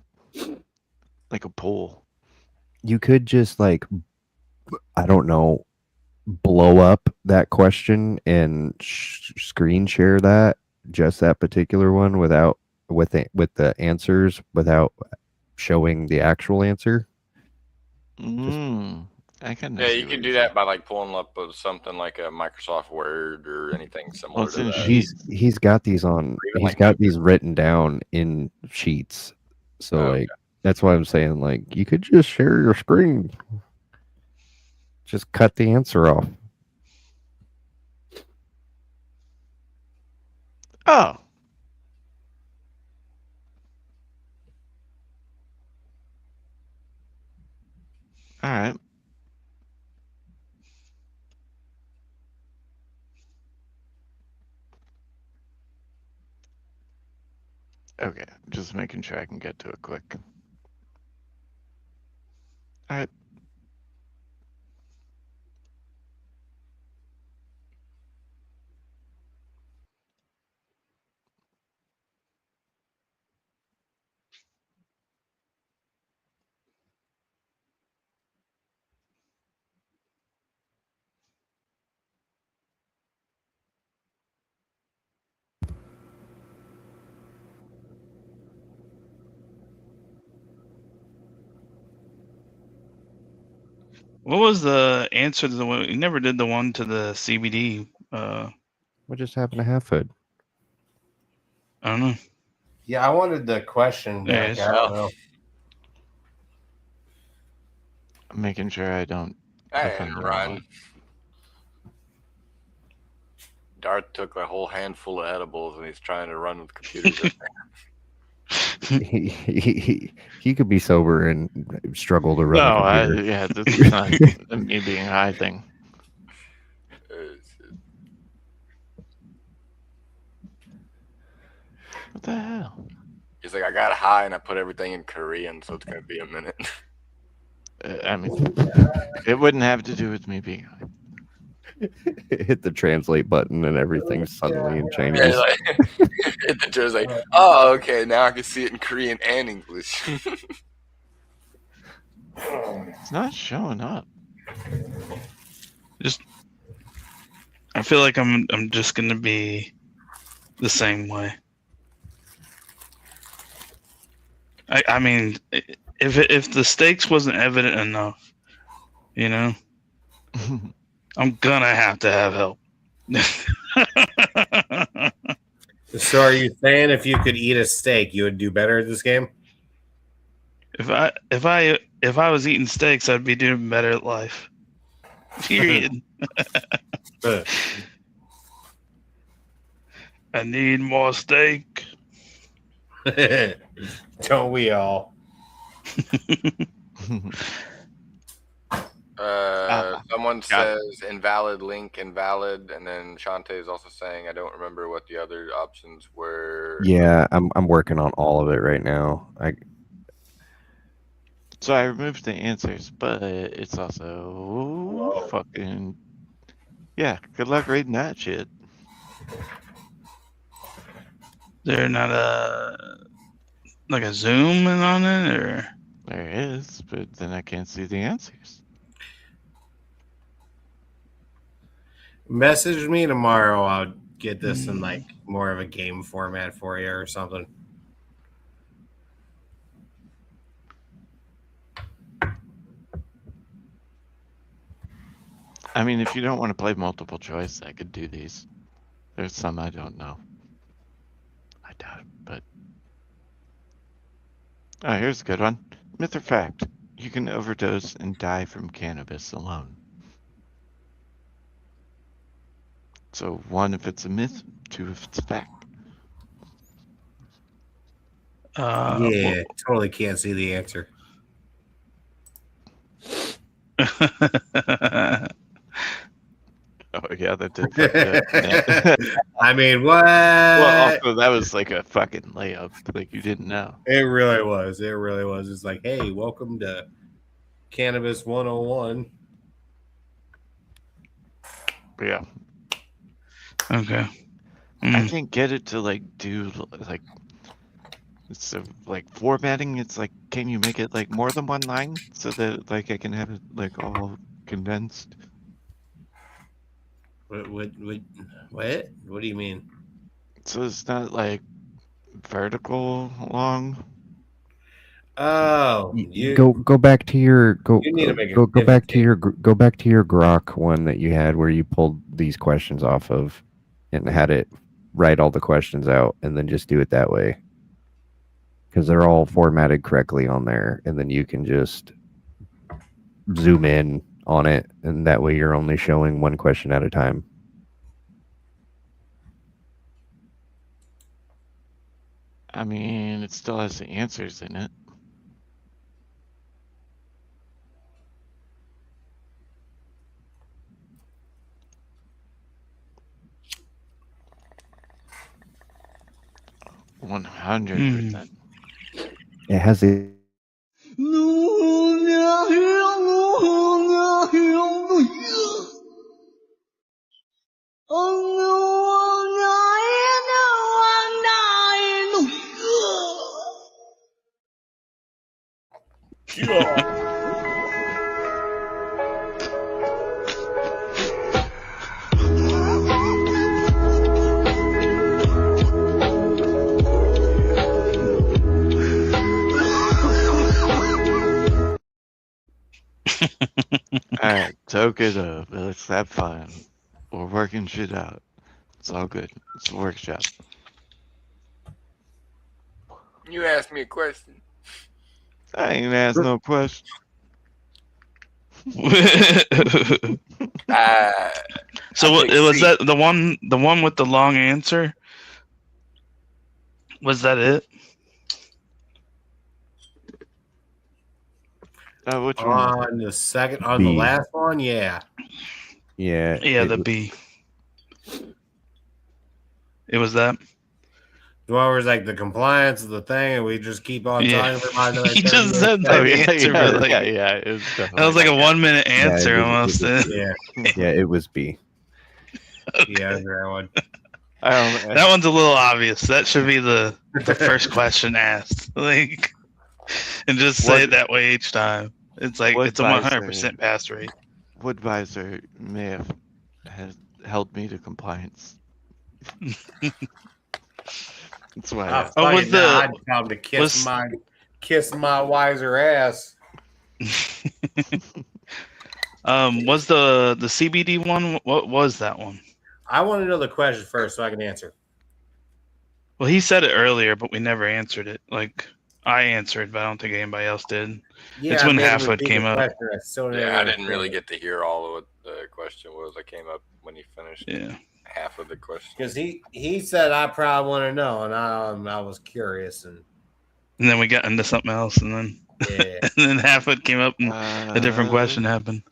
like a poll. You could just like, I don't know, blow up that question and screen share that, just that particular one with the answers without showing the actual answer. I can. Yeah, you can do that by like pulling up of something like a Microsoft Word or anything similar Well, to that. He's got these on. Even He's like got these written down in sheets. So okay. like that's why I'm saying like you could just share your screen. Just cut the answer off. Oh. All right. Okay, just making sure I can get to it quick. All right. What was the answer to the one? You never did the one to the CBD. What just happened to half foot? I don't know. Yeah, I wanted the question There it back. is. I don't know. I'm making sure I don't I offend didn't anyone. run. Darth took a whole handful of edibles and he's trying to run with computers in there. He could be sober and struggle to run No, a computer. yeah, this is not a me being high thing. What the hell? He's like, I got high and I put everything in Korean, so it's gonna be a minute. I mean, it wouldn't have to do with me being high. Hit the translate button and everything suddenly Yeah, changes. like, hit the chair's like, oh, okay, now I can see it in Korean and English. It's not showing up. I feel like I'm just gonna be the same way. I mean, if the stakes wasn't evident enough, you know, I'm gonna have to have help. So, are you saying if you could eat a steak, you would do better at this game? If I was eating steaks, I'd be doing better at life. Period. I need more steak. Don't we all? Someone says invalid link, invalid, and then Shante is also saying I don't remember what the other options were. Yeah, I'm working on all of it right now. So I removed the answers, but it's also fucking good luck reading that shit. They're not like a zoom in on it, or there is, but then I can't see the answers. Message me tomorrow. I'll get this in like more of a game format for you or something. I mean, if you don't want to play multiple choice, I could do these. There's some I don't know. I doubt it, but here's a good one. Myth or fact? You can overdose and die from cannabis alone. So 1 if it's a myth, 2 if it's a fact. Yeah, totally can't see the answer. Oh yeah, that did fuck it up. I mean, what? Well, also that was like a fucking layup. Like you didn't know. It really was. It really was. It's like, hey, welcome to Cannabis 101. But yeah. Okay. I can't get it to like do like so like formatting. It's like, can you make it like more than one line so that like I can have it like all condensed? What do you mean? So it's not like vertical long. Oh, go back to your You need to make go back to your Grok one that you had where you pulled these questions off of and had it write all the questions out and then just do it that way because they're all formatted correctly on there and then you can just zoom in on it and that way you're only showing one question at a time. I mean, it still has the answers in it. 100%. It has the Alright, toke it up. Let's have fun. We're working shit out. It's all good. It's a workshop. You asked me a question. I ain't asked no question. So I think was C. that the one with the long answer? Was that it? Which one? On the second, on B. the last one, yeah. yeah. Yeah, it- the B. It was that. The one where it's like the compliance of the thing, and we just keep on Yeah. talking for about another He 30 just minutes. said Oh, that yeah, answer, yeah, but like yeah. It was that was like definitely a 1 minute answer it was- almost. it was- Yeah, yeah, it was B. yeah, that one. That one's a little obvious. That should be the first question asked. Like, and just say it that way each time. It's like what it's a visor? 100% pass rate. Woodvisor may have held me to compliance. That's why. I asked. Oh, was Funny, now the- I'd come to kiss was- my wiser ass. Was the CBD one? What was that one? I want to know the question first so I can answer. Well, he said it earlier, but we never answered it. Like I answered, but I don't think anybody else did. Yeah, It's when I made him Halfwood repeat came the up. question. I still didn't Yeah, I didn't understand really it. get to hear all of what the question was. I came up when he finished Yeah. half of the question. Because he said I probably want to know, and I was curious, and And then we got into something else, and then yeah, and then Halfwood came up, and a different question happened.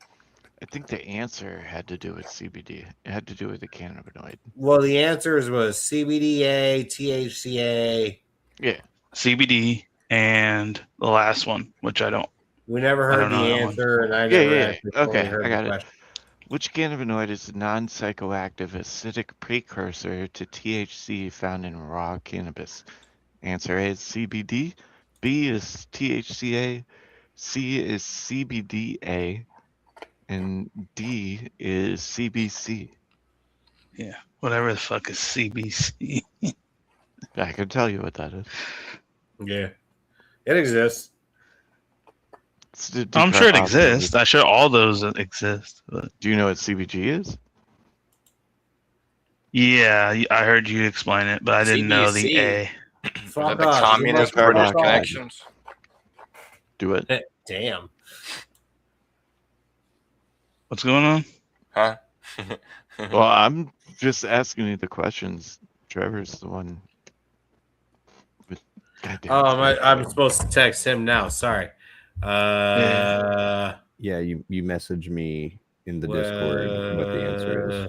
I think the answer had to do with CBD. It had to do with the cannabinoid. well, the answers was CBDA, THCA. Yeah. CBD and the last one, which I don't. We never I heard don't know the that one. answer, and I Yeah, never yeah. actually fully Okay, heard I got the it. question. Which cannabinoid is the non-psychoactive acidic precursor to THC found in raw cannabis? Answer A is CBD, B is THCA, C is CBDA, and D is CBC. Yeah, whatever the fuck is CBC. I can tell you what that is. Yeah, it exists. It's the I'm sure it decarboxylated- exists. I'm sure all those exist. But Do you know what CBG is? yeah, I heard you explain it, but I didn't know the CBC. A. Is Fuck that the us. communist Give us British a call. connections? Do it. Damn. What's going on? Huh? Well, I'm just asking you the questions. Trevor's the one with goddamn. I'm supposed to text him now. Sorry. Yeah, you messaged me in the Discord what the answer is.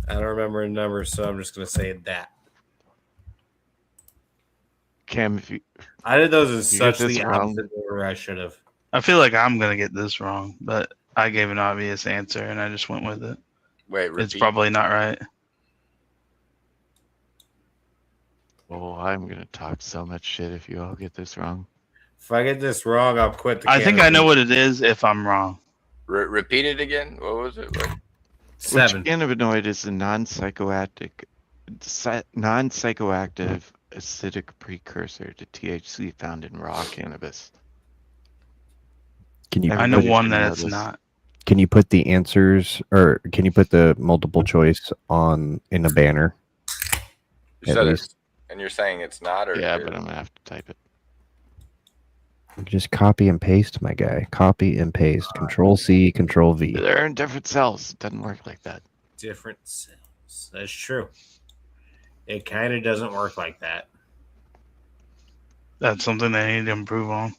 I don't remember the number, so I'm just gonna say that. Cam, if you I did those in You such get this the wrong. opposite order I should have. I feel like I'm gonna get this wrong, but I gave an obvious answer and I just went with it. Wait, repeat. It's probably not right. Oh, I'm gonna talk so much shit if you all get this wrong. If I get this wrong, I'll quit the I think I cannabis. know what it is if I'm wrong. Repeat it again. What was it? What? 7. Which cannabinoid is the non-psychoactive acidic precursor to THC found in raw cannabis? Can you I know Everybody one should that know it's this. not. Can you put the answers, or can you put the multiple choice on in a banner? You At said least. it's, and you're saying it's not, or Yeah, you're- but I'm gonna have to type it. Just copy and paste, my guy. Copy and paste. Control C, Control V. They're in different cells. It doesn't work like that. Different cells. That's true. It kind of doesn't work like that. That's something they need to improve on.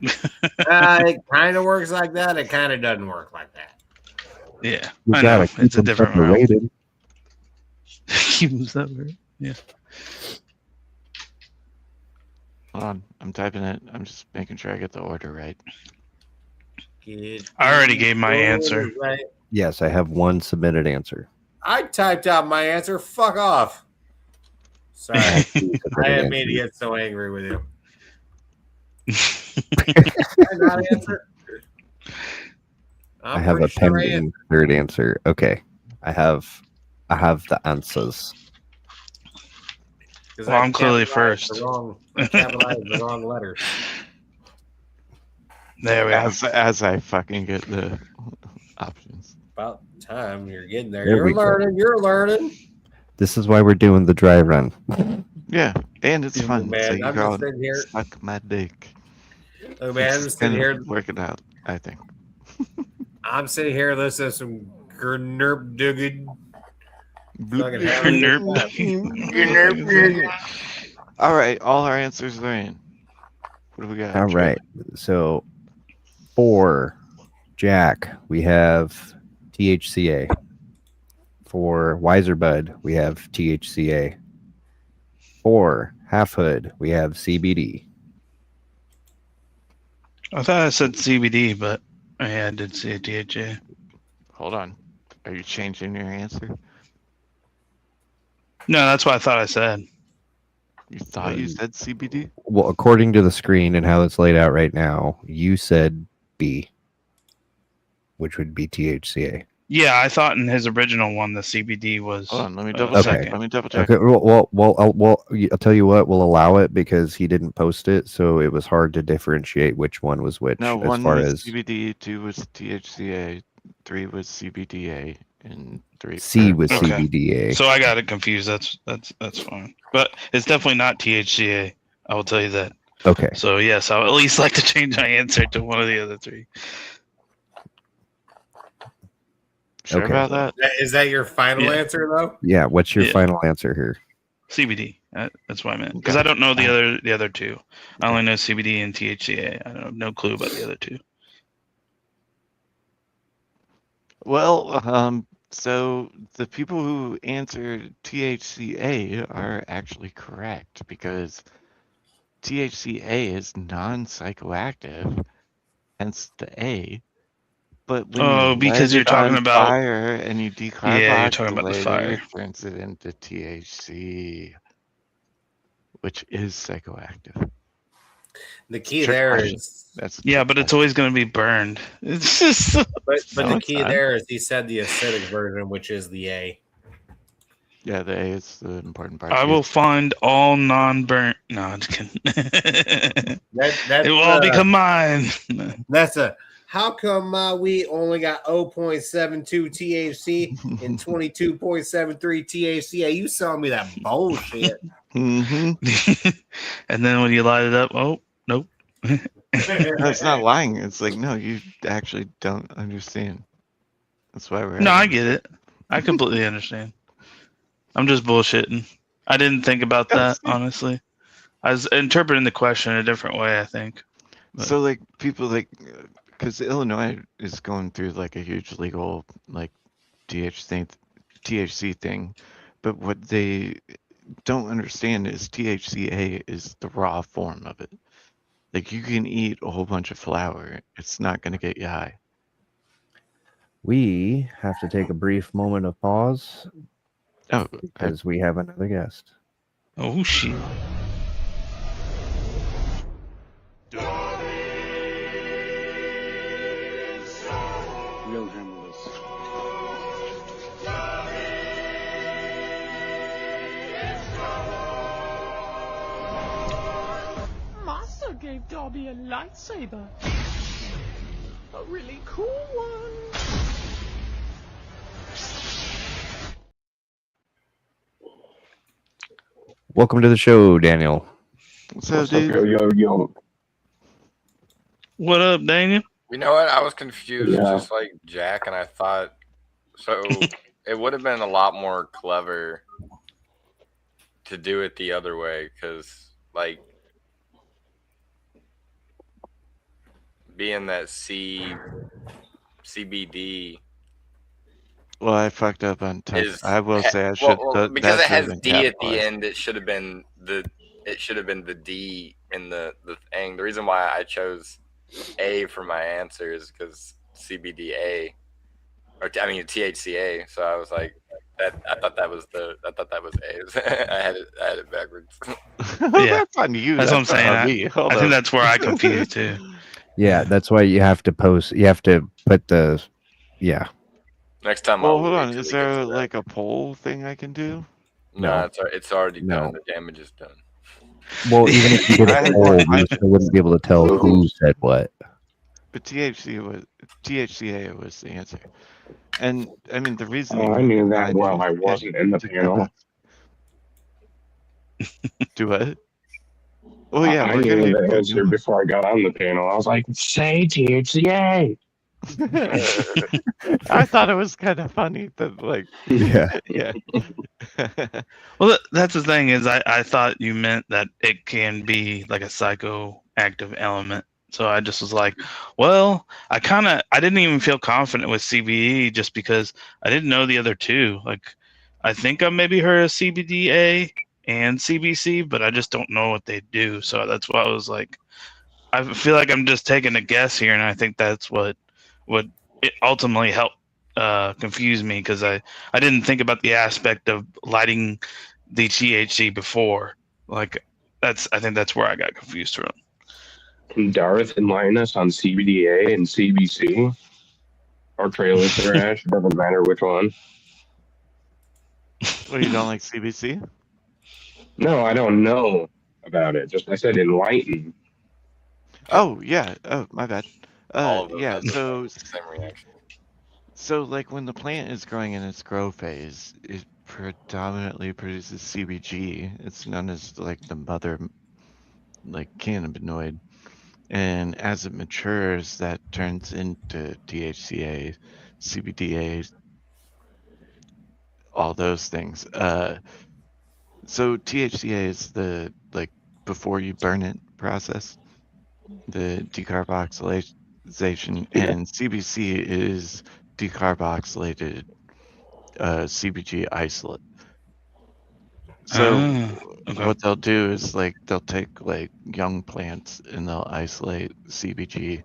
It kind of works like that. It kind of doesn't work like that. Yeah, You I gotta know. keep It's a them different route. separated. Keep them separate. Yeah. Hold on, I'm typing it. I'm just making sure I get the order right. I already gave my answer. Right. Yes, I have one submitted answer. I typed out my answer. Fuck off. Sorry. I have two I submitted didn't mean to answers. get so angry with you. Can I not answer? I have a pretty sure I pending third answer. Okay, I have the answers. Because Well, I'm clearly first. I capitalized the wrong letter. There we are. As I fucking get the options. About time you're getting there. There we You're go. learning. You're learning. This is why we're doing the dry run. Yeah, and it's Yeah, fun. man, So you I'm go just sitting here. suck my dick. Look, man, I'm It's sitting gonna here. work it out, I think. I'm sitting here listening to some Gurnerp Dugged. All right, all our answers are in. What do we got? All Trey? right. So for Jack, we have THCA. For Wiser Bud, we have THCA. For Half Hood, we have CBD. I thought I said CBD, but yeah, I did see a DHA. Hold on. Are you changing your answer? No, that's what I thought I said. You thought you said CBD? Well, according to the screen and how it's laid out right now, you said B, which would be THCA. Yeah, I thought in his original one the CBD was. Hold on, let me double Okay. check. Let me double check. Okay. I'll tell you what. We'll allow it because he didn't post it, so it was hard to differentiate which one was which. No, as one far was as CBD, 2 was THCA, 3 was CBDA, and 3 C was Okay. CBDA. So I got it confused. That's fine. But it's definitely not THCA. I will tell you that. Okay. So yes, I would at least like to change my answer to one of the other three. Sure Okay. about that? Is that your final Yeah. answer, though? Yeah. What's your Yeah. final answer here? CBD. That's what I meant because I don't know the other two. I only know CBD and THCA. I have no clue about the other two. Well, so the people who answered THCA are actually correct because THCA is non-psychoactive, hence the A. But when you because light you're it talking on about. fire and you Yeah, you're talking about the decarboxylate fire. it turns it into THC, which is psychoactive. The key Trick there question. is. That's a Yeah, trick but it's question. always going to be burned. It's just. But No, the it's key not. there is he said the acidic version, which is the A. Yeah, the A is the important part. I too. will find all non-burnt. No, I'm just kidding. That's It will all become mine. That's a. How come my weed only got 0.72 THC and 22.73 THCA? You selling me that bullshit. Mm-hmm. And then when you light it up, oh nope. No, it's not lying. It's like, no, you actually don't understand. That's why we're. No, I having- get it. I completely understand. I'm just bullshitting. I didn't think about that, honestly. I was interpreting the question a different way, I think. But- So, like, people like, because Illinois is going through like a huge legal like THC thing, but what they don't understand is THCA is the raw form of it. Like, you can eat a whole bunch of flour, it's not going to get you high. We have to take a brief moment of pause Oh, because we have another guest. Oh shit. We'll handle this. Master gave Dobby a lightsaber. A really cool one. Welcome to the show, Daniel. what's up, dude? Yo. What up, Daniel? You know what? I was confused, Yeah. just like Jack, and I thought so. It would have been a lot more clever to do it the other way, because like being that CBD Well, I fucked up on time. is. I will say I should. Well, because that it has should have D been at the capitalized. end. It should have been the D in the thing. The reason why I chose A for my answer is because CBDA, or I mean THCA. So I was like, I thought that was A. I had it backwards. Yeah. That's on you. That's what I'm saying. not on me. Hold I think up. that's where I confused too. Yeah, that's why you have to post. You have to put the. Yeah. Next time Well, I'll hold wait on. till Is we get there to that. like a poll thing I can do? No, No. it's already done. No. The damage is done. Well, even if you did a poll, you still wouldn't be able to tell who said what. But THCA was the answer. And I mean the reason Oh, I knew that while I wasn't in the panel. Do what? Oh yeah, I we're knew gonna the answer before I got on the panel. I was like, say THCA. I thought it was kind of funny that like Yeah. yeah. Well, that's the thing is I thought you meant that it can be like a psychoactive element. So I just was like, well, I didn't even feel confident with CBD just because I didn't know the other two. Like, I think I maybe heard of CBDA and CBC, but I just don't know what they do. So that's why I was like, I feel like I'm just taking a guess here, and I think that's what it ultimately helped confuse me because I didn't think about the aspect of lighting the THC before. Like I think that's where I got confused from. Can Darth enlighten us on CBDA and CBC? Or trailer trash? Doesn't matter which one. Well, you don't like CBC? No, I don't know about it. Just I said enlighten. Oh yeah. Oh my bad. All of them Yeah. had the So same reaction. So, like, when the plant is growing in its grow phase, it predominantly produces CBG. It's known as, like, the mother, like, cannabinoid. And as it matures, that turns into THCA, CBDA, all those things. So THCA is the, like, before you burn it process, the decarboxylation, and CBC is decarboxylated CBG isolate. So Okay. what they'll do is like they'll take like young plants and they'll isolate CBG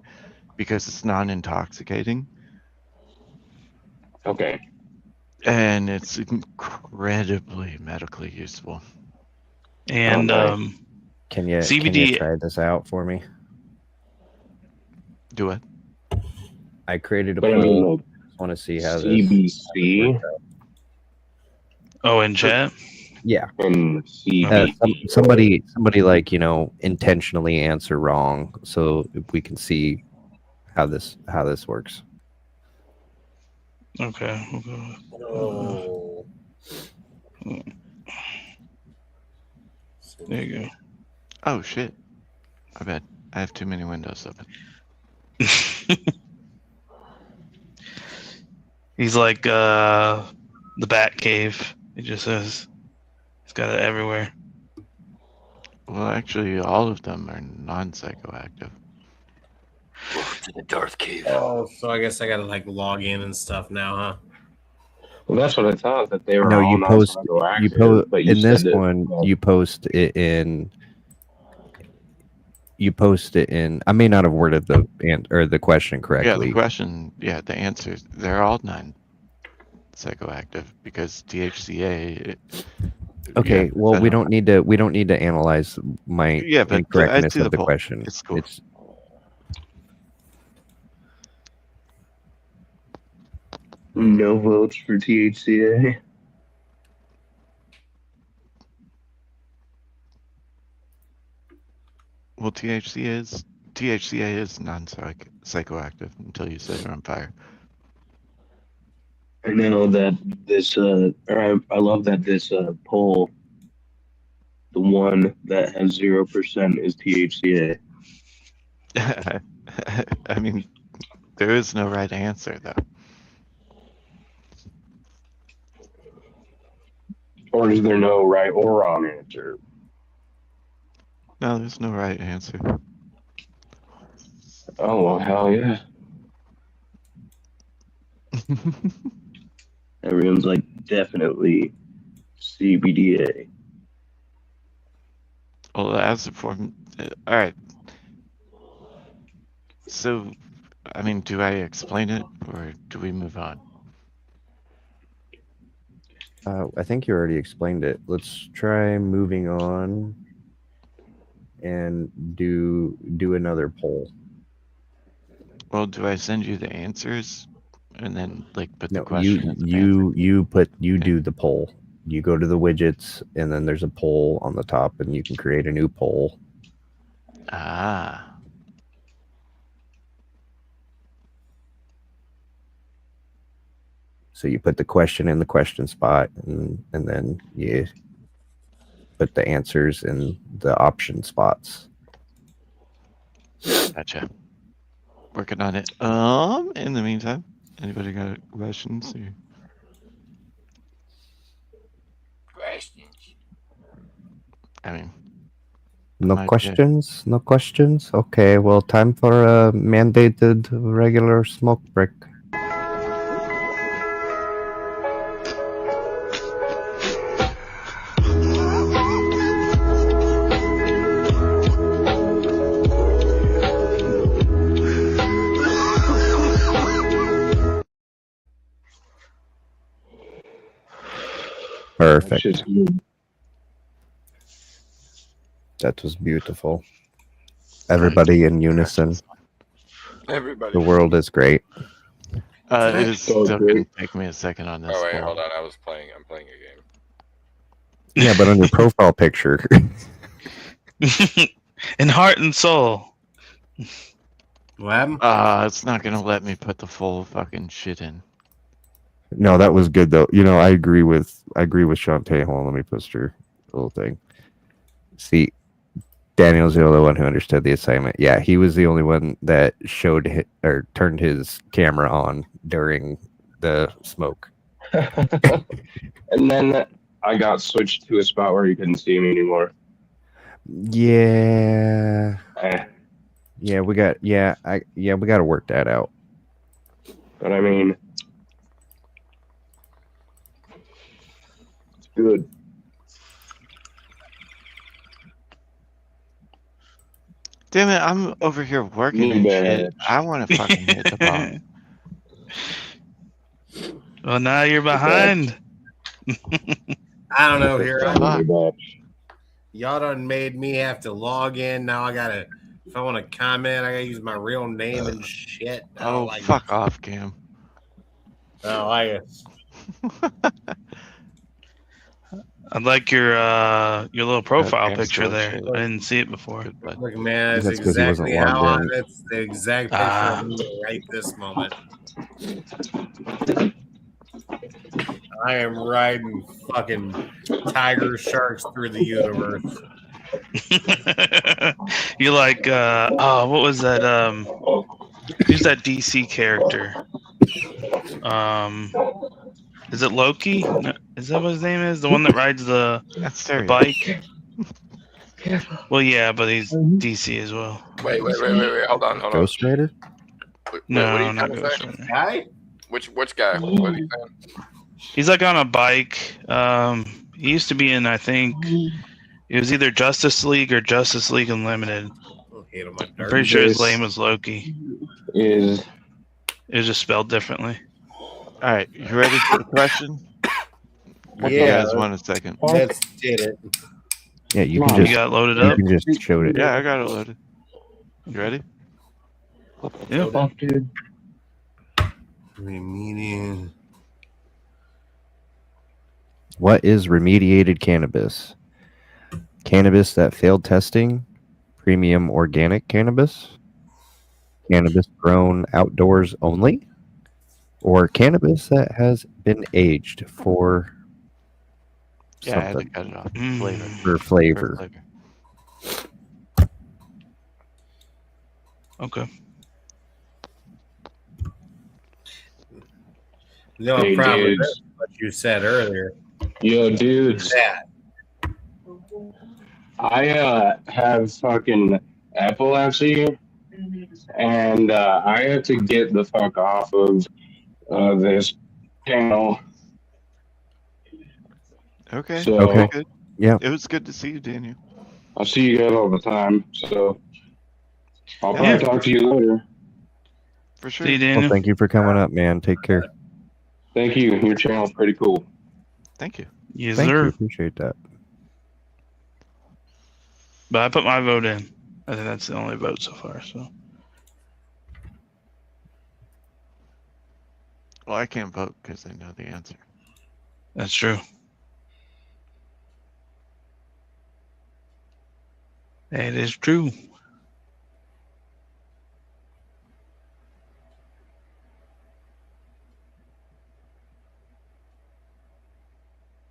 because it's non-intoxicating Okay. and it's incredibly medically useful. And nice. Can you CBD. try this out for me? Do it. I created a But I poll. mean, like, I want to see how this CBC works out. Oh, in chat. Yeah. and CBD. Somebody like intentionally answer wrong, so we can see how this works. Okay. Oh. There you go. Oh shit. I bet I have too many windows open. He's like the Bat Cave. He just says he's got it everywhere. Well, actually, all of them are non-psychoactive. Welcome to the Darth Cave. Oh, so I guess I gotta like log in and stuff now, huh? Well, that's what I thought, that they were No, all you post non-psychoactive, but you in this said that, one. You post it in. You post it in. I may not have worded the question correctly. Yeah, the question. Yeah, the answer. They're all non-psychoactive because THCA. Okay, yeah, well, we don't need to analyze my but I incorrectness see of the point. question. It's cool. no votes for THCA. Well, THCA is non-psychoactive until you set it on fire. I know that this, I love that this poll, the one that has 0% is THCA. I mean, there is no right answer, though. Or is there no right or wrong answer? No, there's no right answer. Oh, well, hell yeah. Everyone's like, definitely CBDA. Well, as All right. So, I mean, do I explain it or do we move on? I think you already explained it. Let's try moving on and do another poll. Well, do I send you the answers and then like put the No, question as an answer? you do the poll. You go to the widgets and then there's a poll on the top and you can create a new poll. Ah. So you put the question in the question spot and then you put the answers in the option spots. Gotcha. Working on it. In the meantime, anybody got questions? Or... Questions. I mean, No might be- questions? No questions? Okay, well, time for a mandated regular smoke break. Perfect. Shit's good. That was beautiful. Everybody in unison. Everybody. The world is great. It is So still great. gonna take me a second on this. Oh wait, poll. hold on. I'm playing a game. Yeah, but on your profile picture. In heart and soul. What happened? It's not gonna let me put the full fucking shit in. No, that was good though. You know, I agree with Shantae. Hold on, let me post her little thing. See, Daniel's the only one who understood the assignment. Yeah, he was the only one that or turned his camera on during the smoke. And then I got switched to a spot where you couldn't see me anymore. Yeah. Eh, Yeah, we got to work that out. but I mean, it's good. Damn it! I'm over here working Me and bad. shit. I want to fucking hit the bomb. Well, now you're behind. I don't know here. Fuck. Y'all done made me have to log in. Now I gotta, if I want to comment, I gotta use my real name and shit. I don't Oh, like fuck it. off, Cam. I don't like it. I like your little profile Cam's picture still there. shit. I didn't see it before. Good, bud. Look, man, that's That's 'cause he wasn't exactly how logged in. it's the exact picture Ah. of me right this moment. I am riding fucking tiger sharks through the universe. You like what was that? Who's that DC character? Is it Loki? No, is that what his name is? The one that rides the That's the serious. bike? Well, yeah, but he's DC as well. Wait. Hold on. Ghost Rider? Wait, No, what are you not trying to Ghost say? Rider. Guy? Which guy? What are you saying? He's like on a bike. He used to be in, I think, it was either Justice League or Justice League Unlimited. Oh, hate on my I'm dirt. pretty sure his This name was Loki. Is It was just spelled differently. All right, you ready for the question? Or do you Yeah, guys want a second? let's did it. Yeah, you You can just got loaded up? show it. Yeah, I got it loaded. You ready? Yeah. fuck, dude. Remedial. What is remediated cannabis? Cannabis that failed testing, premium organic cannabis, cannabis grown outdoors only, or cannabis that has been aged for Yeah, I had to something, cut it off. Mm. Flavor. for flavor. For flavor. Okay. No Hey, problem with dudes. what you said earlier. Yo, dudes. That. I have fucking epilepsy, and I have to get the fuck off of this channel. Okay. So Okay. Good. Yeah. It was good to see you, Daniel. I see you guys all the time, so I'll probably Yeah. talk to you later. For sure. See you, Well, Daniel. thank you for coming up, man. Take care. Thank you. Your channel's pretty cool. Thank you. Yes, Thank sir. you. Appreciate that. But I put my vote in. I think that's the only vote so far. So Well, I can't vote because I know the answer. that's true. It is true.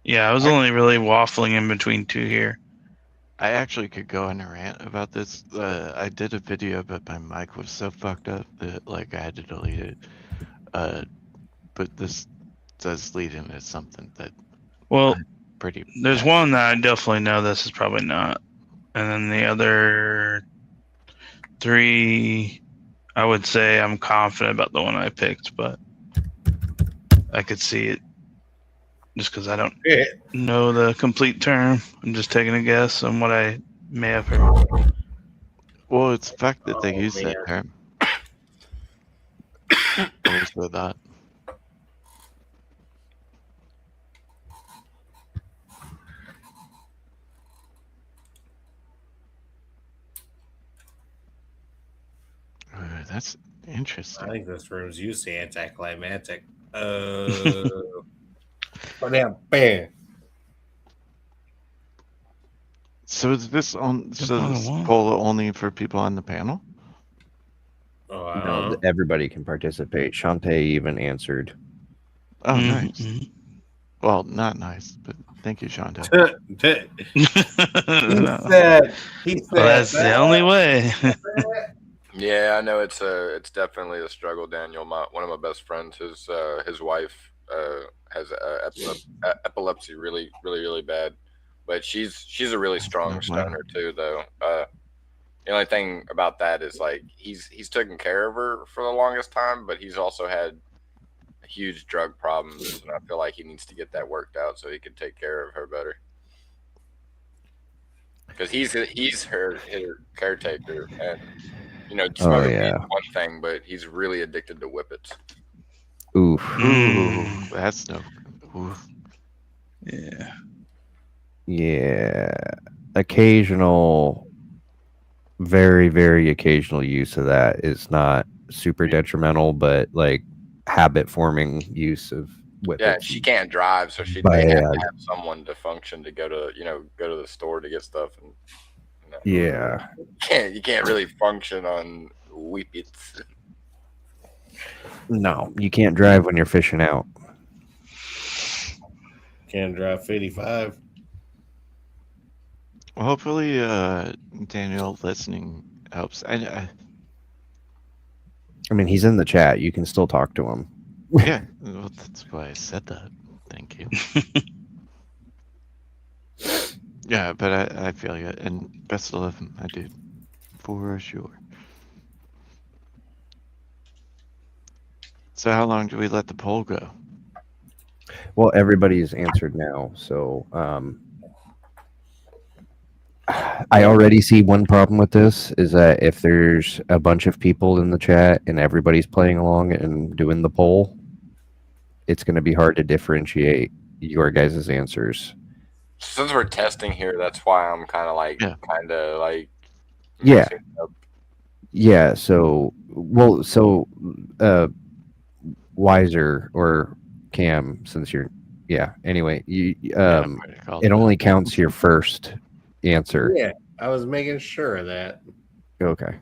Yeah, I was only really waffling in between two here. I actually could go on a rant about this. I did a video, but my mic was so fucked up that like I had to delete it. But this does lead into something that Well, pretty. there's one that I definitely know this is probably not. And then the other three, I would say I'm confident about the one I picked, but I could see it just because I don't know the complete term. I'm just taking a guess on what I may have heard. Well, it's the fact that they use man. that term. Always with that. That's interesting. I think this room's used to anticlimactic. Bam, bam. So is this on? So on this the wall. poll only for people on the panel? Oh, I No, don't know. everybody can participate. Shantae even answered. Oh, Mhm. nice. Well, not nice, but thank you, Shonda. He said, Well, that's the only way. Yeah, I know it's definitely a struggle, Daniel. One of my best friends, his wife has epilepsy really, really, really bad, but she's a really strong Oh, wow. stoner too, though. The only thing about that is like he's taken care of her for the longest time, but he's also had huge drug problems, and I feel like he needs to get that worked out so he can take care of her better. Because he's her caretaker, and smoking weed is one thing, but he's really addicted to whippets. Oof. Ooh, that's no. Oof. Yeah. Yeah. Occasional, very, very occasional use of that is not super detrimental, but like habit forming use of whippets. Yeah, she can't drive, so they have to have someone to function to go to the store to get stuff, and yeah, you can't really function on whippets. No, you can't drive when you're fishing out. Can't drive 55. Well, hopefully, Daniel listening helps. I mean, he's in the chat. You can still talk to him. Yeah, well, that's why I said that. Thank you. Yeah, but I feel you, and best of luck, my dude, for sure. So, how long do we let the poll go? Well, everybody's answered now, so I already see one problem with this is that if there's a bunch of people in the chat and everybody's playing along and doing the poll, it's going to be hard to differentiate your guys' answers. Since we're testing here, that's why I'm kind of like yeah. Yeah, so Wiser or Cam, since you're anyway, it only counts your first answer. Yeah, I was making sure of that. Okay.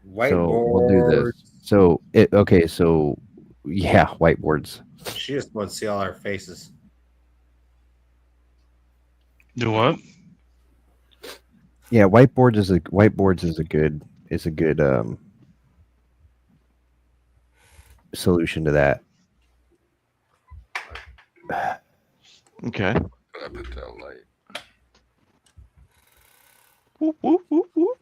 Whiteboard. So we'll do this. So whiteboards. She just wants to see all our faces. Do what? Yeah, whiteboards is a good solution to that. Okay. I put that light. Whoop, whoop, whoop, whoop.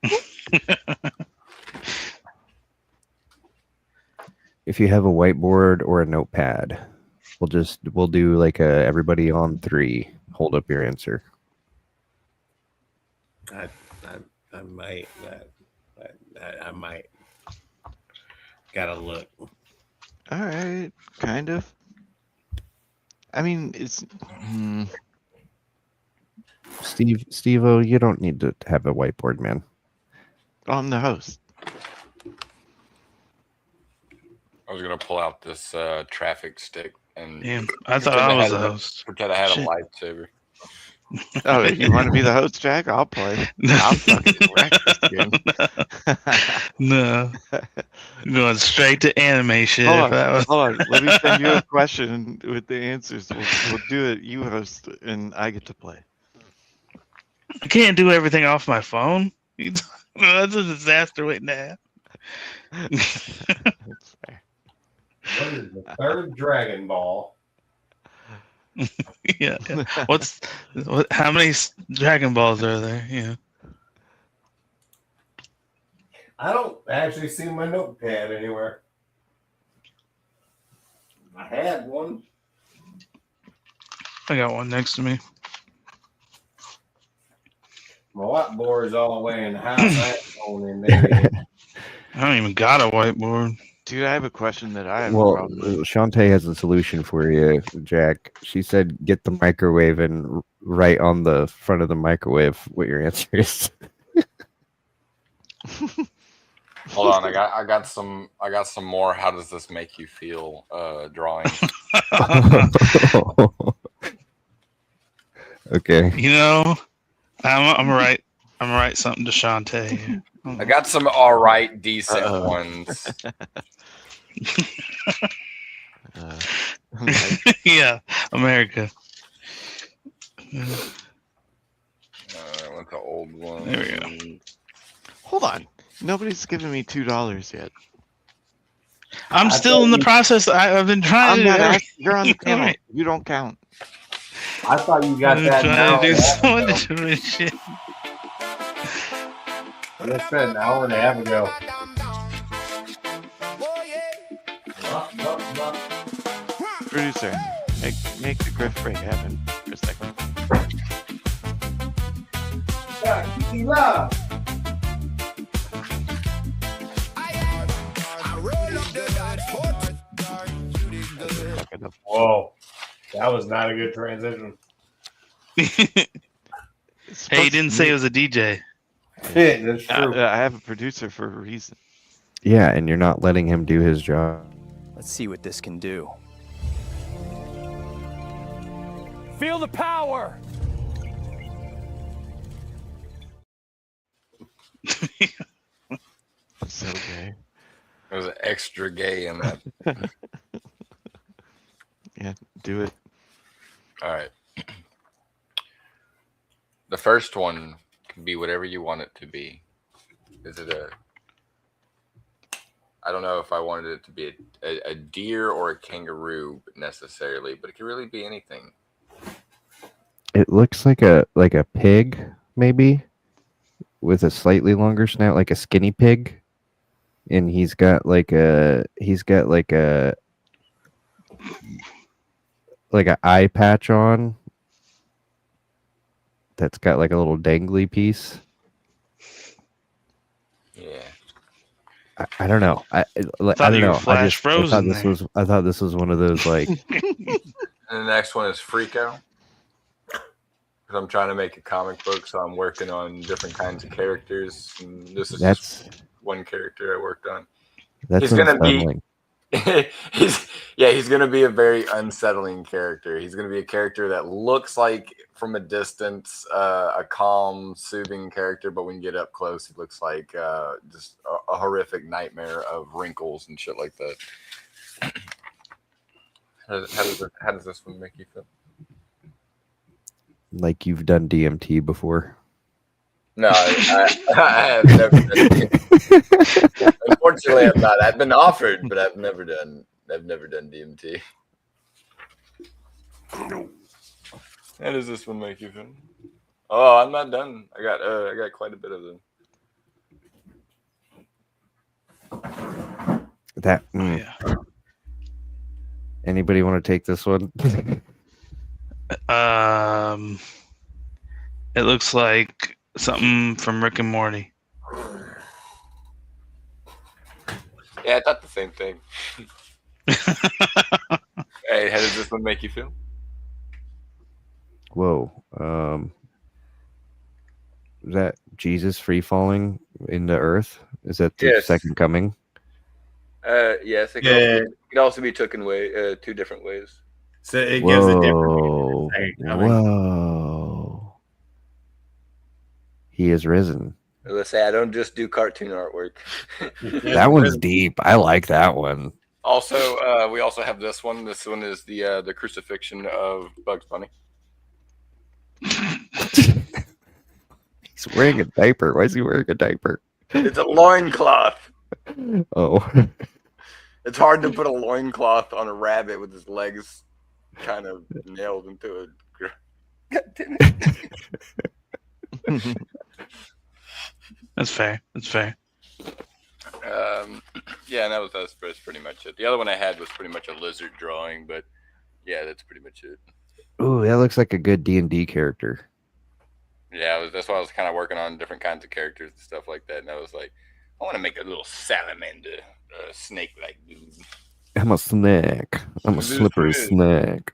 If you have a whiteboard or a notepad, we'll do like everybody on 3. Hold up your answer. I might. I might. Gotta look. All right, kind of. I mean, it's. Steve-O, you don't need to have a whiteboard, man. I'm the host. I was gonna pull out this traffic stick and Damn, I thought I was the host. Pretend I had Shit. a lightsaber. Oh, you want to be the host, Jack? I'll play. I'll fucking wreck this game. No. Going straight to anime shit. Hold if on. Let me send you a question with the answers. We'll do it. You host, and I get to play. I can't do everything off my phone. That's a disaster waiting to happen. That's fair. What is the third Dragon Ball? Yeah. How many Dragon Balls are there? Yeah. I don't actually see my notepad anywhere. I had one. I got one next to me. My whiteboard is all the way in the house. I ain't going in there yet. I don't even got a whiteboard. Dude, I have a question that I have a Well, problem with. Shantae has a solution for you, Jack. She said get the microwave and write on the front of the microwave what your answer is. Hold on, I got some more. How does this make you feel? Drawing. Okay. You know, I'm gonna write something to Shantae. I got some all right, decent ones. Yeah, America. I went to old one. There we go. Hold on. Nobody's given me $2 yet. I'm still in the process. I've been trying to do everything. You're on the panel. You don't count. I thought you got I'm that trying now. to do so much different shit. I said an hour and a half ago. Producer, make the griff break happen for a second. Whoa, that was not a good transition. Hey, you didn't say it was a DJ. That's true. I have a producer for a reason. Yeah, and you're not letting him do his job. Let's see what this can do. Feel the power! So gay. There's an extra gay in that. Yeah, do it. All right. The first one can be whatever you want it to be. Is it I don't know if I wanted it to be a deer or a kangaroo necessarily, but it could really be anything. It looks like a pig, maybe, with a slightly longer snout, like a skinny pig. And he's got like a eye patch on that's got like a little dangly piece. Yeah. I don't know. I don't know. I thought this was one of those like. And the next one is Freako. Because I'm trying to make a comic book, so I'm working on different kinds of characters. And this is just one character I worked on. That's unsettling. He's gonna be a very unsettling character. He's gonna be a character that looks like from a distance a calm, soothing character, but when you get up close, he looks like just a horrific nightmare of wrinkles and shit like that. How does this one make you feel? Like you've done DMT before. No, I have never done DMT. Unfortunately, I've not. I've been offered, but I've never done DMT. How does this one make you feel? Oh, I'm not done. I got quite a bit of them. That. Yeah. Anybody want to take this one? It looks like something from Rick and Morty. Yeah, I thought the same thing. Hey, how does this one make you feel? Whoa. Is that Jesus free falling into Earth? Is that the Yes. second coming? Yes, it Yeah. can also be taken way two different ways. So it gives a different Whoa. meaning to the second coming. Whoa. He is risen. Let's say I don't just do cartoon artwork. That one's deep. I like that one. Also, we also have this one. This one is the crucifixion of Bugs Bunny. He's wearing a diaper. Why is he wearing a diaper? It's a loincloth. Oh. It's hard to put a loincloth on a rabbit with his legs kind of nailed into it. God damn it. That's fair. That's fair. Yeah, and that's pretty much it. The other one I had was pretty much a lizard drawing, but yeah, that's pretty much it. Ooh, that looks like a good D&D character. Yeah, that's why I was kind of working on different kinds of characters and stuff like that. And I was like, I want to make a little salamander, snake-like dude. I'm a snack. I'm a slippery snack.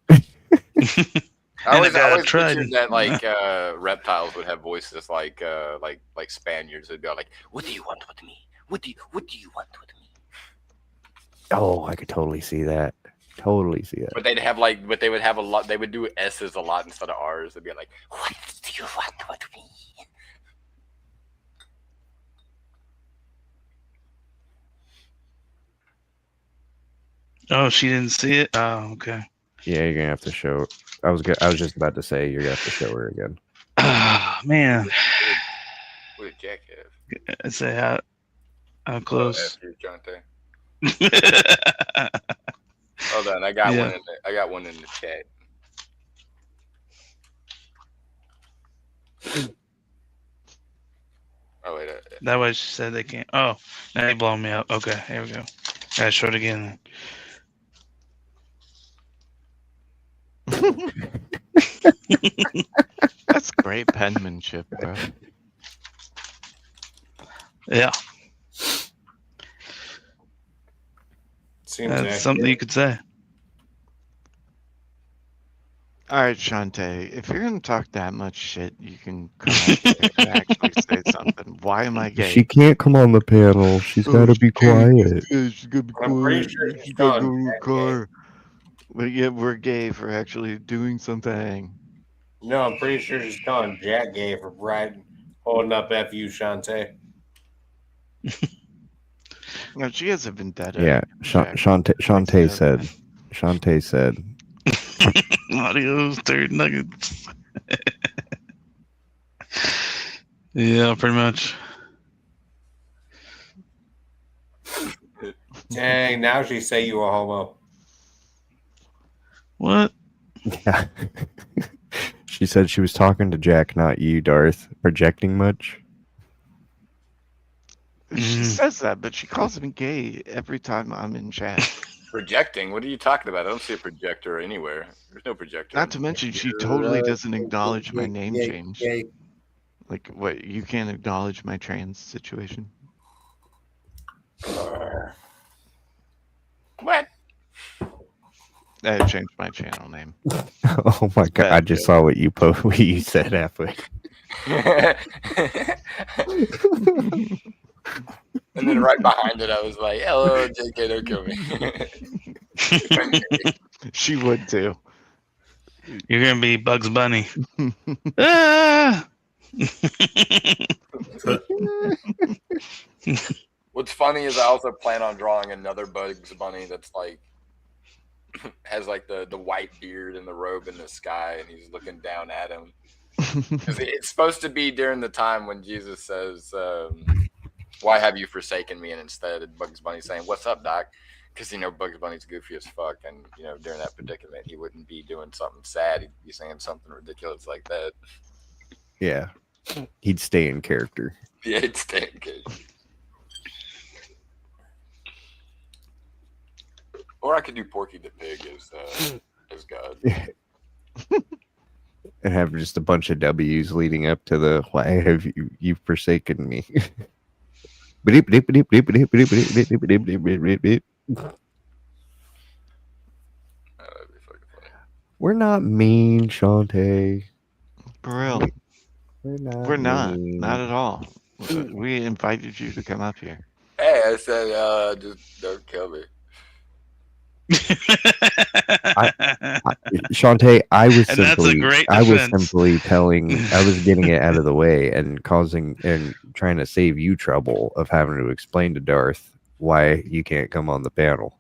I always tried. pictured that like reptiles would have voices like Spaniards. They'd be like, "What do you want with me? What do you want with me?" Oh, I could totally see that. Totally see that. But they would have a lot. They would do S's a lot instead of R's. They'd be like, "What do you want with me?" Oh, she didn't see it? Oh, okay. Yeah, you're gonna have to show. I was just about to say you're gonna have to show her again. Oh, man. What did Jack have? I say how close. Hold on, I got Yeah. one in the chat. Oh wait, That way she said they can't. Oh, now you blowing me up. Okay, here we go. Gotta show it again. That's great penmanship, bro. Yeah, Seems that's accurate. something you could say. All right, Shantae, if you're gonna talk that much shit, you can come up here and actually say something. Why am I gay? She can't come on the panel. She's got to be quiet. She's gonna be I'm pretty quiet. sure She's she's gotta gone go to the Jack car. But yeah, we're gay for actually doing something. No, I'm pretty sure she's calling Jack gay for holding up FU Shantae. No, she has a vendetta. Yeah, Jack. Shantae said. Shantae said. Audios, third nuggets. Yeah, pretty much. Dang, now she say you a homo. What? Yeah. She said she was talking to Jack, not you, Darth. Projecting much? She says that, but she calls me gay every time I'm in chat. projecting? What are you talking about? I don't see a projector anywhere. There's no projector. Not to mention, she totally doesn't acknowledge my name change. Gay. Like, what? You can't acknowledge my trans situation? What? I changed my channel name. Oh my god! I just saw what you what you said halfway. And then right behind it, I was like, "Hello, JK, don't kill me." She would too. You're gonna be Bugs Bunny. Ah! What's funny is I also plan on drawing another Bugs Bunny that's like has like the white beard and the robe in the sky, and he's looking down at him. 'Cause it's supposed to be during the time when Jesus says, "Why have you forsaken me?" And instead, Bugs Bunny saying, "What's up, Doc?" Because Bugs Bunny's goofy as fuck, and during that predicament, he wouldn't be doing something sad. He'd be saying something ridiculous like that. Yeah, he'd stay in character. Yeah, it's damn good. Or I could do Porky the Pig as God. and have just a bunch of W's leading up to the "Why have you've forsaken me?" We're not mean, Shantae. For real. We're We're not. mean. Not at all. We invited you to come up here. Hey, I said, just don't kill me. Shantae, I was And that's a simply, great I was defense. simply I was getting it out of the way and trying to save you trouble of having to explain to Darth why you can't come on the panel.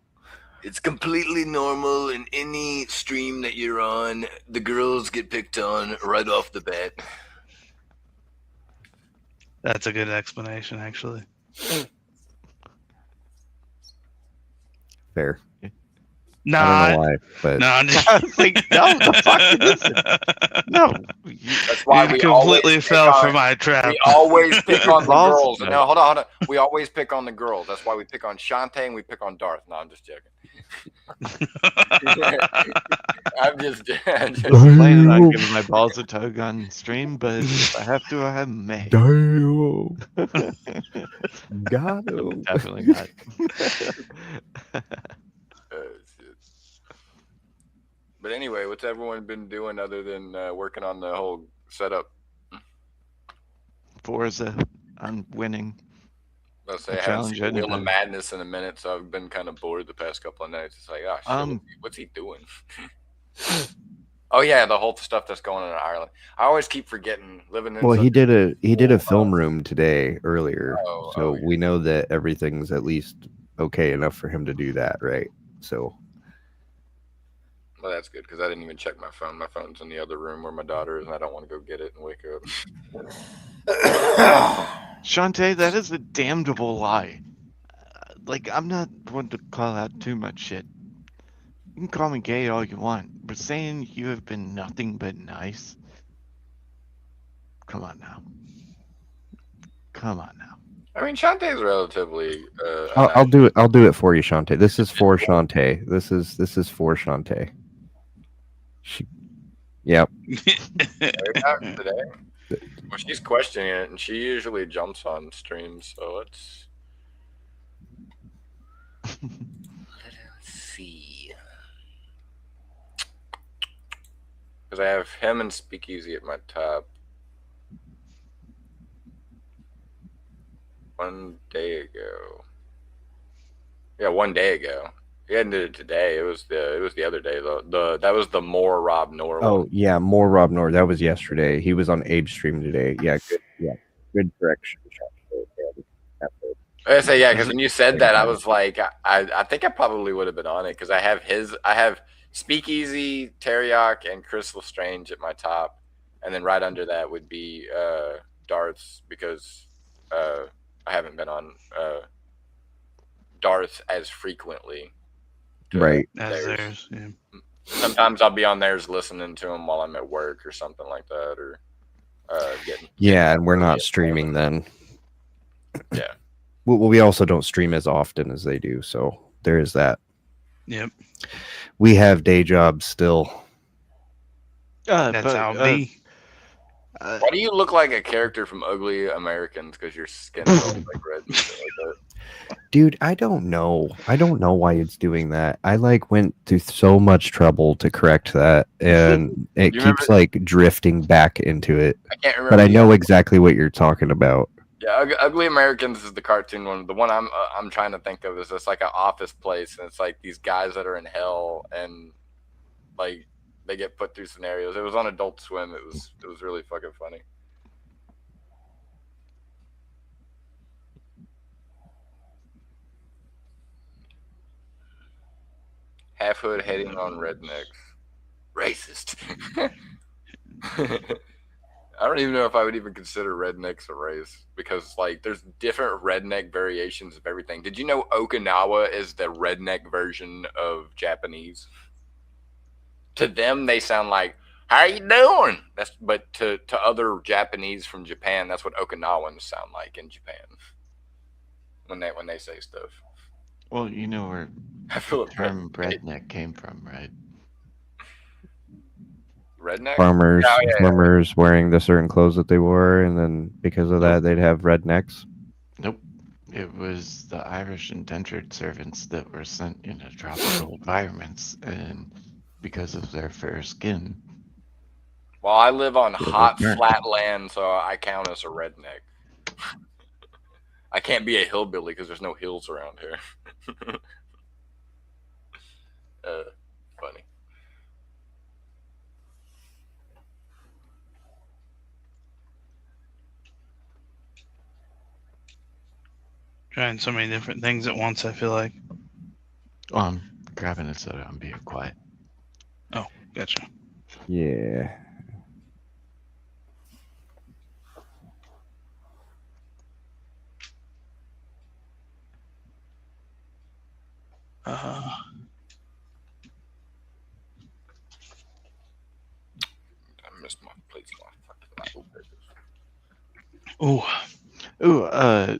It's completely normal in any stream that you're on. The girls get picked on right off the bat. That's a good explanation, actually. Fair. No, I don't know why, but no, I'm just I was like, no, the fuck it isn't. No. That's why you we completely always fell pick for on, my trap. We always pick on the Balls girls. no. No, hold on. We always pick on the girls. That's why we pick on Shantae and we pick on Darth. No, I'm just joking. I'm just planning on giving my balls a tug on stream, but if I have to, I may. Damn. Got him. Definitely not. But anyway, what's everyone been doing other than working on the whole setup? Forza, I'm winning. Let's say A I haven't challenge seen the Wheel of editor. Madness in a minute, so I've been kind of bored the past couple of nights. It's like, oh shit, what's he doing? Oh yeah, the whole stuff that's going on in Ireland. I always keep forgetting living in. Well, he did a cool, film room today earlier, so yeah. we know that everything's at least okay enough for him to do that, right? So, well, that's good because I didn't even check my phone. My phone's in the other room where my daughter is, and I don't want to go get it and wake her up. Shantae, that is a damnable lie. Like, I'm not one to call out too much shit. You can call me gay all you want, but saying you have been nothing but nice? Come on now. Come on now. I mean, Shantae's relatively. I'll do it. I'll do it for you, Shantae. This is for Shantae. This is for Shantae. Yep. Today. Well, she's questioning it, and she usually jumps on streams, so let's see. Because I have him and Speakeasy at my top. 1 day ago. Yeah, 1 day ago. He hadn't did it today. It was the other day. That was the more Rob Nor one. Oh yeah, more Rob Nor. That was yesterday. He was on Abe's stream today. Yeah, good. Yeah, good correction. I say yeah, because when you said that, I was like, I think I probably would have been on it because I have Speakeasy, Teriyaki, and Crystal Strange at my top, and then right under that would be Darth's because I haven't been on Darth as frequently. Right. As theirs, yeah. Sometimes I'll be on theirs listening to them while I'm at work or something like that, or Yeah, and we're not streaming then. Yeah. Well, we also don't stream as often as they do, so there is that. Yep. We have day jobs still. That's how it be. Why do you look like a character from Ugly Americans? Because your skin is all like red and shit like that. Dude, I don't know. I don't know why it's doing that. I went through so much trouble to correct that, and it keeps drifting back into it. I can't remember. But I know exactly what you're talking about. Yeah, Ugly Americans is the cartoon one. The one I'm trying to think of is just like an office place, and it's like these guys that are in hell, and like they get put through scenarios. It was on Adult Swim. It was really fucking funny. Half hood hating on rednecks. Racist. I don't even know if I would even consider rednecks a race because, like, there's different redneck variations of everything. Did you know Okinawa is the redneck version of Japanese? To them, they sound like, "How you doing?" But to other Japanese from Japan, that's what Okinawans sound like in Japan when they say stuff. Well, you know where the term redneck came from, right? Redneck? farmers Oh, yeah, farmers wearing the certain clothes that they wore, and then because of that, they'd have rednecks. Nope. It was the Irish indentured servants that were sent into tropical environments, and because of their fair skin, Well, I live on they were hot, burnt. flat land, so I count as a redneck. I can't be a hillbilly because there's no hills around here. Funny. Trying so many different things at once, I feel like. I'm grabbing a soda. I'm being quiet. Oh, gotcha. Yeah. I missed my plates. Ooh. Ooh,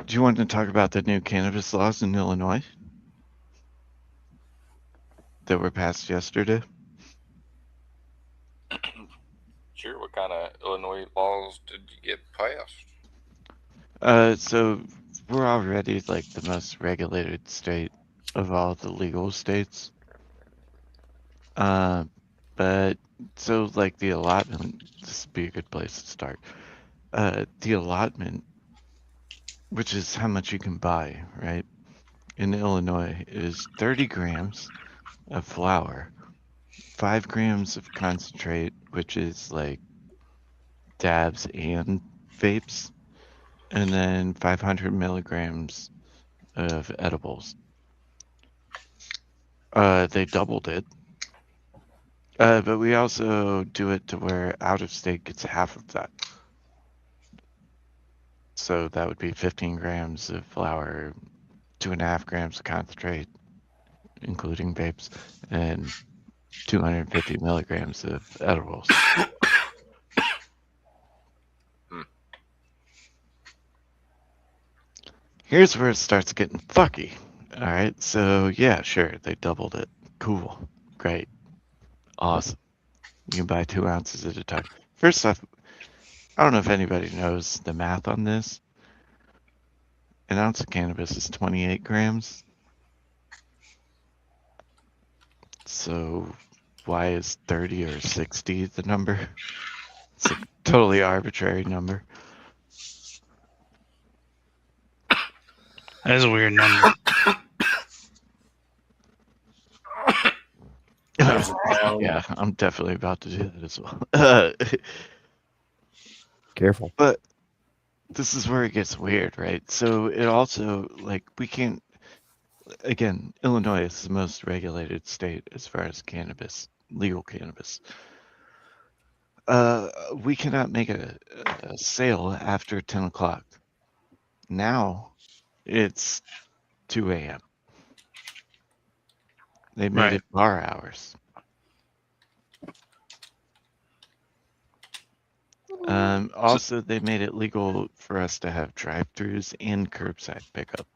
do you want to talk about the new cannabis laws in Illinois that were passed yesterday? Sure. What kind of Illinois laws did you get passed? So we're already like the most regulated state of all the legal states. But so like the allotment, this would be a good place to start. The allotment, which is how much you can buy, right? In Illinois is 30 grams of flour, 5 grams of concentrate, which is like dabs and vapes, and then 500 milligrams of edibles. They doubled it. But we also do it to where out of state gets half of that. So that would be 15 grams of flour, 2.5 grams of concentrate, including vapes, and 250 milligrams of edibles. Here's where it starts getting fucky. All right, so yeah, sure, they doubled it. Cool, great, awesome. You can buy 2 ounces at a time. First off, I don't know if anybody knows the math on this. An ounce of cannabis is 28 grams. So why is 30 or 60 the number? It's a totally arbitrary number. That is a weird number. Yeah, I'm definitely about to do that as well. Careful. But this is where it gets weird, right? So it also, like, we can't, again, Illinois is the most regulated state as far as cannabis, legal cannabis. We cannot make a sale after 10 o'clock. Now it's 2 a.m. They made it bar hours. Also, they made it legal for us to have drive-throughs and curbside pickup.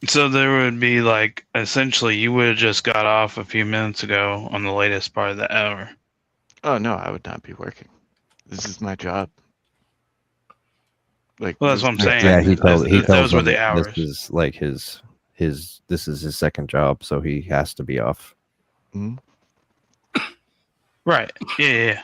So there would be like, essentially, you would have just got off a few minutes ago on the latest part of the hour. Oh no, I would not be working. This is my job. Like, well, that's what I'm saying. Yeah, he tells those were them the hours. this is like his this is his second job, so he has to be off. Mm-hmm. Right. Yeah.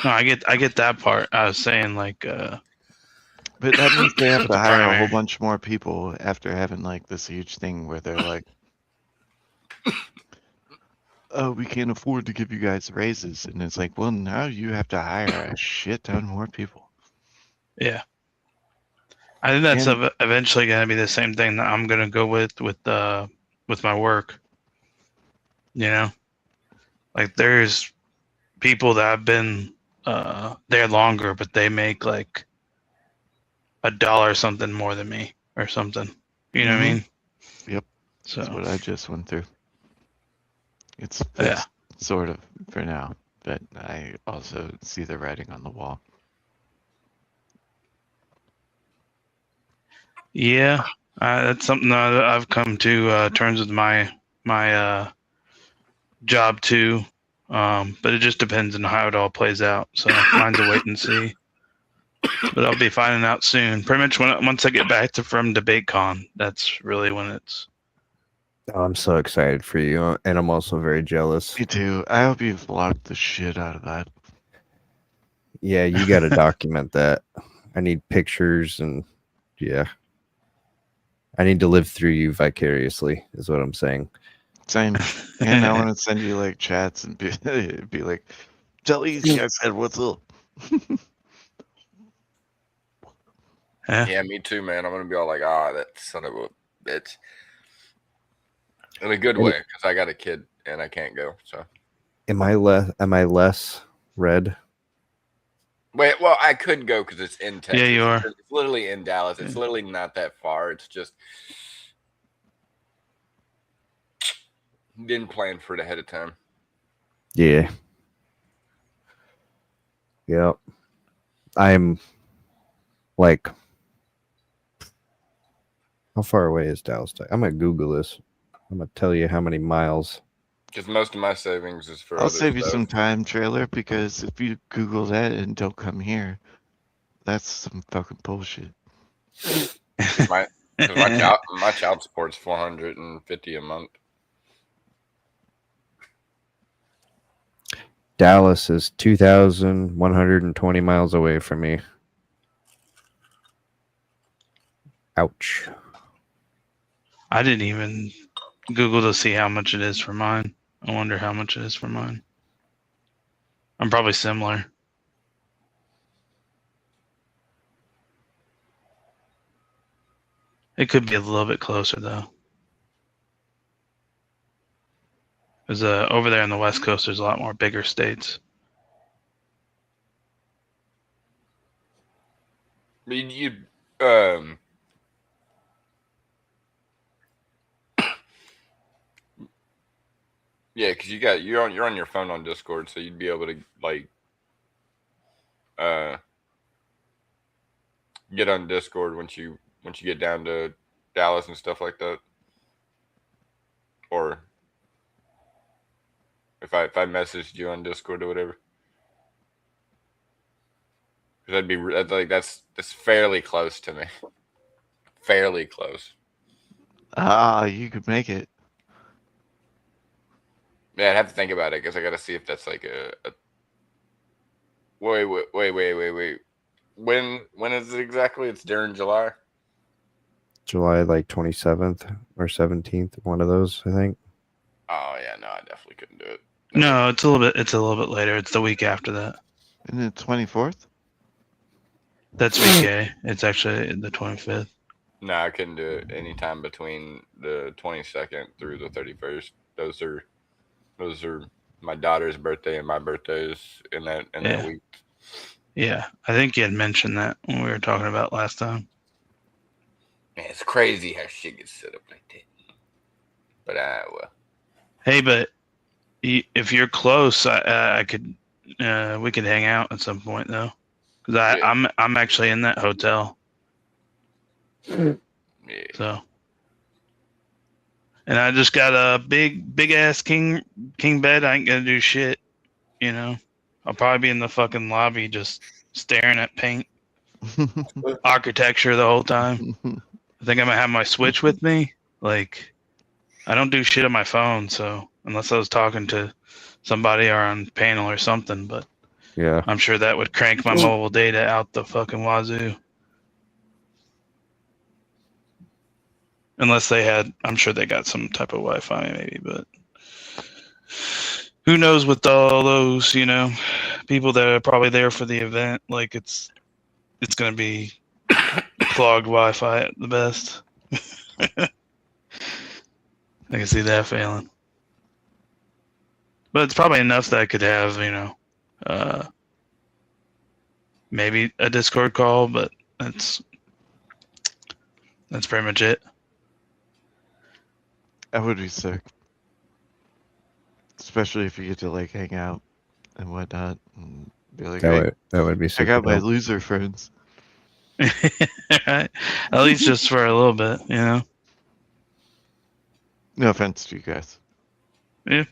No, I get that part. I was saying like. But that means they have to hire a whole bunch more people after having like this huge thing where they're like, "Oh, we can't afford to give you guys raises," and it's like, well, now you have to hire a shit ton more people. Yeah. I think that's eventually going to be the same thing that I'm going to go with my work. You know, like there's people that have been there longer, but they make like $1 something more than me or something. You know what I mean? Yep. So that's what I just went through. It's fixed, sort of, for now, but I also see the writing on the wall. Yeah, that's something that I've come to terms with my my job too. But it just depends on how it all plays out. So mine's a wait and see. But I'll be finding out soon. Pretty much once I get back from DebateCon, that's really when it's. Oh, I'm so excited for you, and I'm also very jealous. Me too. I hope you vlogged the shit out of that. Yeah, you got to document that. I need pictures, and yeah, I need to live through you vicariously. Is what I'm saying. Same. And I want to send you like chats and be like, tell these guys said what's up. Yeah, me too, man. I'm gonna be all like, that son of a bitch, in a good way, because I got a kid and I can't go. So, am I less red? Wait, well, I could go because it's in Texas. Yeah, you are. It's literally in Dallas. It's literally not that far. It's just didn't plan for it ahead of time. Yeah. Yep. I'm like, how far away is Dallas? I'm gonna Google this. I'm gonna tell you how many miles. Because most of my savings is for. I'll other save you stuff. some time, trailer, because if you Google that and don't come here, that's some fucking bullshit. my child support's $450 a month. Dallas is 2,120 miles away from me. Ouch. I didn't even Google to see how much it is for mine. I wonder how much it is for mine. I'm probably similar. It could be a little bit closer though. Because over there on the West Coast, there's a lot more bigger states. Yeah, because you're on your phone on Discord, so you'd be able to like get on Discord once you get down to Dallas and stuff like that. Or if I messaged you on Discord or whatever, because that's fairly close to me. Fairly close. You could make it. Yeah, I'd have to think about it because I got to see if that's like a. Wait. When is it exactly? It's during July. July like 27th or 17th, one of those, I think. Oh yeah, no, I definitely couldn't do it. No, it's a little bit later. It's the week after that. Isn't it 24th? That's VK. It's actually the 25th. No, I couldn't do it anytime between the 22nd through the 31st. Those are my daughter's birthday and my birthdays in that week. Yeah, I think you had mentioned that when we were talking about last time. Man, it's crazy how shit gets set up like that. But well. Hey, but if you're close, I could we could hang out at some point though, because I'm actually in that hotel. Yeah. So, and I just got a big ass king bed. I ain't gonna do shit, you know. I'll probably be in the fucking lobby just staring at paint, architecture the whole time. I think I'm gonna have my Switch with me. Like, I don't do shit on my phone, so unless I was talking to somebody or on panel or something, but yeah, I'm sure that would crank my mobile data out the fucking wazoo. Unless they had, I'm sure they got some type of Wi-Fi maybe, but who knows with all those, you know, people that are probably there for the event. Like it's going to be clogged Wi-Fi at the best. I can see that failing. But it's probably enough that I could have, you know, maybe a Discord call, but that's pretty much it. That would be sick. Especially if you get to like hang out and whatnot and be like, that would be sick. I got my loser friends. Right? At least just for a little bit, you know. No offense to you guys. Yeah.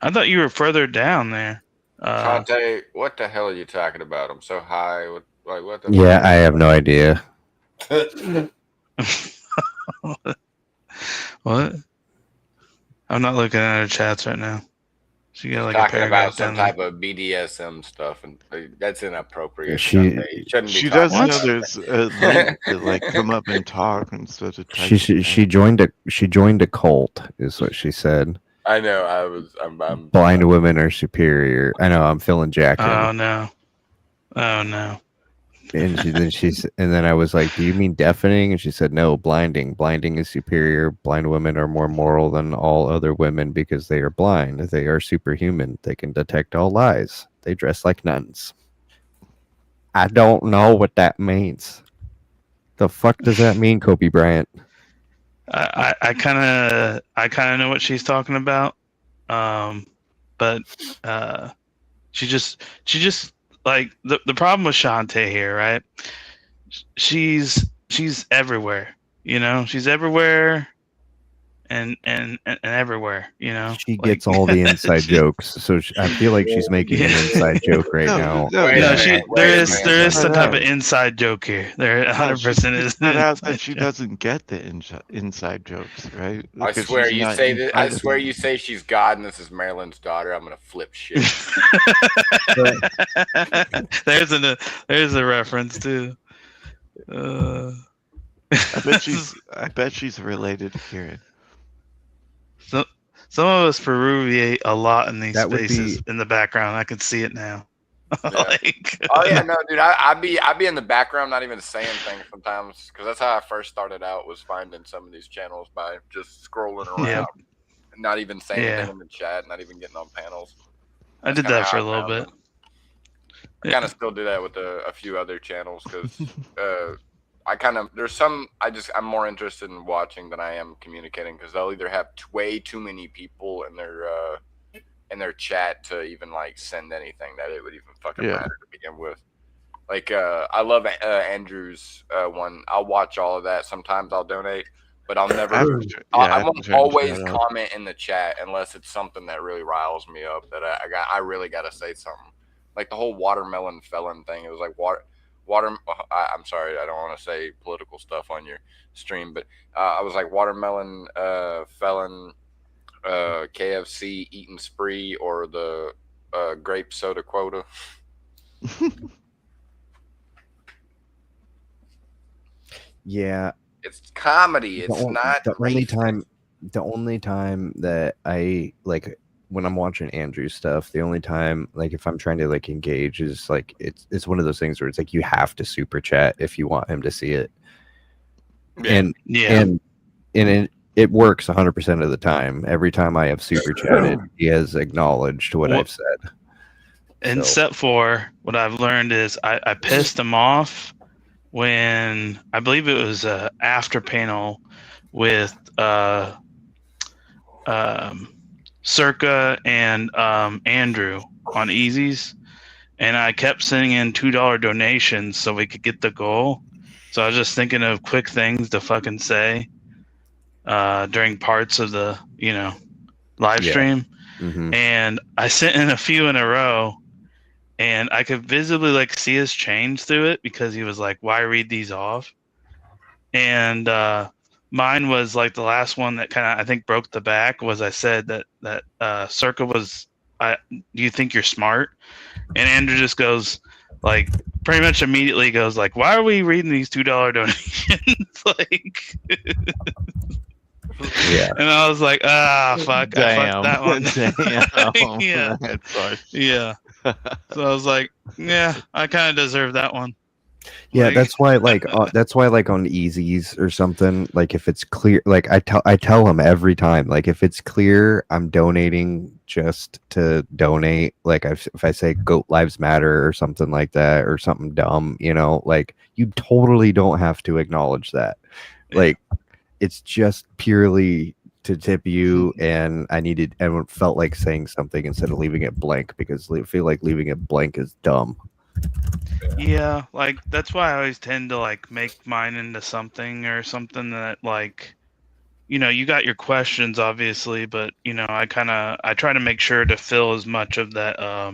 I thought you were further down there. Conte, what the hell are you talking about? I'm so high. What the Yeah, I have no idea. What? I'm not looking at her chats right now. She got like a talking paragraph about some down type of BDSM stuff, and that's inappropriate. She- Conte. You shouldn't be She talking does know about there's a link to like come up and talk instead of type. She joined a cult, is what she said. I know. I'm Blind women are superior. I know. I'm feeling Jack. Oh no. Oh no. And then I was like, "Do you mean deafening?" And she said, "No, blinding. Blinding is superior. Blind women are more moral than all other women because they are blind. They are superhuman. They can detect all lies. They dress like nuns." I don't know what that means. The fuck does that mean, Kobe Bryant? I kind of know what she's talking about, but she just like the problem with Shantae here, right? She's everywhere, you know. She's everywhere, and everywhere, you know. She gets all the inside jokes, so I feel like she's making an inside joke right now. No, there is some type of inside joke here. There 100% is. Cut out that she doesn't get the inside jokes, right? I Because swear she's you not say that. I invited. swear you say she's God and this is Marilyn's daughter. I'm gonna flip shit. There's a reference too. I bet she's related to Kieran. So some of us peruviate a lot in these That would spaces in the background. I can see it now. Like, Oh yeah, no, dude. I'd be in the background, not even saying things sometimes, because that's how I first started out, was finding some of these channels by just scrolling around, Yeah. and not even saying Yeah. anything in the chat, not even getting on panels. I did that for a little bit. I kind of still do that with a few other channels because I kind of I'm more interested in watching than I am communicating, because they'll either have way too many people in their chat to even like send anything that it would even fucking matter to begin with. Like I love Andrew's one. I'll watch all of that. Sometimes I'll donate, but I'll never. I won't always comment in the chat unless it's something that really riles me up. That I really got to say something. Like the whole watermelon felon thing. It was like I'm sorry, I don't want to say political stuff on your stream, but I was like watermelon felon, KFC eating spree, or the grape soda quota. Yeah, it's comedy. It's not the only time that I like when I'm watching Andrew's stuff. The only time, like, if I'm trying to like engage, is like it's one of those things where it's like you have to super chat if you want him to see it. And it works 100% of the time. Every time I have super chatted, he has acknowledged what I've said. In step 4, what I've learned is I pissed him off when I believe it was after panel with Circa and Andrew on Easies, and I kept sending in $2 donations so we could get the goal. So I was just thinking of quick things to fucking say during parts of the live stream, and I sent in a few in a row. And I could visibly like see his change through it, because he was like, "Why read these off?" And mine was like the last one that kind of I think broke the back. Was I said that Circa was, "Do you think you're smart?" And Andrew just goes like, pretty much immediately goes like, "Why are we reading these $2 donations?" Like. Yeah. And I was like, fuck, I fucked that one. Damn. Yeah. Yeah. So I was like, yeah, I kind of deserve that one. Yeah, Like- that's why like on Easies or something, like if it's clear, like I tell him every time, like if it's clear I'm donating just to donate, like if I say Goat Lives Matter or something like that, or something dumb, like you totally don't have to acknowledge that. Like it's just purely to tip you, and I felt like saying something instead of leaving it blank, because I feel like leaving it blank is dumb. Yeah, like that's why I always tend to like make mine into something or something that like, you got your questions obviously, but I try to make sure to fill as much of that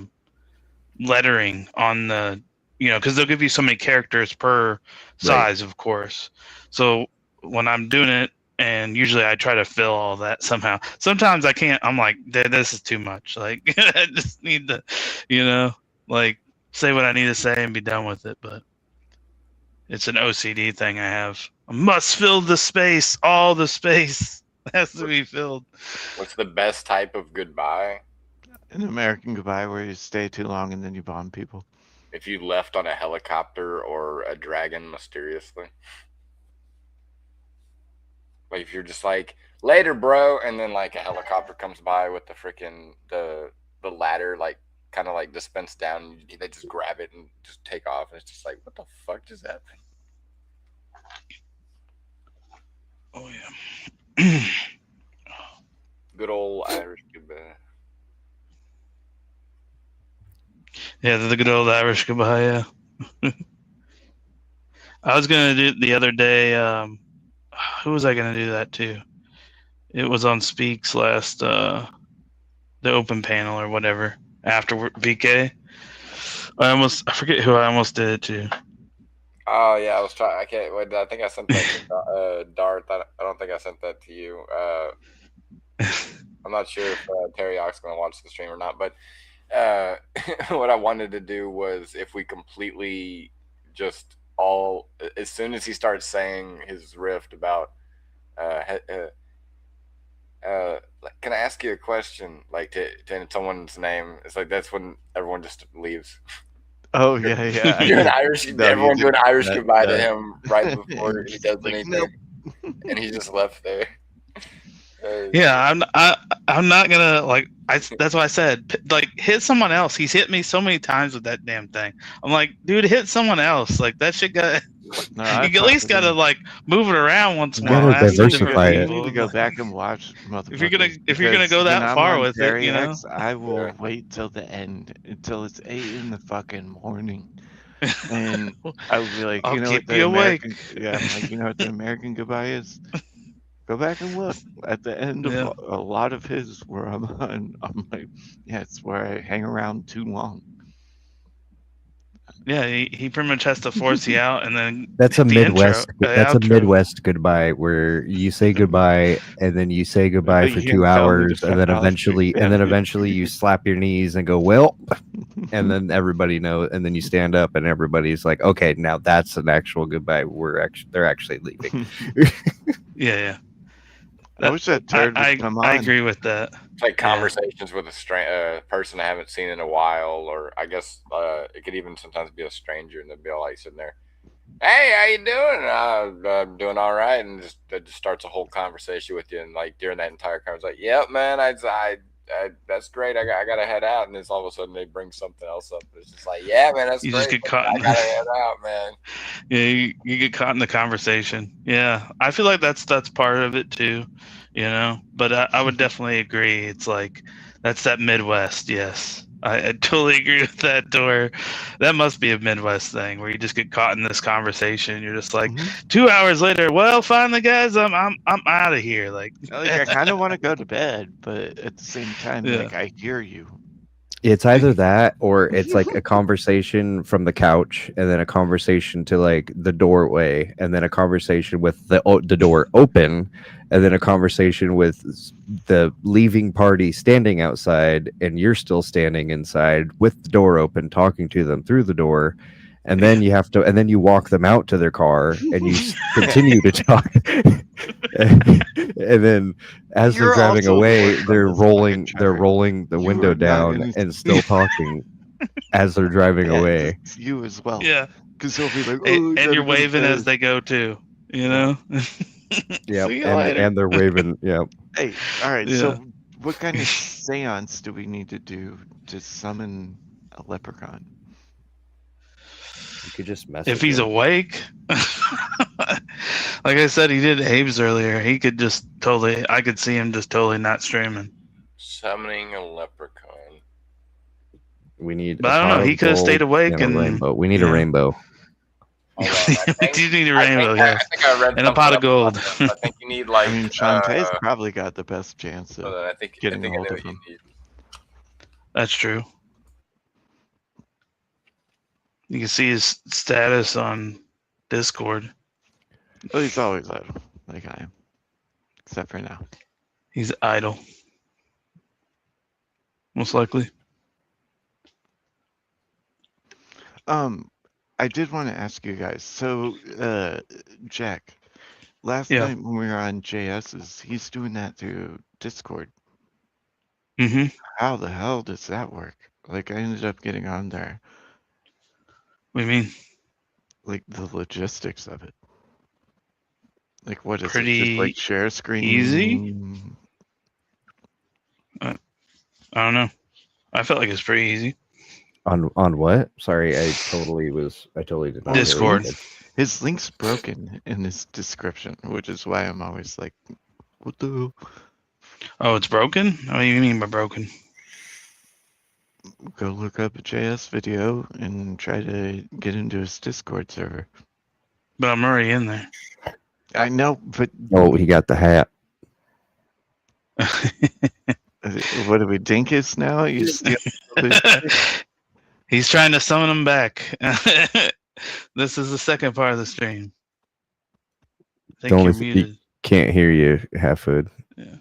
lettering on the, because they'll give you so many characters per size, of course. So when I'm doing it, and usually I try to fill all that somehow. Sometimes I can't. I'm like, this is too much. Like, I just need to, like say what I need to say and be done with it. But it's an OCD thing I have. I must fill the space. All the space has to be filled. What's the best type of goodbye? An American Goodbye where you stay too long and then you bomb people. If you left on a helicopter or a dragon mysteriously. Like if you're just like, later, bro, and then like a helicopter comes by with the freaking the ladder like kind of like dispensed down, and they just grab it and just take off, and it's just like, what the fuck just happened? Oh yeah. Good old Irish goodbye. Yeah, the good old Irish goodbye. Yeah. I was gonna do the other day. Who was I gonna do that to? It was on Speaks last, the open panel or whatever after VK. I forget who I almost did it to. Oh yeah, I was trying. I can't. Wait, I think I sent that to Darth. I don't think I sent that to you. I'm not sure if Terry Ock's going to watch the stream or not. But what I wanted to do was if we completely just all as soon as he starts saying his riff about can I ask you a question like to someone's name? It's like that's when everyone just leaves. Oh yeah. Doing Irish, everyone doing Irish goodbye to him right before he does anything, nope. and he just left there. Yeah, I'm not gonna like. That's what I said. Like, hit someone else. He's hit me so many times with that damn thing. I'm like, dude, hit someone else. Like that shit got. No, you at least gotta like move it around once in a You while. gotta Ask some diversify different it. You people. need to go back and watch. If you're gonna because go that when I'm far on with it, Terry X, I will wait till the end until it's 8 in the fucking morning, and I will be like, I'll you know keep what the you awake. American, yeah, I'm like, you know what the American Goodbye is. Go back and look at the end of Yeah. a lot of his where I'm like, yeah, it's where I hang around too long. Yeah, he pretty much has to force you out, and then That's a hit the Midwest. intro, That's a outro. Midwest goodbye where you say goodbye and then you say goodbye But for you 2 can tell me to hours and then fuck off, eventually you slap your knees and go, well, and then everybody knows, and then you stand up and everybody's like, okay, now that's an actual goodbye. They're actually leaving. Yeah. I wish that turd would come on. I agree with that. It's like conversations with a person I haven't seen in a while, or I guess it could even sometimes be a stranger, and they'll be all like sitting there, "Hey, how you doing?" I'm doing all right, and it just starts a whole conversation with you, and like during that entire conversation, like, "Yep, man, I that's great. I got to head out," and then all of a sudden they bring something else up. It's just like, "Yeah, man, that's You great. just get caught. I gotta head out, man." Yeah, you get caught in the conversation. Yeah, I feel like that's part of it too, But I would definitely agree. It's like that's that Midwest. Yes, I totally agree with that. Door, that must be a Midwest thing where you just get caught in this conversation. You're just like 2 hours later. Well, finally, guys, I'm out of here. Like I kind of want to go to bed, but at the same time, Yeah. like I hear you. It's either that or it's like a conversation from the couch and then a conversation to like the doorway and then a conversation with the door open and then a conversation with the leaving party standing outside and you're still standing inside with the door open talking to them through the door. And then and then you walk them out to their car and you continue to talk. And then as You're they're driving also away, the they're worst on rolling this they're fucking rolling the You window are not down gonna and still talking as they're driving Yeah, away. it's you as well. Yeah, because he'll be like, and, "Oh, and you're waving as they go too. Yep. See you later. And they're waving. Yep. Hey, all right. Yeah. So, what kind of seance do we need to do to summon a leprechaun? You could just mess If he's awake, like I said, he did Abe's earlier. He could just I could see him just totally not streaming. Summoning a leprechaun. We need. But I don't know. He could have stayed awake and a and rainbow. We need a yeah. rainbow. We do need a rainbow, yes. I think I read And a pot of something gold. about this. I think you need like. I mean, Shantae's probably got the best chance of I think getting I a hold know of what you him. need. That's true. You can see his status on Discord. Well, he's always idle, like I am, except for now. He's idle. Most likely. I did want to ask you guys. So, Jack, last Yeah. night when we were on JS's, he's doing that through Discord. Mm-hmm. How the hell does that work? Like, I ended up getting on there. What do you mean? Like, the logistics of it. Like, what is it? Pretty Just like share screen? easy? I don't know. I felt like it's pretty easy. On what? Sorry, I totally did not. Discord. Hear what you said. His link's broken in his description, which is why I'm always like, what the hell? Oh, it's broken? What do you mean by broken? Go look up a JS video and try to get into his Discord server. But I'm already in there. I know, but Oh, he got the hat. what do we dinkus now? You steal He's trying to summon him back. This is the second part of the stream. I think Don't you're listen- muted. Can't hear you, Half-Hood. Yeah.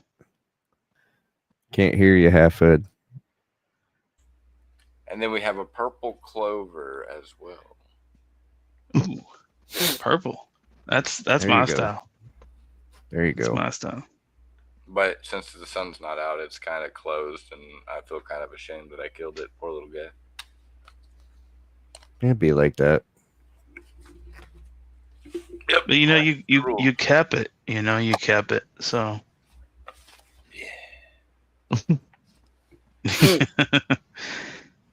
Can't hear you, Half-Hood. And then we have a purple clover as well. Ooh, purple. That's There my you go. style. There you That's go. my style. But since the sun's not out, it's kind of closed, and I feel kind of ashamed that I killed it. Poor little guy. It'd be like that. Yep. But you know, you kept it. You know, you kept it. So.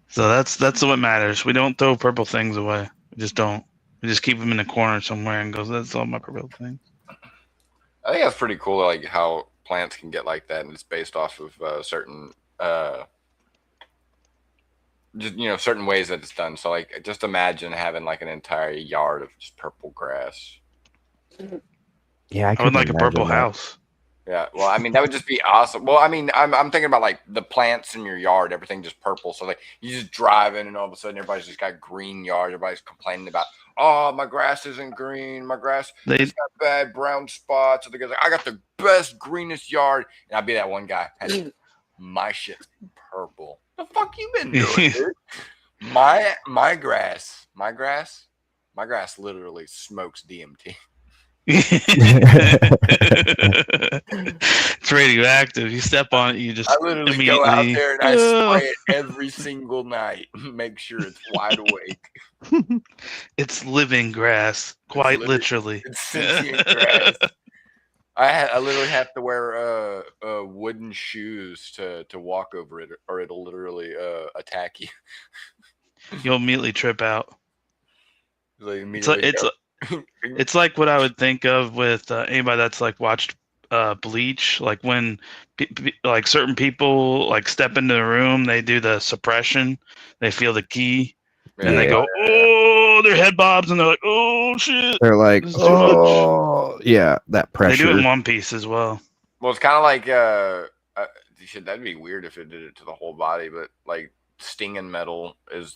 So that's what matters. We don't throw purple things away. We just don't. We just keep them in the corner somewhere and goes, that's all my purple things. I think that's pretty cool, like how plants can get like that, and it's based off of certain, just certain ways that it's done. So like, just imagine having like an entire yard of just purple grass. Yeah, I would like a purple house. Yeah, well, I mean, that would just be awesome. Well, I mean, I'm thinking about like the plants in your yard, everything just purple. So like, you just drive in, and all of a sudden, everybody's just got green yard. Everybody's complaining about, oh, my grass isn't green. My grass it's got bad brown spots. So the guy's like, I got the best greenest yard, and I'd be that one guy. Hey, my shit's purple. The fuck you been doing, dude? My grass literally smokes DMT. It's radioactive. You step on it, you just I literally immediately go out there and I spray it every single night. Make sure it's wide awake. It's living grass, quite literally. It's sentient grass. I literally have to wear wooden shoes to walk over it, or it'll literally attack you. You'll immediately trip out. It's It's like what I would think of with anybody that's like watched Bleach. Like when like certain people like step into the room, they do the suppression. They feel the key, and they go, "Oh!" Their head bobs, and they're like, "Oh shit!" They're like, This is too much. "Oh, yeah, that pressure." They do it in One Piece as well. Well, it's kind of like that'd be weird if it did it to the whole body, but like stinging metal is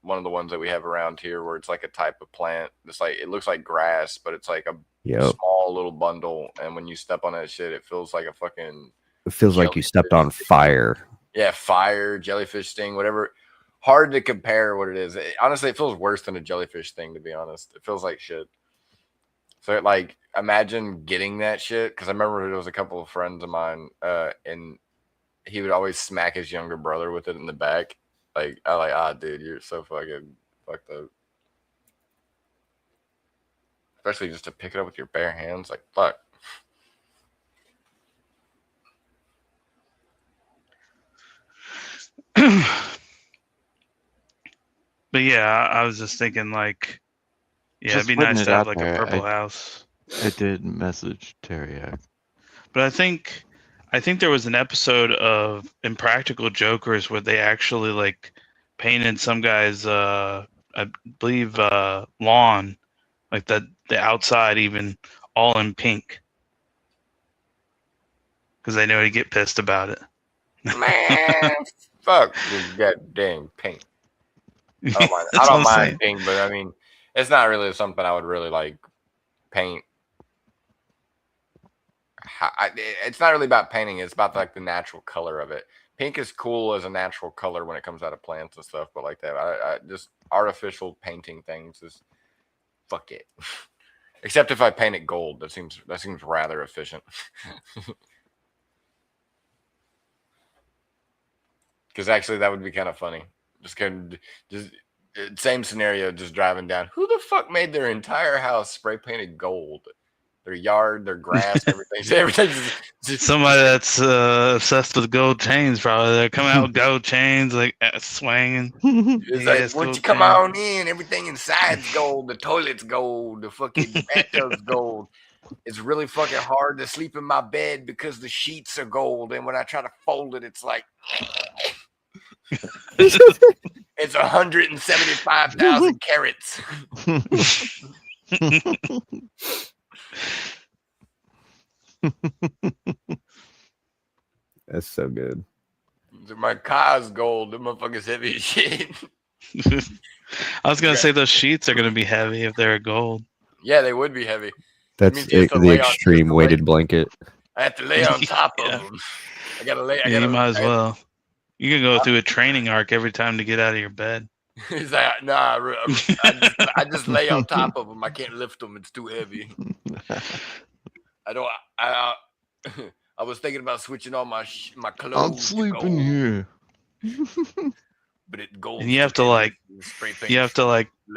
one of the ones that we have around here, where it's like a type of plant. It's like, it looks like grass, but it's like a small little bundle, and when you step on that shit, it feels like a fucking. It feels like you stepped on fire. Yeah, fire, jellyfish sting, whatever. Hard to compare what it is. Honestly, it feels worse than a jellyfish sting, to be honest. It feels like shit. So, like, imagine getting that shit, because I remember there was a couple of friends of mine, and he would always smack his younger brother with it in the back. Like, I like, dude, you're so fucking fucked up. Especially just to pick it up with your bare hands, like, fuck. But yeah, I was just thinking like, yeah, Just it'd be putting nice it to have out like there, a purple house. I did message Teriak. But I think there was an episode of Impractical Jokers where they actually like painted some guy's I believe lawn, like the outside even all in pink. Because they know he'd get pissed about it. Man, fuck this goddamn pink. I don't mind, That's what I'm mind saying. pink, but I mean, it's not really something I would really like paint. It's not really about painting. It's about like the natural color of it. Pink is cool as a natural color when it comes out of plants and stuff, but like that, I just artificial painting things is fuck it. Except if I paint it gold, that seems rather efficient. Because actually, that would be kind of funny. Just same scenario, just driving down. Who the fuck made their entire house spray painted gold? Their yard, their grass, everything. Everything's just Somebody that's obsessed with gold chains, probably. They're coming out with gold chains, like swinging. It's like, Yes, once you gold come chain. on in, everything inside's gold. The toilet's gold. The fucking bathtub's gold. It's really fucking hard to sleep in my bed because the sheets are gold. And when I try to fold it, it's like it's 175,000 carats. That's so good. My car's gold. The motherfucker's heavy as shit. I was gonna say those sheets are gonna be heavy if they're gold. Yeah, they would be heavy. That's the extreme weighted blanket. I have to lay on top of them. I gotta lay. You might as well. You can go through a training arc every time to get out of your bed. He's like, nah, I just lay on top of them. I can't lift them. It's too heavy. I don't. I was thinking about switching all my clothes. I'm sleeping here. But it gold. And you have to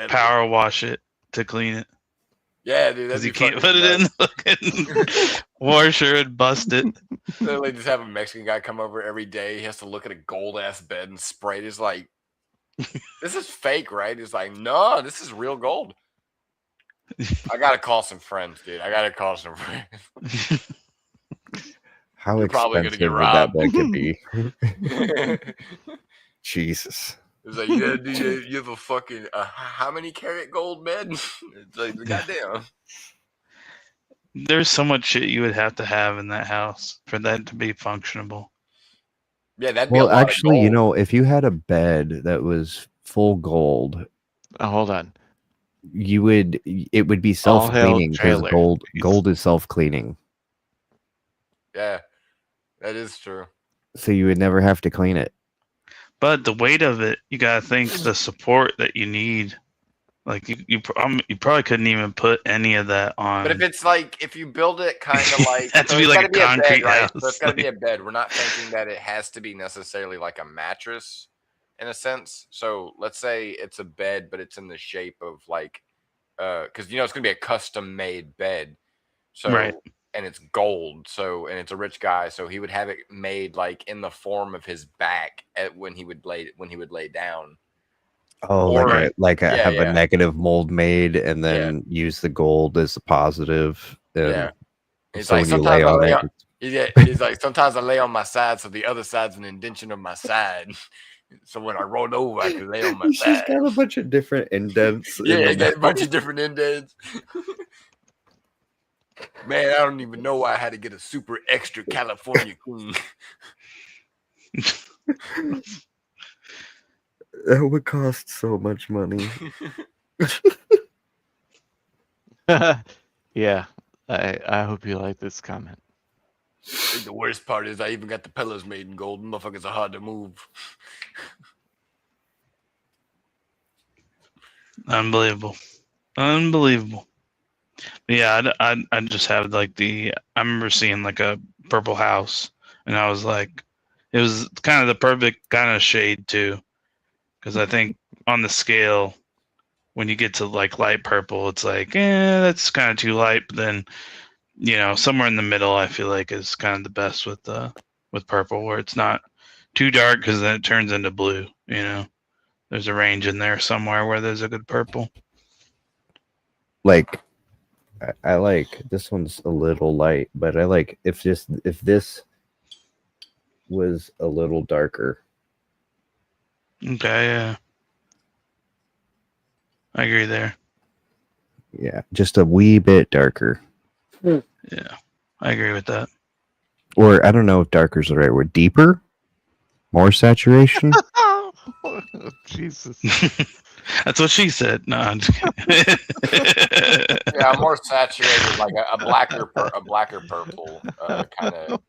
power wash it to clean it. Yeah, dude. Because you can't put it in the fucking washer and bust it. Literally just have a Mexican guy come over every day. He has to look at a gold ass bed and spray it. He's like, this is fake, right? He's like, no, this is real gold. I gotta call some friends, dude. How You're probably gonna expensive get would that robbed. blanket be? Jesus. It's like, yeah, dude, you have a fucking how many carat gold bed? It's like, goddamn. There's so much shit you would have to have in that house for that to be functionable. Yeah, that'd be a lot actually, of you gold. know, if you had a bed that was full gold, hold on. It would be All hail self-cleaning because trailer. gold is self-cleaning. Yeah, that is true. So you would never have to clean it. But the weight of it, you gotta think the support that you need. Like you probably couldn't even put any of that on. But if it's like, if you build it kind of like, Have to so be it's like gotta a concrete bed, right? house, So it's gotta be like- a bed. We're not thinking that it has to be necessarily like a mattress in a sense. So let's say it's a bed, but it's in the shape of like, because it's gonna be a custom made bed. So Right. And it's gold. So, and it's a rich guy, so he would have it made like in the form of his back when he would lay down. Oh, Or- have yeah. a negative mold made and then use the gold as a positive. Yeah. He's So like, when you sometimes lay I on lay it, on, he's like, sometimes I lay on my side, so the other side's an indentation of my side. So when I rolled over, I could lay on my she's side. got a bunch of different indents. in Yeah, the he got a back. bunch of different indents. Man, I don't even know why I had to get a super extra California king. That would cost so much money. Yeah, I hope you like this comment. The worst part is I even got the pillows made in gold. Motherfuckers are hard to move. Unbelievable. Yeah, I just have like I remember seeing like a purple house, and I was like, it was kind of the perfect kind of shade too, because I think on the scale, when you get to like light purple, it's like, that's kind of too light. But then, somewhere in the middle, I feel like is kind of the best with purple, where it's not too dark because then it turns into blue. There's a range in there somewhere where there's a good purple. Like, I like this one's a little light, but I like if this was a little darker. Okay, yeah. I agree there. Yeah, just a wee bit darker. Yeah, I agree with that. Or I don't know if darker is the right word. Deeper? More saturation? Oh, Jesus. That's what she said. No, I'm just kidding. Yeah, more saturated, like a blacker purple kind of.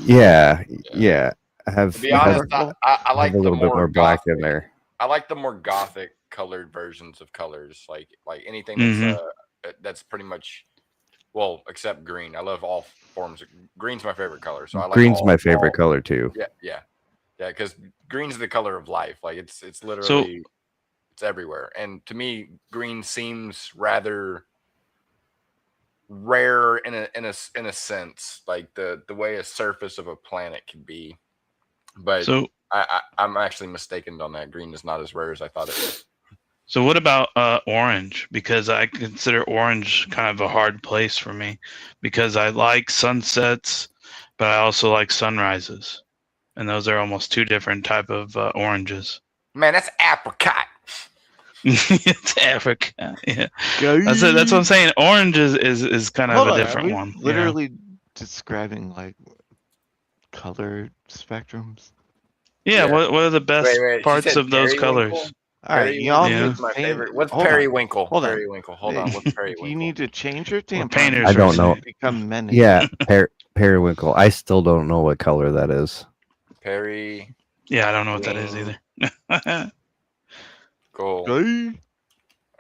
Yeah. To be honest, I like a the little bit more black in there. I like the more gothic colored versions of colors, like anything that's pretty much, well, except green. I love all forms. Green's my favorite color, so I like Green's my favorite color too. Yeah, because green's the color of life. Like it's literally it's everywhere. And to me, green seems rather rare in a sense, like the way a surface of a planet can be. But I'm actually mistaken on that. Green is not as rare as I thought it was. So what about orange? Because I consider orange kind of a hard place for me, because I like sunsets, but I also like sunrises, and those are almost two different type of oranges. Man, that's apricot. It's apricot. Yeah, that's what I'm saying. Orange is kind of a different one. Literally describing like color spectrums. Yeah. What are the best parts of those colors? All right, y'all need my favorite. What's periwinkle? Periwinkle. Hold on. What's periwinkle? You need to change your tampon. Painters. I don't know. Become men. Yeah, periwinkle. I still don't know what color that is. Perry. Yeah, I don't know what that is either. Cool. Hey.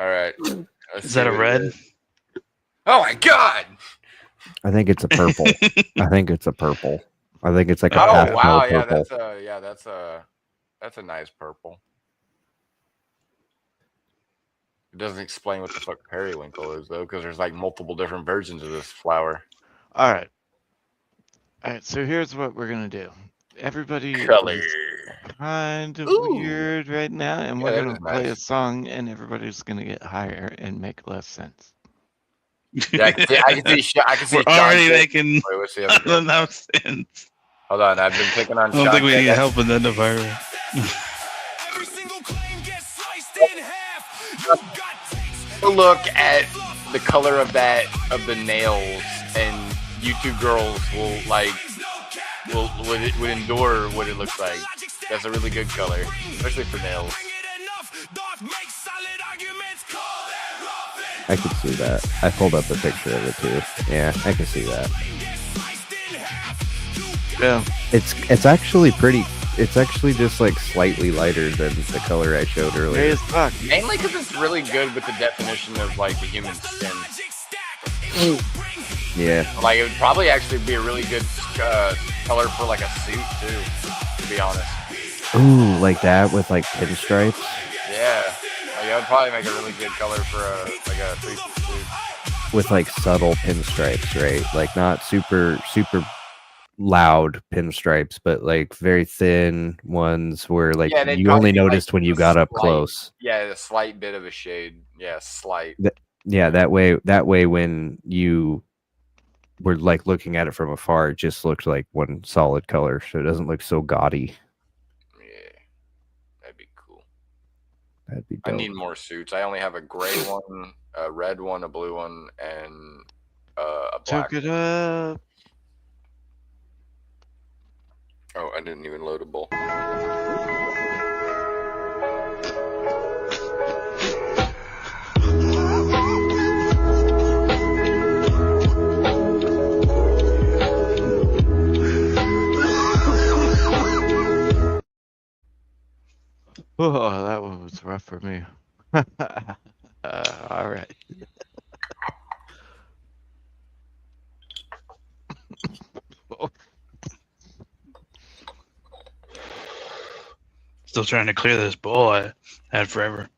All right. Is that a red? Oh my god! I think it's a purple. I think it's a purple. I think it's like a oh wow, yeah, purple. that's a nice purple. It doesn't explain what the fuck periwinkle is though, because there's like multiple different versions of this flower. All right. So here's what we're gonna do. Everybody Color. is kind of weird right now, and we're gonna play a song, and everybody's gonna get higher and make less sense. Yeah, I can see. We're already making enough sense. Hold on, I've been picking on. I don't think we need help in the environment. Look at the color of the nails, and YouTube girls would endure what it looks like. That's a really good color, especially for nails. I can see that. I pulled up a picture of it too. Yeah, I can see that. Yeah. It's actually pretty. It's actually just like slightly lighter than the color I showed earlier. Mainly because it's really good with the definition of like the human skin. Yeah. Like it would probably actually be a really good color for like a suit too, to be honest. Ooh, like that with like pinstripes. Yeah, like that would probably make a really good color for a three-piece suit. With like subtle pinstripes, right? Like not super loud pinstripes, but like very thin ones where like you only noticed when you got up close. Yeah, a slight bit of a shade. Yeah, slight. That way when you were like looking at it from afar, it just looked like one solid color, so it doesn't look so gaudy. Yeah, that'd be cool. That'd be dope. I need more suits. I only have a gray one, a red one, a blue one, and a black. Took it up. Oh, I didn't even load a bowl. Oh, that one was rough for me. All right. Still trying to clear this bowl I had forever.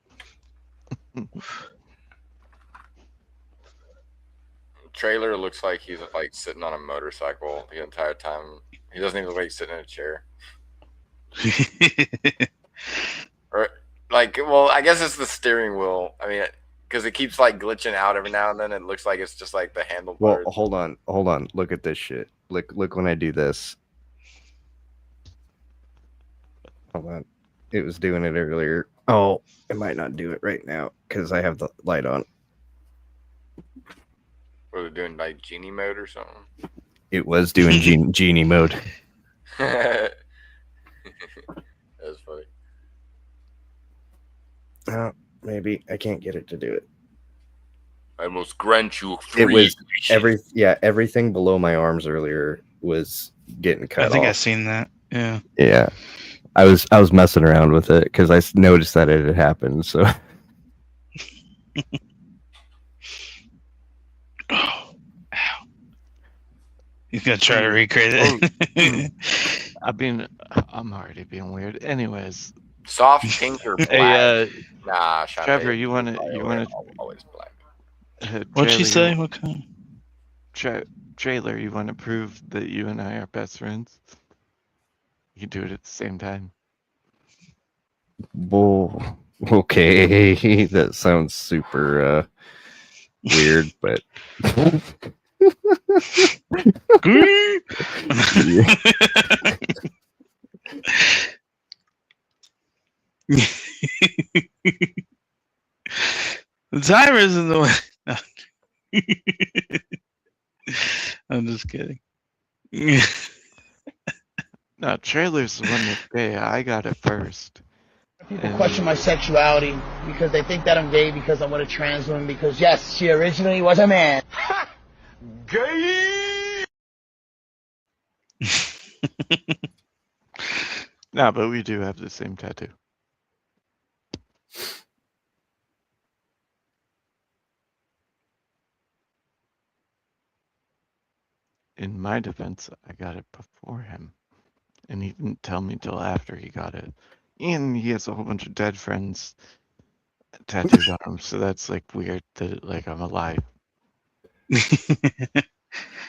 Trailer looks like he's like sitting on a motorcycle the entire time. He doesn't even look like he's sitting in a chair. Or like, well, I guess it's the steering wheel. I mean, because it keeps like glitching out every now and then. It looks like it's just like the handlebars. Well, hold on. Look at this shit. Look when I do this. Hold on. It was doing it earlier. Oh, it might not do it right now because I have the light on. What are they doing, like genie mode or something? It was doing genie mode. That's funny. Maybe I can't get it to do it. I must grant you It was wishes. everything below my arms earlier was getting cut off. I think I've seen that. Yeah. Yeah. I was messing around with it because I noticed that it had happened. So Oh, ow. He's gonna try to recreate it. I mean, I'm already being weird. Anyways, Soft pink or black? hey, Nah, Trevor, you wanna always black. What'd she Trailer, say? What kind? Trailer, you want to prove that you and I are best friends? You can do it at the same time. Whoa. Okay, that sounds super weird, but The timer isn't the way. I'm just kidding. No, Trailer's the one that's gay. I got it first. People question my sexuality because they think that I'm gay because I'm with a trans woman because, yes, she originally was a man. Gay! No, but we do have the same tattoo. In my defense, I got it before him. And he didn't tell me till after he got it. And he has a whole bunch of dead friends tattooed on him, so that's like weird that like I'm alive.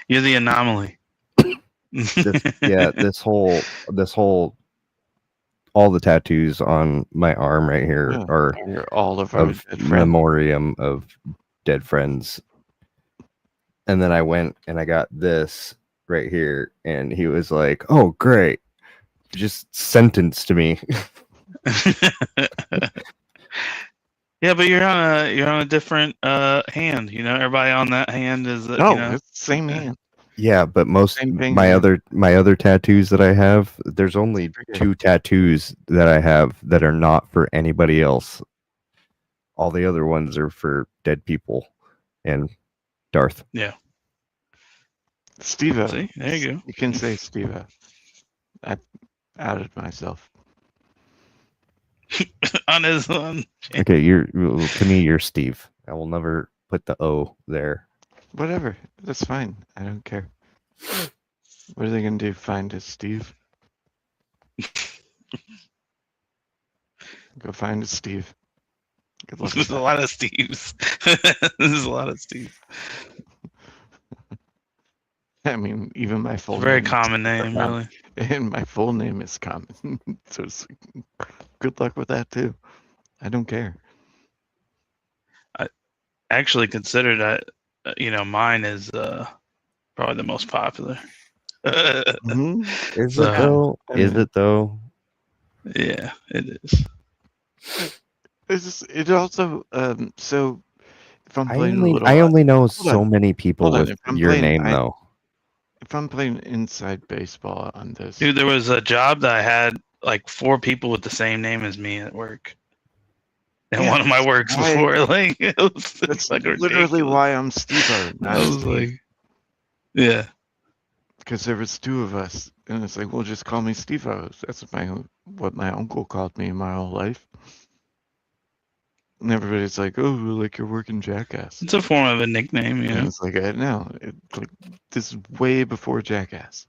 You're the anomaly. this whole all the tattoos on my arm right here are all of our dead friends. Memoriam of dead friends. And then I went and I got this right here, and he was like, "Oh, great. Just sentence to me." Yeah, but you're on a different hand. You know, everybody on that hand is No, you know, it's the same hand. Yeah, but most my other tattoos that I have, there's only 2 tattoos that I have that are not for anybody else. All the other ones are for dead people and Darth. Yeah. Steve-O. See, there you go. You can say Steve-O. I outed myself. On his own. Okay, to me you're Steve. I will never put the O there. Whatever. That's fine. I don't care. What are they gonna do? Find a Steve? Go find a Steve. Good luck. There's a lot of Steves. There's a lot of Steves. I mean, even my full Very name common name, really. And my full name is common. So good luck with that too. I don't care. I actually consider that, mine is probably the most popular. Mm-hmm. Is it though? Is it though? Yeah, it is. It also so if I'm playing I only know so many people with your name though. If I'm playing inside baseball on this, Dude, there was a job that I had like 4 people with the same name as me at work. And one of my works before, like, it was that's like literally why I'm Steve-O. I was like, yeah, because there was 2 of us, and it's like, well, just call me Steve-O. That's what my uncle called me my whole life. And everybody's like, oh, like you're working Jackass. It's a form of a nickname, And it's like, no, like this is way before Jackass.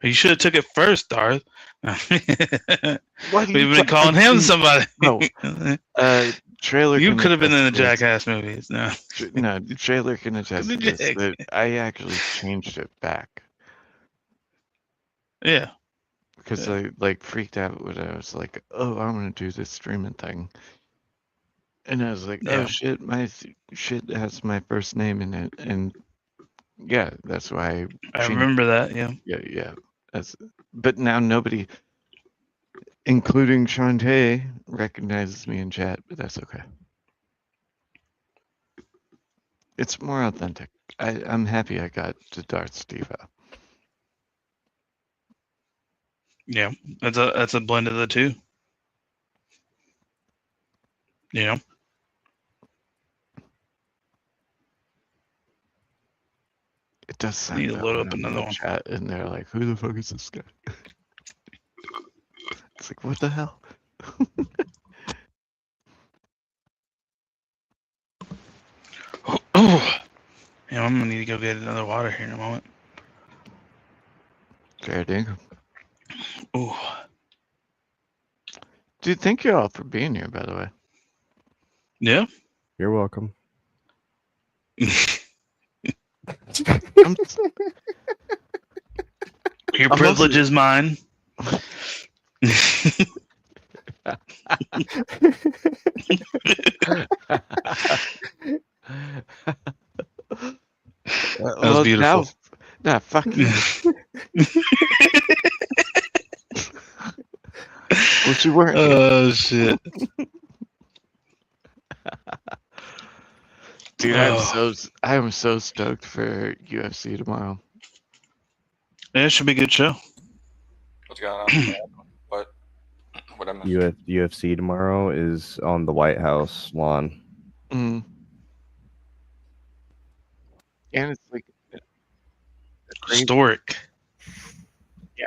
You should have took it first, Darth. We've been calling him somebody. No, Trailer. You could have been in the Jackass movies. No, Trailer can attest to this. That I actually changed it back. Yeah. Because I like freaked out when I was like, oh, I'm gonna do this streaming thing. And I was like, oh shit, my shit has my first name in it. And yeah, that's why I remember that, yeah. Yeah. But now nobody, including Shantae, recognizes me in chat, but that's okay. It's more authentic. I'm happy I got to Darth Steve-O. Yeah, that's a blend of the two. You know. It does sound Need to dumb load when up I'm in another the one. chat and they're like, "Who the fuck is this guy?" It's like, what the hell? Yeah, I'm gonna need to go get another water here in a moment. Fair dinkum. Ooh. Dude, thank you all for being here, by the way. Yeah. You're welcome. Your privilege is mine. That was beautiful. Nah, fuck you. Well, you weren't. Oh shit. Dude, I am so stoked for UFC tomorrow. Yeah, it should be a good show. What's going on? What I missed? UFC tomorrow is on the White House lawn. Mm. And it's like historic. Yeah,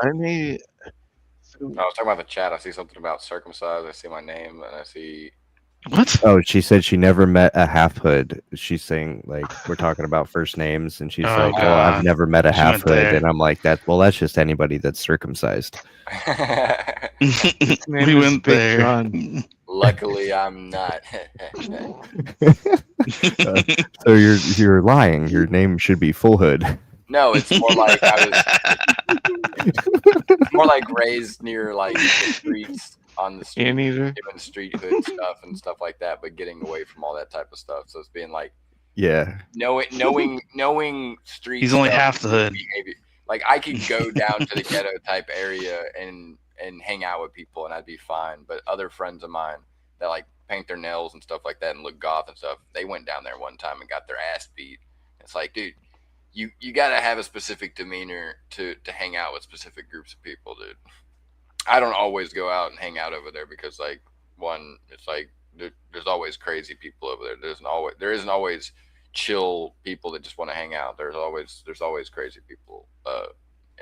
I mean, I was talking about the chat. I see something about circumcised. I see my name, and I see. What? Oh, she said she never met a half hood. She's saying like we're talking about first names, and she's Oh, like, "Oh, I've God. never met a She half went hood," there. and I'm like, "That that's just anybody that's circumcised." We went there. Luckily, I'm not. So you're lying. Your name should be Full Hood. No, it's more like it's more like raised near like the streets on the street, Anteater? doing street hood stuff and stuff like that, but getting away from all that type of stuff. So it's being like Yeah. knowing street. He's only stuff, half the hood. behavior. Like I could go down to the ghetto type area and hang out with people and I'd be fine. But other friends of mine that like paint their nails and stuff like that and look goth and stuff, they went down there one time and got their ass beat. It's like, dude, you got to have a specific demeanor to hang out with specific groups of people, dude. I don't always go out and hang out over there because, like, one, it's like there's always crazy people over there. There isn't always chill people that just want to hang out. There's always crazy people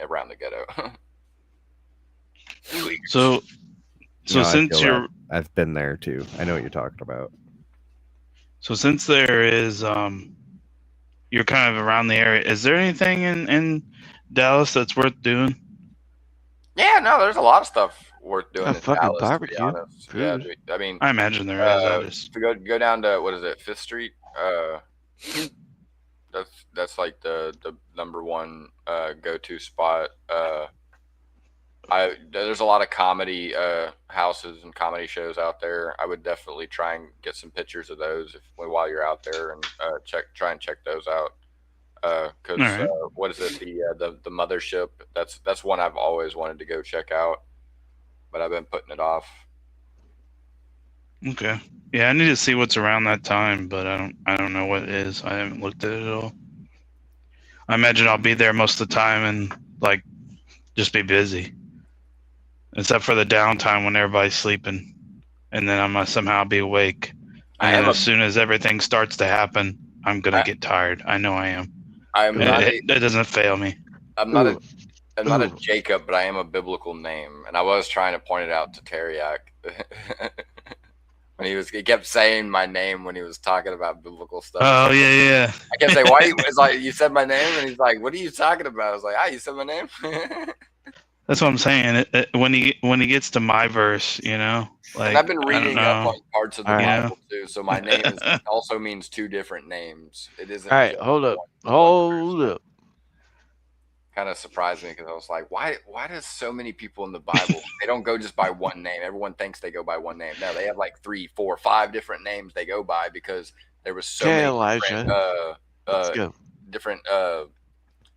around the ghetto. So No, I since feel you're that. I've been there too. I know what you're talking about. So since there is you're kind of around the area, is there anything in Dallas that's worth doing? Yeah, no, there's a lot of stuff worth doing A in fucking Dallas, barbecue, to be honest. Yeah, food. dude, I mean, I imagine there is. I just to go down to what is it, 5th Street? That's like the number one go-to spot. There's a lot of comedy houses and comedy shows out there. I would definitely try and get some pictures of those while you're out there and try and check those out. Because right. what is it? The Mothership. That's one I've always wanted to go check out, but I've been putting it off. Okay. Yeah, I need to see what's around that time, but I don't know what it is. I haven't looked at it at all. I imagine I'll be there most of the time and like just be busy. Except for the downtime when everybody's sleeping. And then I'm gonna somehow be awake. And then as soon as everything starts to happen, I'm gonna get tired. I know I am. It doesn't fail me. I'm not a Jacob, but I am a biblical name, and I was trying to point it out to Teriak when he kept saying my name when he was talking about biblical stuff. Oh yeah. I kept saying, "Why?" It's like you said my name, and he's like, "What are you talking about?" I was like, you said my name." That's what I'm saying. When he gets to my verse, you know, like and I've been reading up on parts of the Bible too, so my name also means two different names. It isn't. All right, hold up. Kind of surprised me because I was like, why does so many people in the Bible, they don't go just by one name? Everyone thinks they go by one name. No, they have like 3, 4, 5 different names they go by because there was so many Elijah. different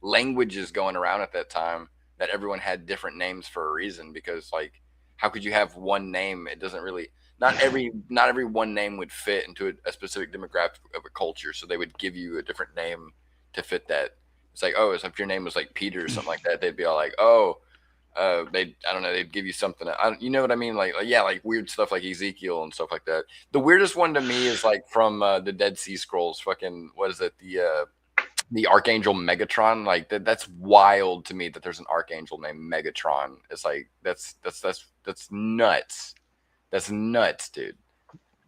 languages going around at that time that everyone had different names for a reason, because like how could you have one name? It doesn't really, not every one name would fit into a specific demographic of a culture, so they would give you a different name to fit that. It's like, oh, if your name was like Peter or something like that, they'd be all like, oh, I don't know, they'd give you something, you know what I mean, like yeah, like weird stuff like Ezekiel and stuff like that. The weirdest one to me is like from the Dead Sea Scrolls, fucking what is it, the Archangel Megatron. Like that's wild to me that there's an Archangel named Megatron. It's like that's nuts. That's nuts, dude.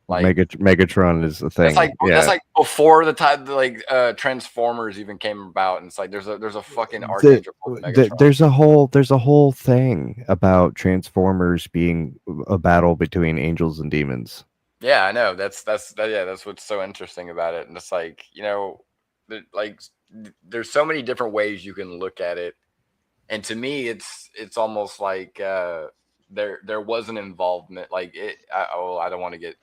Like Megatron is the thing. That's like before the time like Transformers even came about, and it's like there's a fucking Archangel called Megatron. There's a whole thing about Transformers being a battle between angels and demons. Yeah, I know. That's what's so interesting about it. And it's like, you know, like there's so many different ways you can look at it. And to me, it's almost like there was an involvement. Like I don't want to get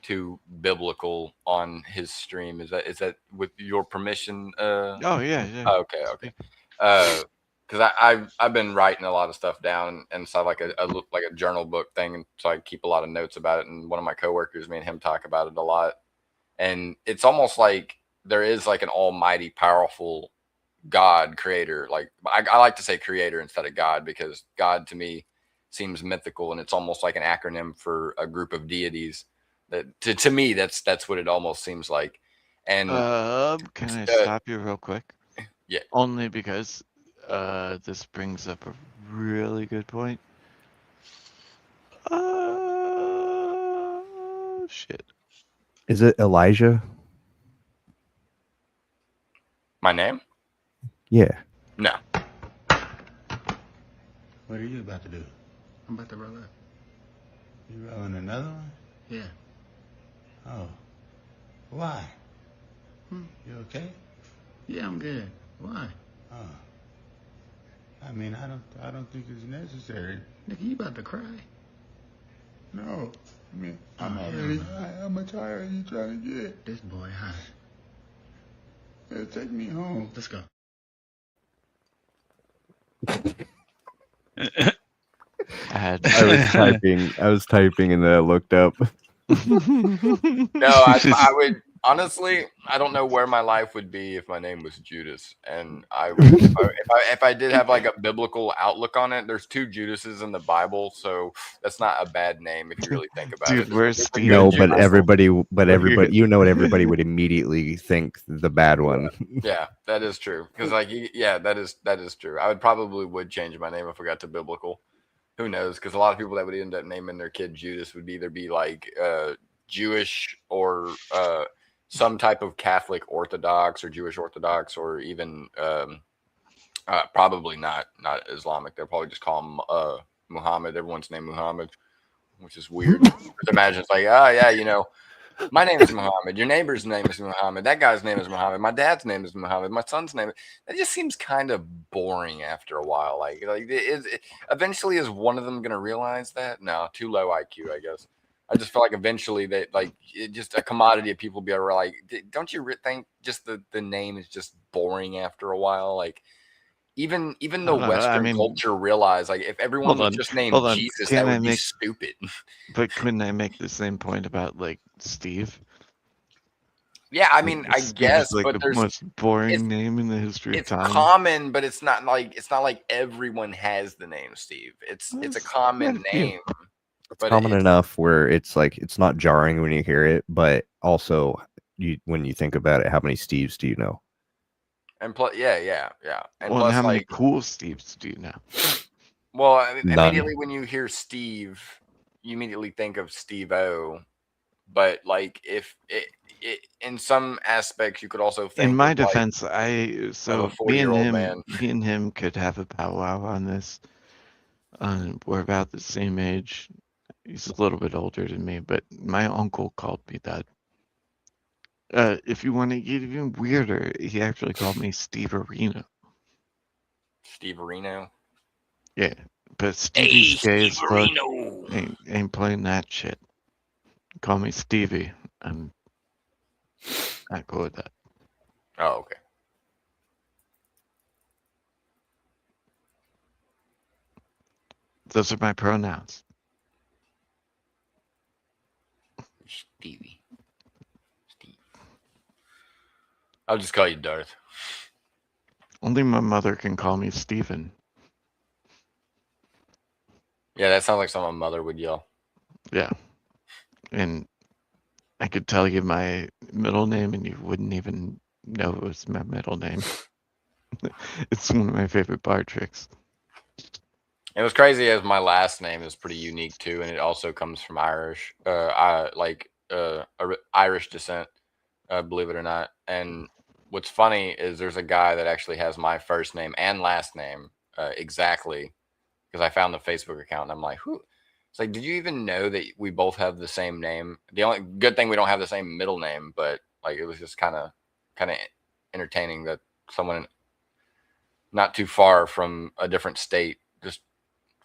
too biblical on his stream. Is that with your permission? Oh yeah. Oh, okay. Because I've been writing a lot of stuff down, and so like a journal book thing, and so I keep a lot of notes about it. And one of my coworkers, me and him talk about it a lot, and it's almost like there is like an almighty, powerful God creator. Like I like to say creator instead of God, because God to me seems mythical, and it's almost like an acronym for a group of deities. That to me that's what it almost seems like. And can I stop you real quick? Yeah. Only because this brings up a really good point. Shit. Is it Elijah? My name? Yeah. No. What are you about to do? I'm about to roll up. You rolling another one? Yeah. Oh. Why? You okay? Yeah, I'm good. Why? Oh. I mean, I don't think it's necessary. Nigga, you about to cry? No. I mean, I'm already high. How much higher are you trying to get? This boy high. Yeah, take me home. Let's go. I was typing and then I looked up. No, I would honestly, I don't know where my life would be if my name was Judas. And I would, if I did have like a biblical outlook on it, there's 2 Judases in the Bible, so that's not a bad name if you really think about it. Where's Steve? No, but everybody, you know what everybody would immediately think the bad one. Yeah, that is true. Because like, yeah, that is true. I would change my name if I got to biblical. Who knows? Because a lot of people that would end up naming their kid Judas would either be like Jewish or some type of Catholic Orthodox or Jewish Orthodox, or even probably not Islamic. They'll probably just call him Muhammad. Everyone's named Muhammad, which is weird. Imagine it's like, oh yeah, you know, my name is Muhammad. Your neighbor's name is Muhammad. That guy's name is Muhammad. My dad's name is Muhammad. My son's name. That just seems kind of boring after a while. Like eventually, is one of them going to realize that? No, too low IQ, I guess. I just feel like eventually that like just a commodity of people be like, don't you think just the name is just boring after a while? Like even the Western culture realize, like, if everyone was just named Jesus, that would be stupid. But couldn't I make the same point about like Steve? Yeah, I mean, I guess, like but the most boring name in the history of time. It's common, but it's not like everyone has the name Steve. It's a common name. It's common enough where it's like it's not jarring when you hear it, but also when you think about it, how many Steves do you know? And plus, yeah. And well, plus, how many cool Steves do you know? Well, immediately when you hear Steve, you immediately think of Steve-O. But like, if it in some aspects, you could also think. In my of, defense, like, me and him could have a powwow on this. We're about the same age. He's a little bit older than me, but my uncle called me that. If you want to get even weirder, he actually called me Steve Areno. Steve Areno? Yeah, but Stevie's gay as fuck. Areno. Ain't playing that shit. Call me Stevie. I'm not cool with that. Oh, okay. Those are my pronouns. Stevie. Steve. I'll just call you Darth. Only my mother can call me Stephen. Yeah, that sounds like something my mother would yell. Yeah. And I could tell you my middle name and you wouldn't even know it was my middle name. It's one of my favorite bar tricks. It was crazy as my last name is pretty unique too, and it also comes from Irish, Irish descent, believe it or not. And what's funny is there's a guy that actually has my first name and last name exactly, because I found the Facebook account and I'm like, who? It's like, did you even know that we both have the same name? The only good thing we don't have the same middle name, but like it was just kind of entertaining that someone not too far from a different state, just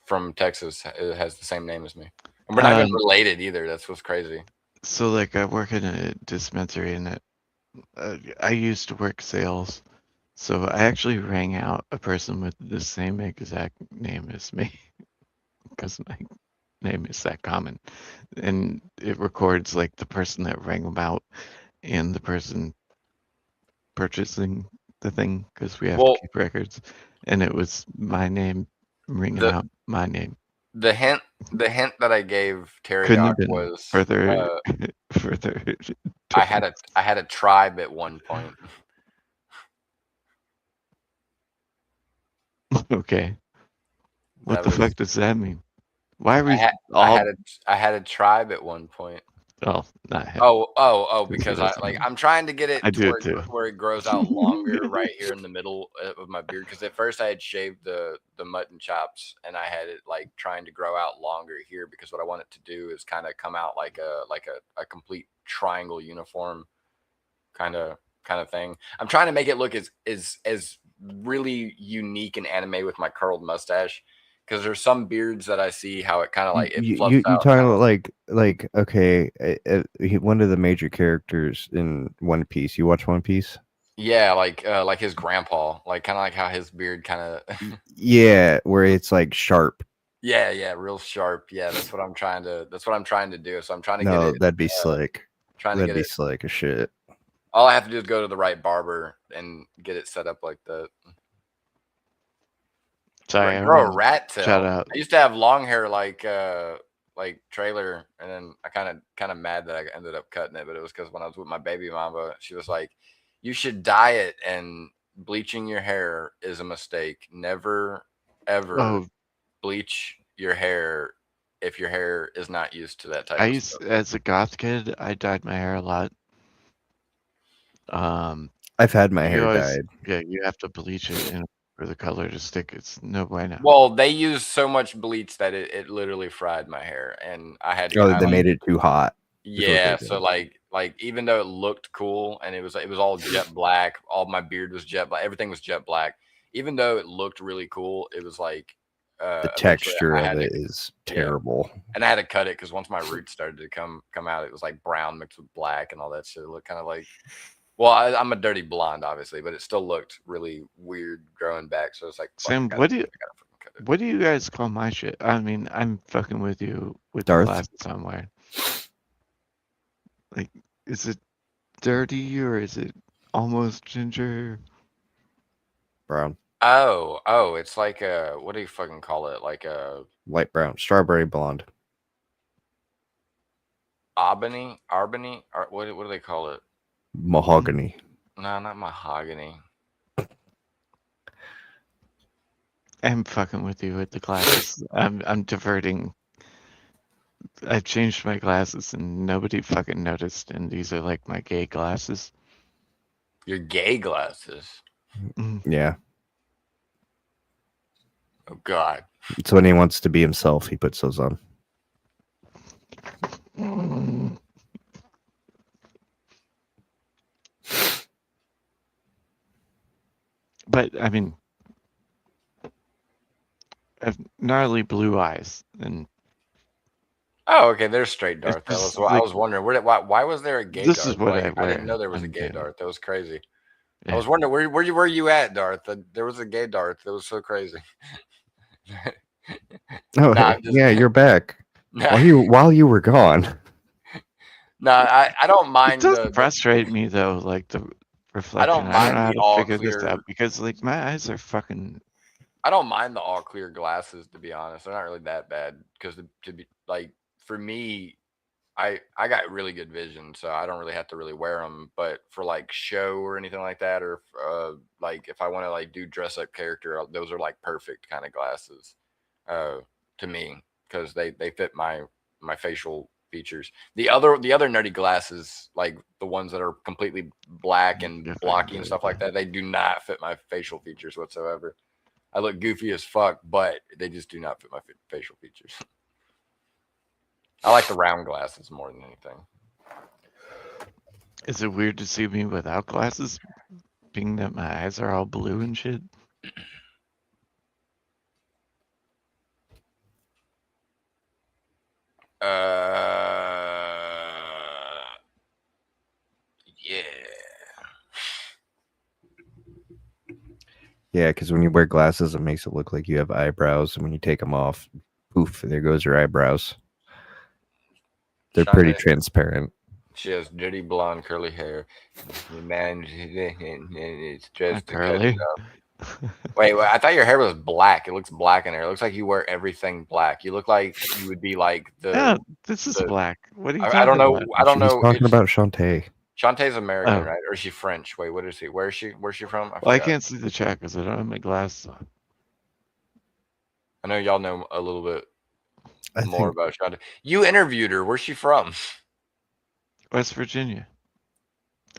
from Texas, has the same name as me. And we're not even related either. That's what's crazy. So, like, I work in a dispensary, and I used to work sales. So I actually rang out a person with the same exact name as me because my name is that common. And it records, like, the person that rang them out and the person purchasing the thing because we have to keep records. And it was my name ringing out my name. The hint that I gave Terry Couldn't Doc have been was further. I had a tribe at one point. Okay. What the fuck does that mean? Why are we I had a tribe at one point. Oh, not him. Because I'm trying to get it I to do where, it too. where it grows out longer right here in the middle of my beard. Because at first I had shaved the mutton chops and I had it like trying to grow out longer here because what I want it to do is kind of come out like a complete triangle uniform kind of thing. I'm trying to make it look as really unique and anime with my curled mustache. Because there's some beards that I see how it kind of like it fluffs you out. talking about like okay, one of the major characters in One Piece. You watch One Piece? Yeah, like his grandpa, like kind of like how his beard kind of. Yeah, where it's like sharp. Yeah, real sharp. Yeah, that's what I'm trying to do. So I'm trying to get it. That'd be slick. That'd be slick as shit. All I have to do is go to the right barber and get it set up like that. Sorry, grow a rat tail. Shout out. I used to have long hair like Trailer, and then I kind of mad that I ended up cutting it, but it was because when I was with my baby mama, she was like, "You should dye it, and bleaching your hair is a mistake. Never ever bleach your hair if your hair is not used to that type of stuff." As a goth kid, I dyed my hair a lot. I've had my hair dyed. Yeah, you have to bleach it for the color to stick. It's no bueno. Well, they used so much bleach that it literally fried my hair, and I had to. They made it too hot. Yeah, so like even though it looked cool and it was all jet black, all my beard was jet black, everything was jet black. Even though it looked really cool, it was like the texture of it is terrible. And I had to cut it because once my roots started to come out, it was like brown mixed with black and all that shit. It looked kind of like. Well, I'm a dirty blonde, obviously, but it still looked really weird growing back. So it's like, Sam, what do you guys call my shit? I mean, I'm fucking with you with Darth? the glasses I'm wearing. Like, is it dirty or is it almost ginger? Brown. Oh, it's like what do you fucking call it? Like a light brown, strawberry blonde. Arbony, or what do they call it? Mahogany. No, not mahogany. I'm fucking with you with the glasses. I'm diverting. I've changed my glasses and nobody fucking noticed, and these are like my gay glasses. Your gay glasses? Yeah. Oh God. It's when he wants to be himself, he puts those on. But I mean, I have gnarly blue eyes, and oh, okay. There's straight Darth. That was what I was wondering. Why was there a gay Darth? This is what I wear. I didn't know there was a gay Darth. That was crazy. Yeah. I was wondering where you at, Darth? There was a gay Darth. That was so crazy. Oh, Nah, I'm just- yeah, you're back. While you were gone. No, I don't mind It does the frustrate me though, like the reflection. I don't mind know how the to all figure this clear. out because like my eyes are fucking. I don't mind the all clear glasses, to be honest. They're not really that bad because to be like for me, I got really good vision, so I don't really have to really wear them. But for like show or anything like that, or like if I want to like do dress up character, those are like perfect kind of glasses to me because they fit my facial features. The other nerdy glasses, like the ones that are completely black and blocky and stuff like that, they do not fit my facial features whatsoever. I look goofy as fuck, but they just do not fit my facial features. I like the round glasses more than anything. Is it weird to see me without glasses, being that my eyes are all blue and shit? Yeah. Yeah, because when you wear glasses, it makes it look like you have eyebrows, and when you take them off, poof, there goes your eyebrows. They're pretty transparent. She has dirty blonde curly hair. Man, it's just curly. Wait, I thought your hair was black. It looks black in there. It looks like you wear everything black. You look like you would be like the. Yeah, this is black. What are you talking I don't know. about? I don't know. She's talking about Shantae. Shantae's American, Oh. right? Or is she French? Wait, what is she? Where is she? Where's she from? Well, I can't see the chat because I don't have my glasses on. I know y'all know a little bit I more think about Shantae. You interviewed her. Where's she from? West Virginia.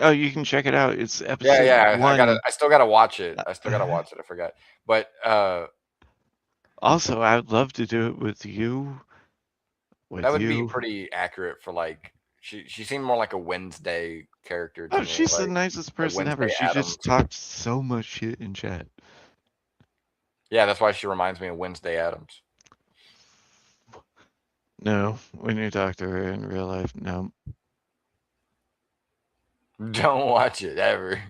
Oh, you can check it out. It's episode Yeah. 1. I still gotta watch it. I forgot. But also, I would love to do it with you. that would be pretty accurate for like she seemed more like a Wednesday character to Oh, me. she's like, the nicest person ever. Wednesday She Addams. just talks so much shit in chat. Yeah, that's why she reminds me of Wednesday Addams. No, when you talk to her in real life, no. Don't watch it ever.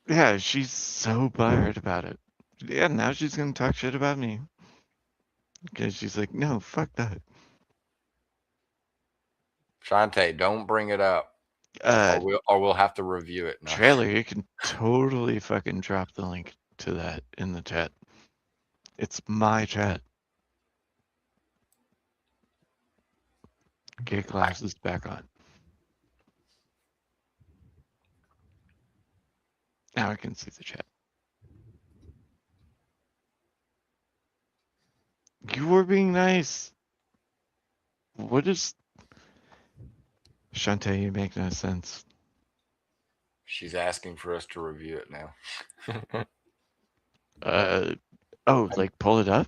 Yeah, she's so butthurt about it. Yeah, now she's gonna talk shit about me. Because she's like, no, fuck that. Shantae, don't bring it up. Or we'll have to review it. No. Trailer, you can totally fucking drop the link to that in the chat. It's my chat. Get glasses back on. Now I can see the chat. You were being nice. What is... Shantae, you make no sense. She's asking for us to review it now. Oh, like pull it up?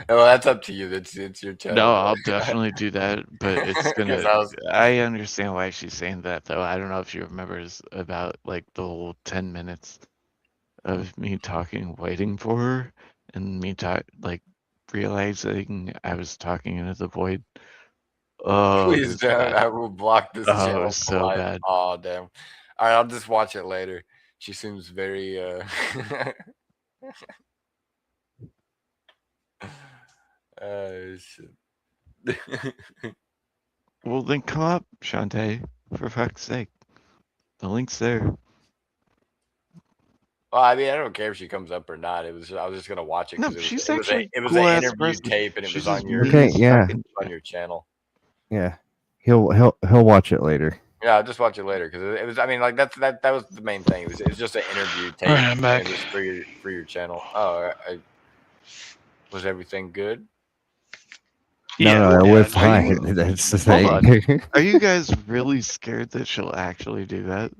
Well, that's up to you. It's your channel. No, I'll definitely do that, but it's gonna... I understand why she's saying that, though. I don't know if she remembers about, like, the whole 10 minutes of me talking, waiting for her, and me realizing I was talking into the void. Oh, Please don't. I will block this channel. Oh, so life. bad. Oh, damn. All right, I'll just watch it later. She seems very... shit. Well, then come up, Shantae, for fuck's sake. The link's there. Well, I mean, I don't care if she comes up or not. I was just gonna watch it No, because she's it actually was cool an ass interview person. tape and it She's was on just your Okay, yeah. on your channel. Yeah, he'll watch it later. Yeah, I'll just watch it later because it was. I mean, like that was the main thing. It was just an interview tape. All right, I'm back. And it was for your channel. Oh, was everything good? No, we're Are fine. you- That's the Hold thing. on. Are you guys really scared that she'll actually do that?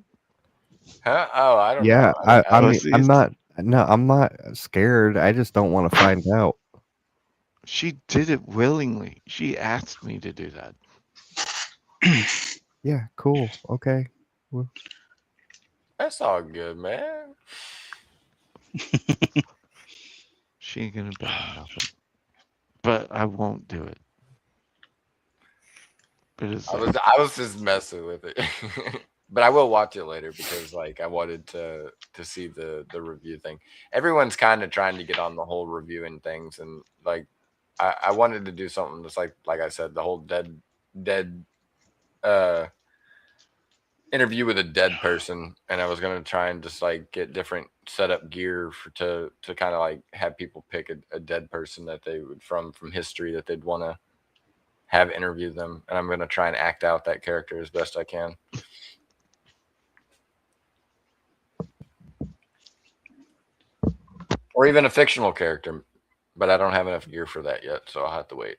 Huh? Oh, I don't Yeah, know. I mean, I'm not. No, I'm not scared. I just don't want to find out. She did it willingly. She asked me to do that. Yeah, cool. Okay. Well, That's all good, man. She ain't gonna buy nothing. But I won't do it. But it's I was just messing with it. But but I will watch it later because like I wanted to see the review thing. Everyone's kind of trying to get on the whole reviewing things, and like I wanted to do something that's like I said, the whole dead interview with a dead person, and I was gonna try and just like get different setup gear to kind of like have people pick a dead person that they would from history that they'd want to have interview them, and I'm gonna try and act out that character as best I can. Or even a fictional character, but I don't have enough gear for that yet, so I'll have to wait.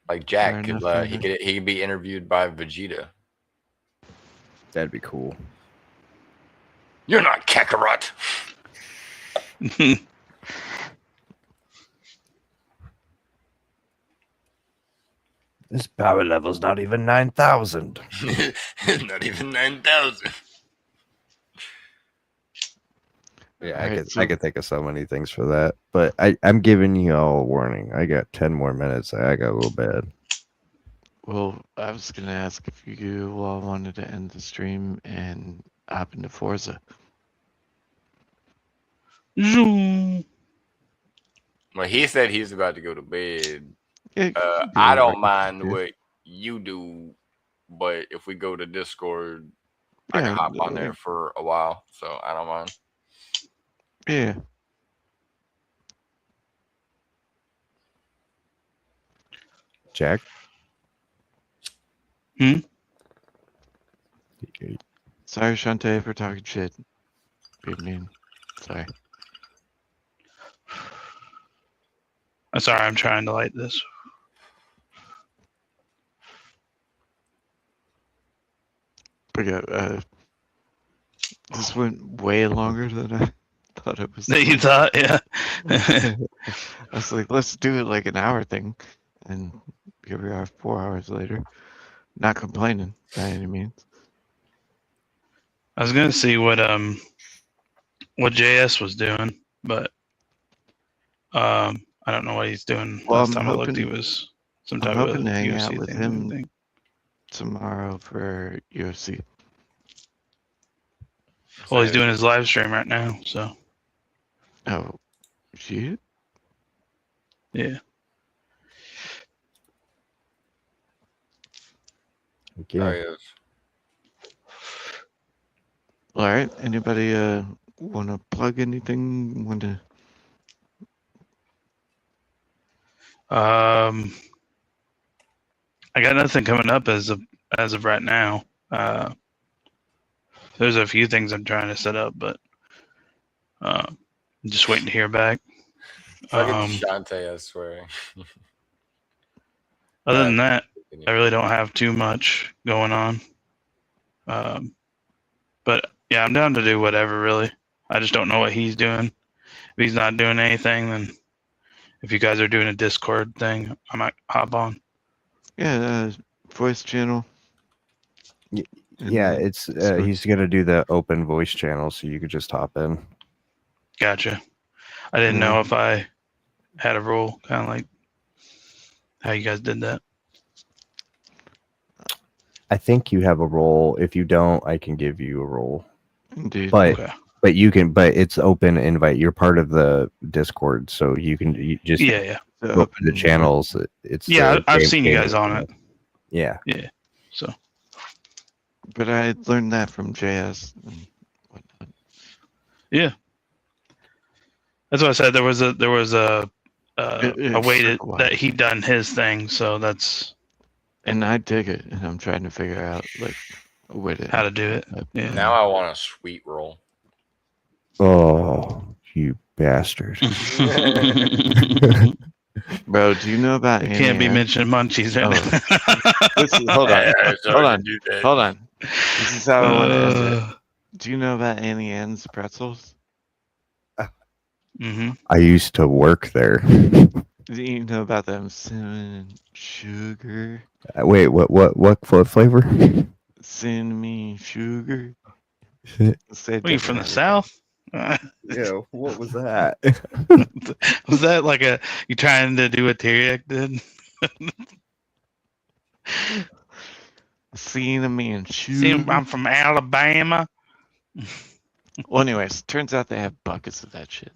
Like Jack could he could be interviewed by Vegeta. That'd be cool. You're not Kakarot. This power level's not even 9,000. Not even 9,000. Yeah, I could think of so many things for that, but I'm giving you all a warning. I got 10 more minutes. I got a little bad. Well, I was gonna ask if you all wanted to end the stream and hop into Forza. Well, he said he's about to go to bed. Yeah, I don't mind what you do, but if we go to Discord, I can hop on there for a while, so I don't mind. Yeah. Jack? Sorry, Shantae, for talking shit. Being mean. Sorry. I'm sorry, I'm trying to light this. But yeah, this went way longer than I thought it was. You thought, yeah. I was like, let's do it like an hour thing, and here we are 4 hours later. Not complaining by any means. I was gonna see what JS was doing, but I don't know what he's doing. Well, Last time I looked, he was some type of hoping to hang out UFC with thing, him I think. tomorrow for UFC. Well, he's doing his live stream right now, so. Oh, shit. Yeah. Okay. Oh, yes. All right. Anybody want to plug anything? Want to? I got nothing coming up as of right now. There's a few things I'm trying to set up, but I'm just waiting to hear back. Look at Shantae, I swear. Other than that, I really don't have too much going on. But yeah, I'm down to do whatever, really. I just don't know what he's doing. If he's not doing anything, then if you guys are doing a Discord thing, I might hop on. Yeah, voice channel. Yeah, it's he's gonna do the open voice channel, so you could just hop in. Gotcha. I didn't know if I had a role, kind of like how you guys did that. I think you have a role. If you don't, I can give you a role. Indeed. But you can. But it's open invite. You're part of the Discord, so you can just open the channels. It's I've seen you guys on it. Yeah. Yeah. So. But I learned that from JS and whatnot. Yeah. That's what I said. There was a way that he done his thing, so that's. And I dig it, and I'm trying to figure out like a way to how to do it. Yeah. Now I want a sweet roll. Oh, you bastard! Bro, do you know about? You can't be mentioning munchies right now. Hold on. This is how I want to end it. Do you know about Annie Ann's pretzels? I used to work there. Do you know about them cinnamon sugar? Wait, what flavor? Cinnamon sugar. Are you from the South? Yeah, what was that? Was that like you trying to do what Teriak did? Cinnamon See, sugar. I'm from Alabama. Well, anyways, turns out they have buckets of that shit.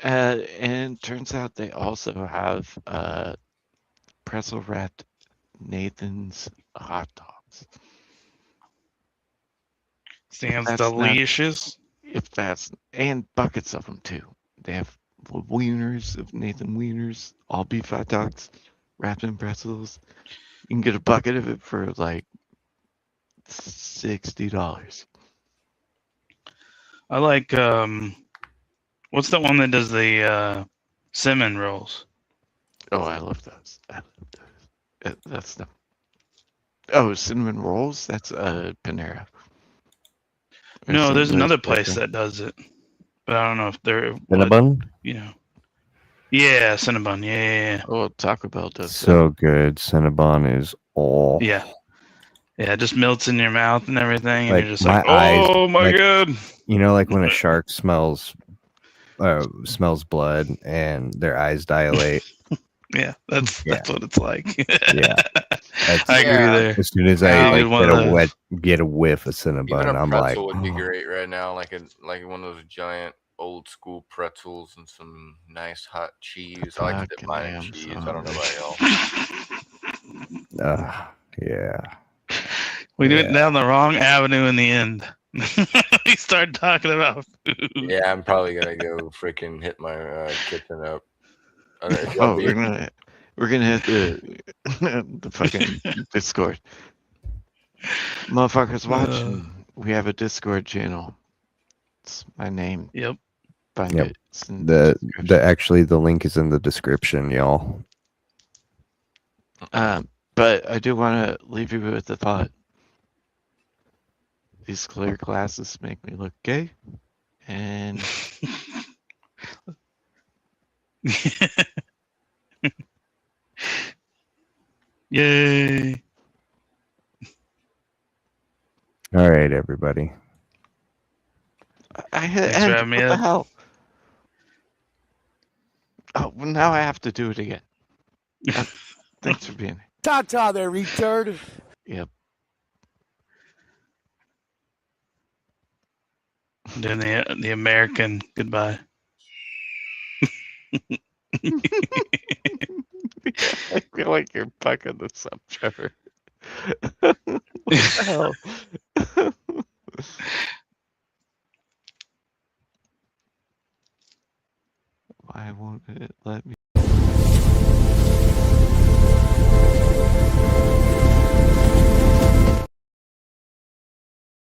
And turns out they also have pretzel wrapped Nathan's hot dogs. Sounds delicious. And buckets of them too. They have wieners of Nathan wieners, all beef hot dogs, wrapped in pretzels. You can get a bucket of it for like $60. I like what's the one that does the cinnamon rolls? Oh, I love those. That's the. Oh, cinnamon rolls. That's Panera. Or No, there's St. Louis another place Bakery. that does it, but I don't know if they're Cinnabon? you know. Yeah, Cinnabon. Yeah. Oh, Taco Bell does So good. Cinnabon is all. Yeah. Yeah, it just melts in your mouth and everything, and Like, you're just my like, eyes, oh my like, god. You know, like when a shark smells blood and their eyes dilate. Yeah, that's what it's like. Yeah. I agree there. As soon as I I needed one of those. get a whiff of Even Cinnabon, a I'm like, pretzel would be oh. great right now, like one of those giant old school pretzels and some nice hot cheese. I like to dip mine in cheese. I don't know about y'all. Yeah. We went down the wrong avenue in the end. We started talking about food. Yeah, I'm probably gonna go freaking hit my kitchen up. Oh, we're gonna hit the fucking Discord. Motherfuckers watching. We have a Discord channel. It's my name. Yep. Find Yep. it. It's in The link is in the description, y'all. But I do want to leave you with the thought. These clear glasses make me look gay, and yay! All right, everybody. I hit Thanks for end. having me, What the Ed. hell? Oh, well, now I have to do it again. Thanks for being here. Ta-ta there, retard. Yep. Doing the American goodbye. I feel like you're bucking this up, Trevor. What the hell? Why won't it let me?